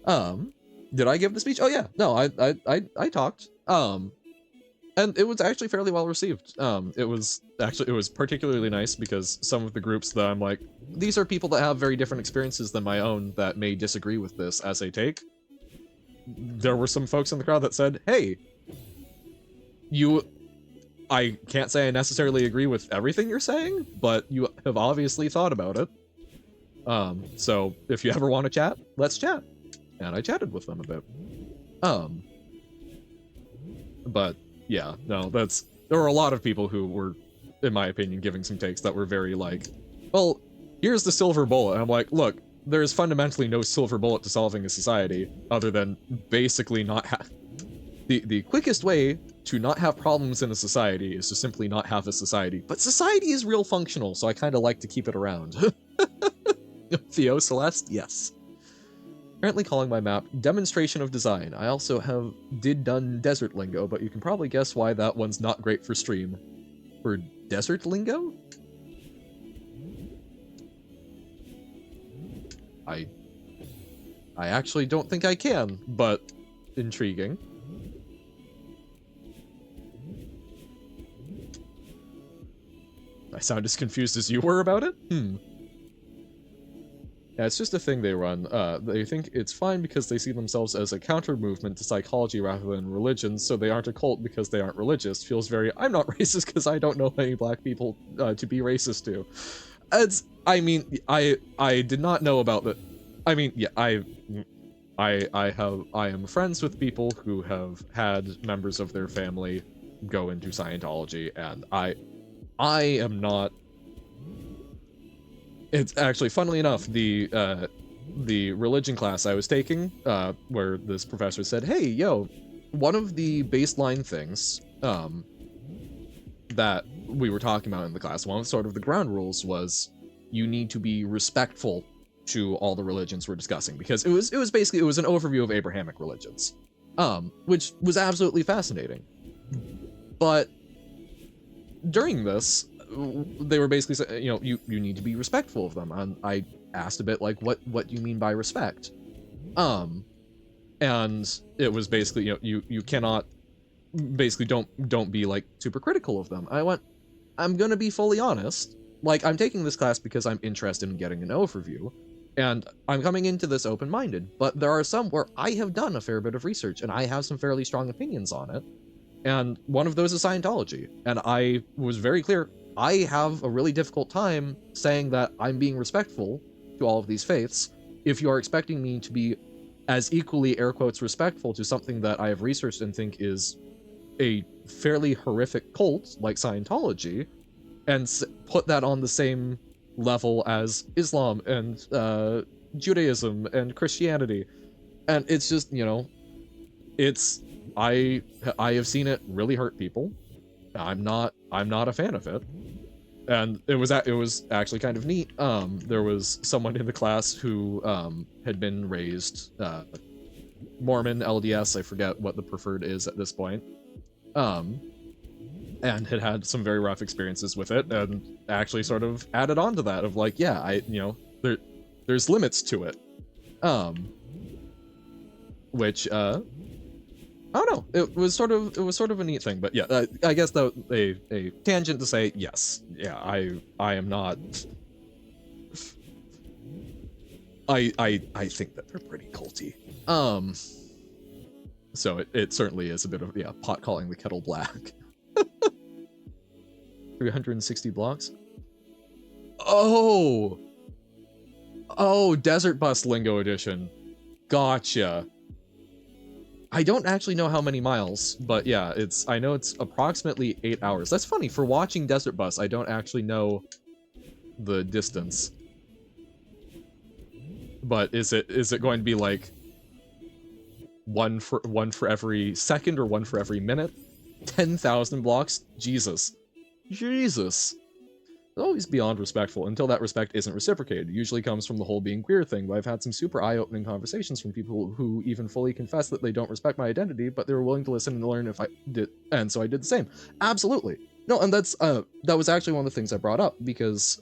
Did I give the speech? Oh yeah, no, I talked. And it was actually fairly well received. It was particularly nice because some of the groups that I'm like, these are people that have very different experiences than my own that may disagree with this as a take. There were some folks in the crowd that said, hey, I can't say I necessarily agree with everything you're saying, but you have obviously thought about it. So if you ever want to chat, let's chat. And I chatted with them a bit. But yeah, no, there were a lot of people who were, in my opinion, giving some takes that were very like, well, here's the silver bullet. And I'm like, look, there's fundamentally no silver bullet to solving a society other than basically not the quickest way to not have problems in a society is to simply not have a society. But society is real functional, so I kind of like to keep it around. Theo, Celeste? Yes. Apparently calling my map Demonstration of Design. I also did done Desert Lingo, but you can probably guess why that one's not great for stream. For Desert Lingo? I actually don't think I can, but intriguing. I sound as confused as you were about it? Yeah, it's just a thing they run. They think it's fine because they see themselves as a counter-movement to psychology rather than religion, so they aren't a cult because they aren't religious. Feels very, I'm not racist because I don't know any black people to be racist to. I mean, I did not know about the... I mean, yeah, I am friends with people who have had members of their family go into Scientology, and I am not. It's actually, funnily enough, the religion class I was taking, where this professor said, "Hey, yo, one of the baseline things that we were talking about in the class, one of sort of the ground rules was you need to be respectful to all the religions we're discussing," because it was basically an overview of Abrahamic religions, which was absolutely fascinating. But during this, they were basically saying, you need to be respectful of them, and I asked a bit like, what do you mean by respect? And it was basically, you cannot, basically don't be like super critical of them. I went, I'm gonna be fully honest, like, I'm taking this class because I'm interested in getting an overview, and I'm coming into this open-minded, but there are some where I have done a fair bit of research and I have some fairly strong opinions on it, and one of those is Scientology, and I was very clear, I have a really difficult time saying that I'm being respectful to all of these faiths if you are expecting me to be as equally, air quotes, respectful to something that I have researched and think is a fairly horrific cult like Scientology, and put that on the same level as Islam and Judaism and Christianity. And it's just, it's, I have seen it really hurt people. I'm not a fan of it. And it was actually kind of neat. There was someone in the class who had been raised Mormon, LDS, I forget what the preferred is at this point, and had some very rough experiences with it, and actually sort of added on to that of like, yeah, there's limits to it, which I don't know. It was sort of a neat thing, but yeah, I guess that a tangent to say, yes, yeah, I am not. I think that they're pretty culty. So it certainly is a bit of, yeah, pot calling the kettle black. 360 blocks. Oh, Desert Bus Lingo Edition. Gotcha. I don't actually know how many miles, but yeah, I know it's approximately 8 hours. That's funny, for watching Desert Bus, I don't actually know the distance. But is it going to be like one for every second or one for every minute? 10,000 blocks? Jesus. Always beyond respectful until that respect isn't reciprocated. It usually comes from the whole being queer thing, but I've had some super eye-opening conversations from people who even fully confess that they don't respect my identity, but they were willing to listen and learn if I did, and so I did the same. Absolutely. No, and that's that was actually one of the things I brought up, because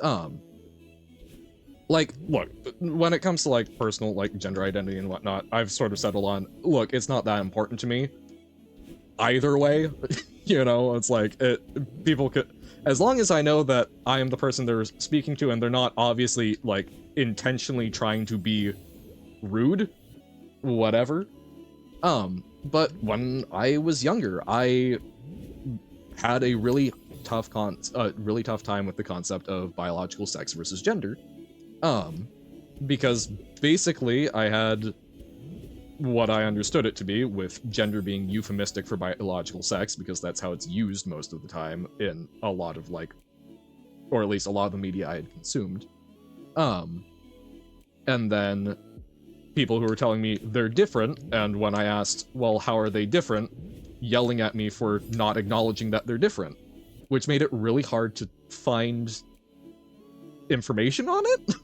like, look, when it comes to like personal like gender identity and whatnot, I've sort of settled on, look, it's not that important to me either way. It's like, people could, as long as I know that I am the person they're speaking to and they're not obviously like intentionally trying to be rude, whatever. But when I was younger, I had a really tough time with the concept of biological sex versus gender. Because basically I had what I understood it to be, with gender being euphemistic for biological sex, because that's how it's used most of the time in a lot of like, or at least a lot of the media I had consumed. And then people who were telling me they're different, and when I asked, well, how are they different, yelling at me for not acknowledging that they're different, which made it really hard to find information on it.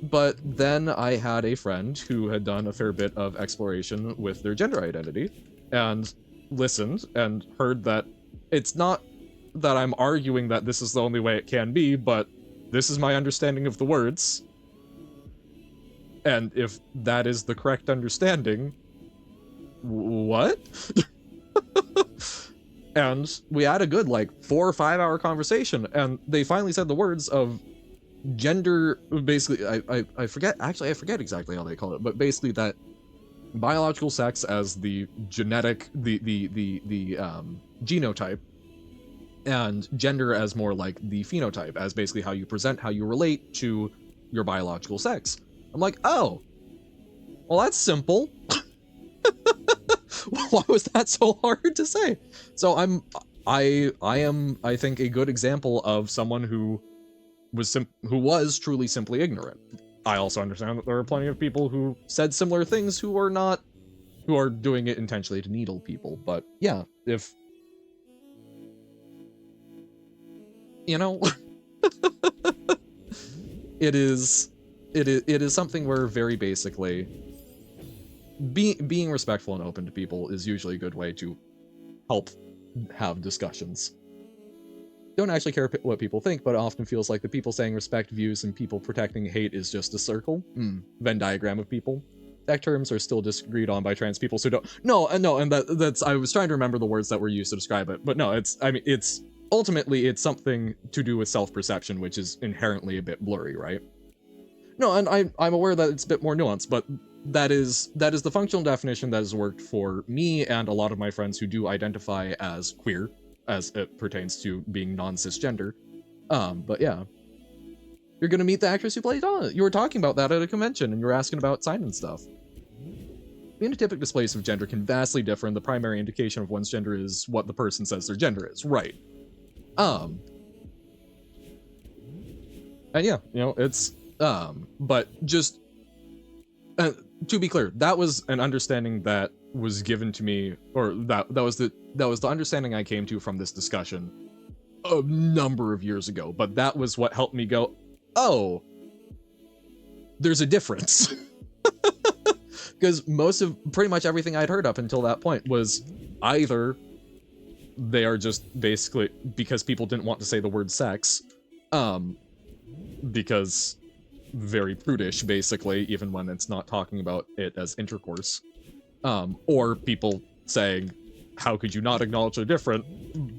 But then I had a friend who had done a fair bit of exploration with their gender identity, and listened and heard that it's not that I'm arguing that this is the only way it can be, but this is my understanding of the words. And if that is the correct understanding, what? And we had a good, like, 4 or 5 hour conversation, and they finally said the words of gender, basically, I forget exactly how they call it, but basically that biological sex as the genetic, the genotype, and gender as more like the phenotype, as basically how you present, how you relate to your biological sex. I'm like, oh, Well, that's simple. Why was that so hard to say? So I am, I think, a good example of someone who was truly simply ignorant. I also understand that there are plenty of people who said similar things who are doing it intentionally to needle people. But yeah, if you know, it is something where very basically being respectful and open to people is usually a good way to help have discussions. Don't actually care what people think, but it often feels like the people saying respect views and people protecting hate is just a circle. Venn diagram of people. That terms are still disagreed on by trans people, so don't. No, and that's. I was trying to remember the words that were used to describe it, but no, it's ultimately it's something to do with self-perception, which is inherently a bit blurry, right? No, and I'm aware that it's a bit more nuanced, but that is the functional definition that has worked for me and a lot of my friends who do identify as queer, as it pertains to being non-cisgender. But yeah. You're gonna meet the actress who played Donna. You were talking about that at a convention, and you were asking about sign and stuff. Phenotypic displays of gender can vastly differ, and the primary indication of one's gender is what the person says their gender is. Right. And yeah, you know, it's, but just, to be clear, that was an understanding that was given to me, or that was the understanding I came to from this discussion a number of years ago, but that was what helped me go, oh, there's a difference. Because pretty much everything I'd heard up until that point was either they are just basically, because people didn't want to say the word sex, because very prudish, basically, even when it's not talking about it as intercourse, or people saying, how could you not acknowledge they're different,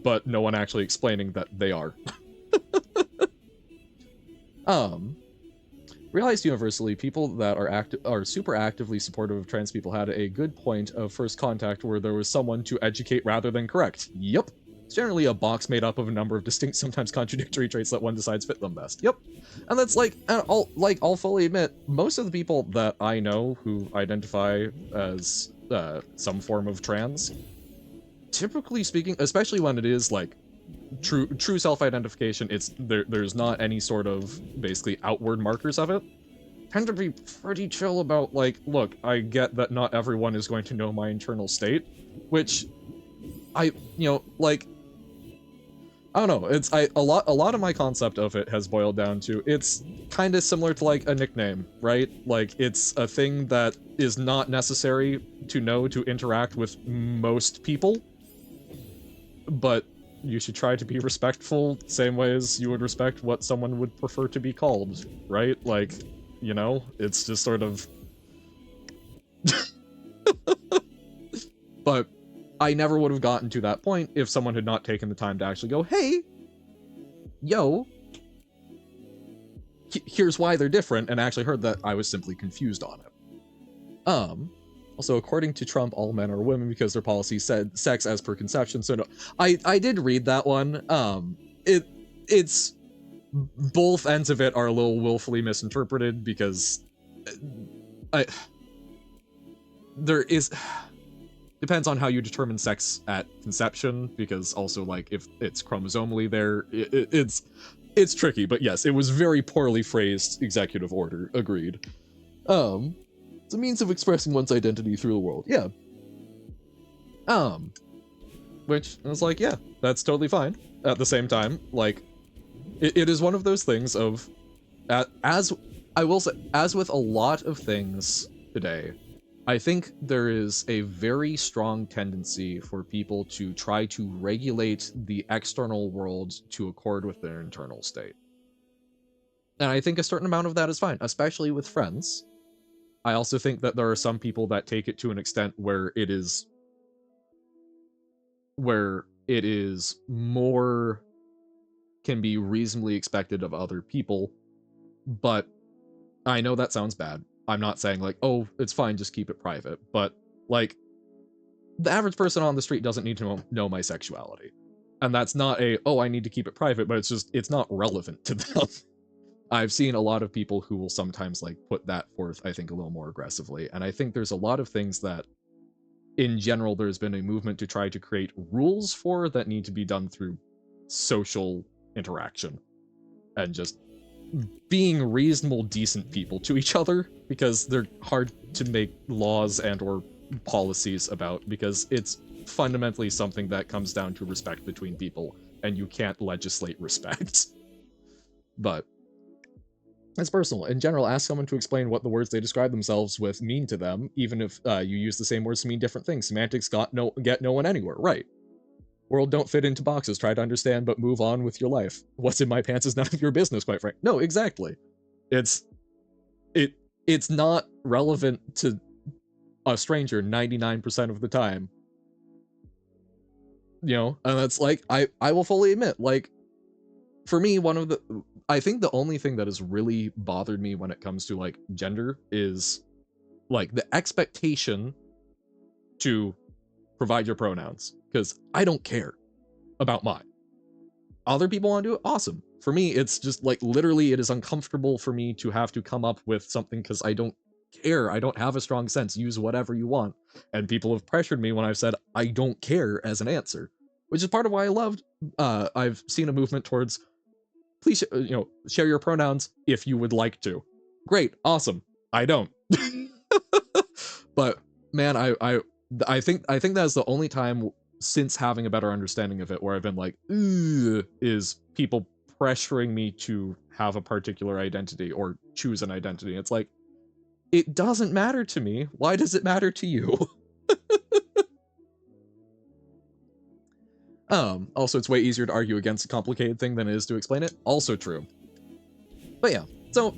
but no one actually explaining that they are. Realized universally, people that are super actively supportive of trans people had a good point of first contact where there was someone to educate rather than correct. Yep. It's generally a box made up of a number of distinct, sometimes contradictory traits that one decides fit them best. Yep. And that's like, I'll fully admit, most of the people that I know who identify as some form of trans, typically speaking, especially when it is like true self-identification, there's not any sort of basically outward markers of it, tend to be pretty chill about like, look, I get that not everyone is going to know my internal state, which I don't know, it's a lot of my concept of it has boiled down to, it's kind of similar to like a nickname, right? Like, it's a thing that is not necessary to know to interact with most people, but you should try to be respectful, same way as you would respect what someone would prefer to be called, right? Like, you know, it's just sort of... But I never would have gotten to that point if someone had not taken the time to actually go, hey, yo, here's why they're different, and actually heard that I was simply confused on it. Also, according to Trump, all men are women because their policy said sex as per conception. So no, I did read that one. It's both ends of it are a little willfully misinterpreted because depends on how you determine sex at conception, because also like if it's chromosomally there, it's tricky. But yes, it was very poorly phrased executive order. Agreed. It's a means of expressing one's identity through the world. Yeah. Which I was like, yeah, that's totally fine. At the same time, like, it is one of those things of, as I will say, as with a lot of things today, I think there is a very strong tendency for people to try to regulate the external world to accord with their internal state. And I think a certain amount of that is fine, especially with friends. I also think that there are some people that take it to an extent where it is more can be reasonably expected of other people, but I know that sounds bad. I'm not saying like, oh, it's fine, just keep it private, but like, the average person on the street doesn't need to know my sexuality. And that's not oh, I need to keep it private, but it's not relevant to them. I've seen a lot of people who will sometimes like put that forth, I think, a little more aggressively. And I think there's a lot of things that in general there's been a movement to try to create rules for that need to be done through social interaction and just being reasonable, decent people to each other, because they're hard to make laws and or policies about, because it's fundamentally something that comes down to respect between people, and you can't legislate respect. But it's personal. In general, ask someone to explain what the words they describe themselves with mean to them, even if you use the same words to mean different things. Semantics get no one anywhere, right? World don't fit into boxes. Try to understand, but move on with your life. What's in my pants is none of your business, quite frankly. No, exactly. It's not relevant to a stranger 99% of the time. You know, and that's like, I will fully admit, like, for me, I think the only thing that has really bothered me when it comes to like gender is like the expectation to provide your pronouns, because I don't care about mine. Other people want to do it, awesome. For me, it's just like literally it is uncomfortable for me to have to come up with something because I don't care. I don't have a strong sense. Use whatever you want. And people have pressured me when I've said I don't care as an answer, which is part of why I loved. I've seen a movement towards please, share your pronouns if you would like to. Great, awesome. I don't. But man, I think that's the only time since having a better understanding of it where I've been like, is people pressuring me to have a particular identity or choose an identity. It's like, it doesn't matter to me. Why does it matter to you? Also, it's way easier to argue against a complicated thing than it is to explain it. Also true. But yeah, so,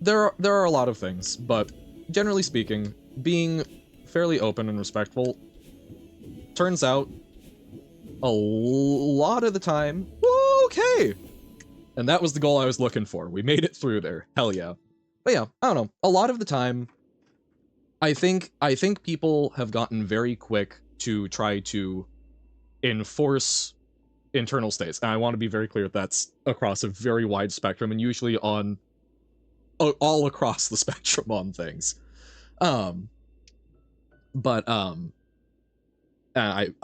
there are a lot of things, but generally speaking, being fairly open and respectful turns out a lot of the time, okay. And that was the goal I was looking for. We made it through there. Hell yeah. But yeah, I don't know. A lot of the time, I think people have gotten very quick to try to enforce internal states. And I want to be very clear, that's across a very wide spectrum and usually on all across the spectrum on things.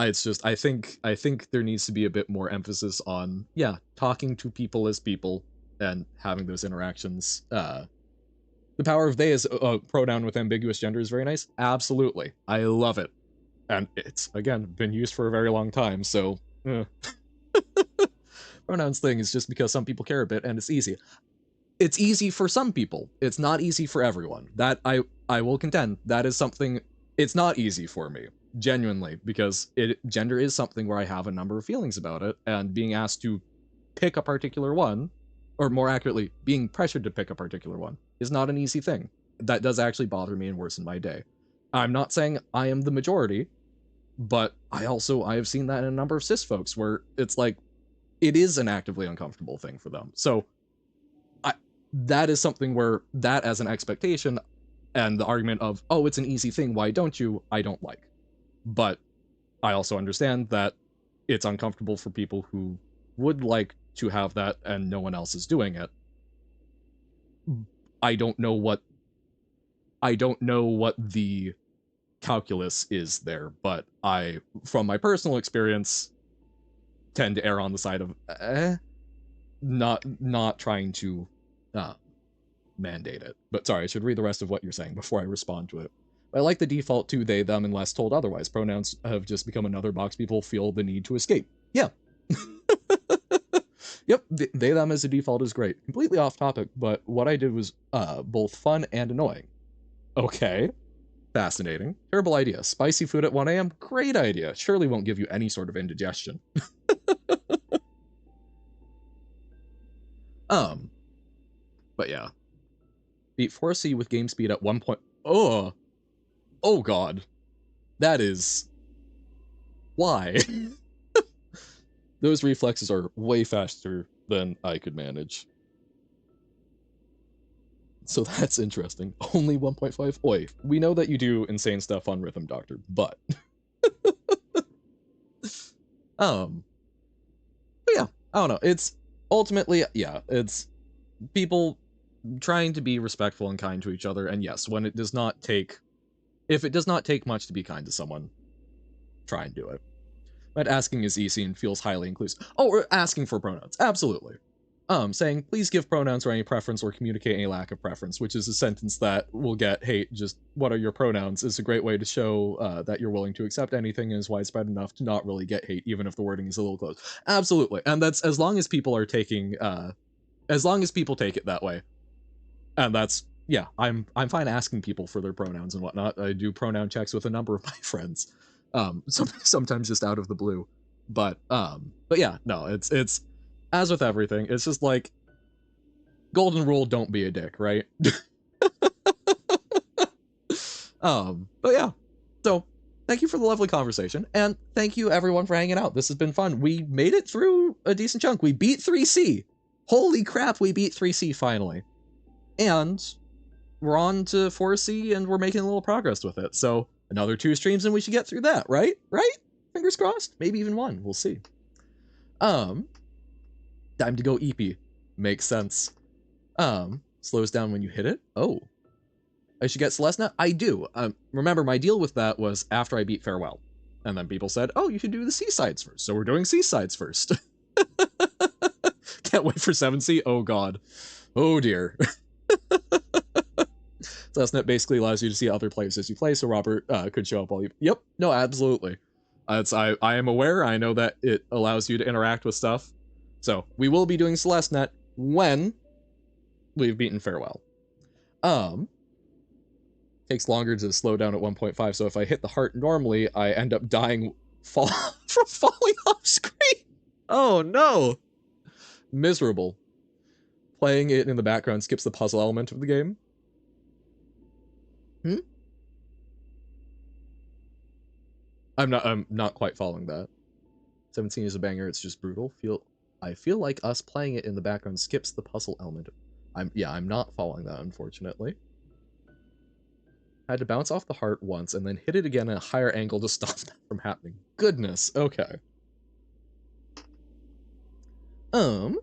It's just, I think there needs to be a bit more emphasis on, yeah, talking to people as people and having those interactions. The power of they as a pronoun with ambiguous gender is very nice. Absolutely. I love it. And it's, again, been used for a very long time, so pronouns thing is just because some people care a bit and it's easy. It's easy for some people. It's not easy for everyone. That I will contend. That is something, it's not easy for me, genuinely, because gender is something where I have a number of feelings about it, and being asked to pick a particular one, or more accurately, being pressured to pick a particular one, is not an easy thing. That does actually bother me and worsen my day. I'm not saying I am the majority, but I have seen that in a number of cis folks where it's like, it is an actively uncomfortable thing for them. So that is something where that as an expectation and the argument of, oh, it's an easy thing, why don't you, I don't like. But I also understand that it's uncomfortable for people who would like to have that and no one else is doing it. I don't know what the calculus is there, but I, from my personal experience, tend to err on the side of not trying to mandate it. But sorry, I should read the rest of what you're saying before I respond to it. I like the default to they, them, unless told otherwise. Pronouns have just become another box people feel the need to escape. Yeah. Yep, they, them as a default is great. Completely off topic, but what I did was both fun and annoying. Okay. Fascinating. Terrible idea. Spicy food at 1 a.m.? Great idea. Surely won't give you any sort of indigestion. But yeah. Beat 4C with game speed at 1 point. Oh god. That is... Why? Those reflexes are way faster than I could manage. So that's interesting. Only 1.5? Oi, we know that you do insane stuff on Rhythm Doctor, but... But yeah, I don't know. It's ultimately, yeah, it's... people trying to be respectful and kind to each other, and yes, when it does not take, if it does not take much to be kind to someone, try and do it. But asking is easy and feels highly inclusive. Oh, or asking for pronouns, absolutely. Saying, please give pronouns or any preference or communicate any lack of preference, which is a sentence that will get hate. Just, what are your pronouns, is a great way to show that you're willing to accept anything and is widespread enough to not really get hate, even if the wording is a little close. Absolutely. And that's as long as people are taking, as long as people take it that way. And that's, yeah, I'm fine asking people for their pronouns and whatnot. I do pronoun checks with a number of my friends. Sometimes just out of the blue. But yeah, no, it's as with everything, it's just like, golden rule, don't be a dick, right? But yeah, so thank you for the lovely conversation, and thank you everyone for hanging out. This has been fun. We made it through a decent chunk. We beat 3C. Holy crap, we beat 3C finally. And we're on to 4C, and we're making a little progress with it. So another 2 streams and we should get through that, right? Right? Fingers crossed. Maybe even 1. We'll see. Time to go EP. Makes sense. Slows down when you hit it. Oh. I should get Celeste now? I do. Remember, my deal with that was after I beat Farewell. And then people said, oh, you should do the Seasides first. So we're doing Seasides first. Can't wait for 7C. Oh, God. Oh, dear. Celeste basically allows you to see other players as you play, so Robert could show up while you... Yep. No, absolutely. I am aware. I know that it allows you to interact with stuff. So we will be doing Celeste when we've beaten Farewell. Takes longer to slow down at 1.5, so if I hit the heart normally, I end up dying from falling off screen. Oh no! Miserable. Playing it in the background skips the puzzle element of the game. I'm not quite following that. 17 is a banger, it's just brutal. I feel like us playing it in the background skips the puzzle element. I'm not following that, unfortunately. I had to bounce off the heart once and then hit it again at a higher angle to stop that from happening. Goodness, okay. Oh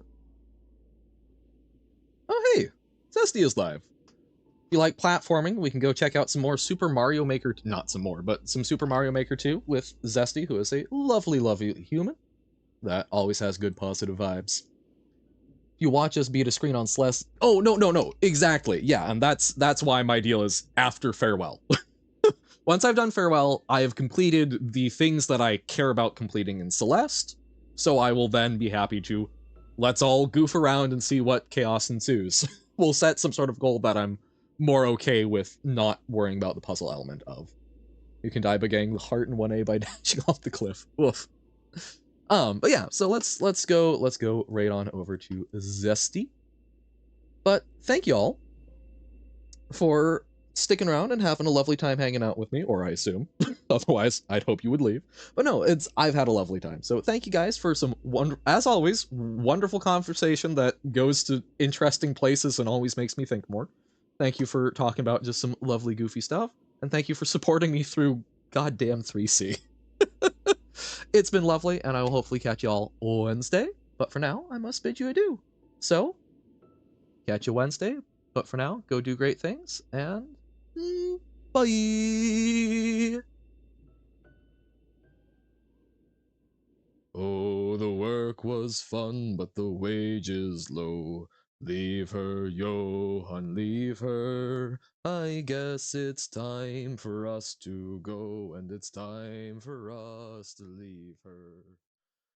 hey, Zesty is live. If you like platforming, we can go check out some more Super Mario Maker, not some more, but some Super Mario Maker 2 with Zesty, who is a lovely, lovely human that always has good positive vibes. You watch us beat a screen on Celeste. Oh, no, exactly. Yeah, and that's why my deal is after Farewell. Once I've done Farewell, I have completed the things that I care about completing in Celeste, so I will then be happy to, let's all goof around and see what chaos ensues. We'll set some sort of goal that I'm more okay with not worrying about the puzzle element of. You can die by getting the heart in 1A by dashing off the cliff. Woof. But yeah, so let's go right on over to Zesty. But thank y'all for sticking around and having a lovely time hanging out with me, or I assume. Otherwise, I'd hope you would leave. But no, I've had a lovely time. So thank you guys for some, as always, wonderful conversation that goes to interesting places and always makes me think more. Thank you for talking about just some lovely, goofy stuff. And thank you for supporting me through goddamn 3C. It's been lovely, and I will hopefully catch y'all Wednesday. But for now, I must bid you adieu. So, catch you Wednesday. But for now, go do great things, and bye! Oh, the work was fun, but the wages low. Leave her, Johan, leave her. I guess it's time for us to go, and it's time for us to leave her.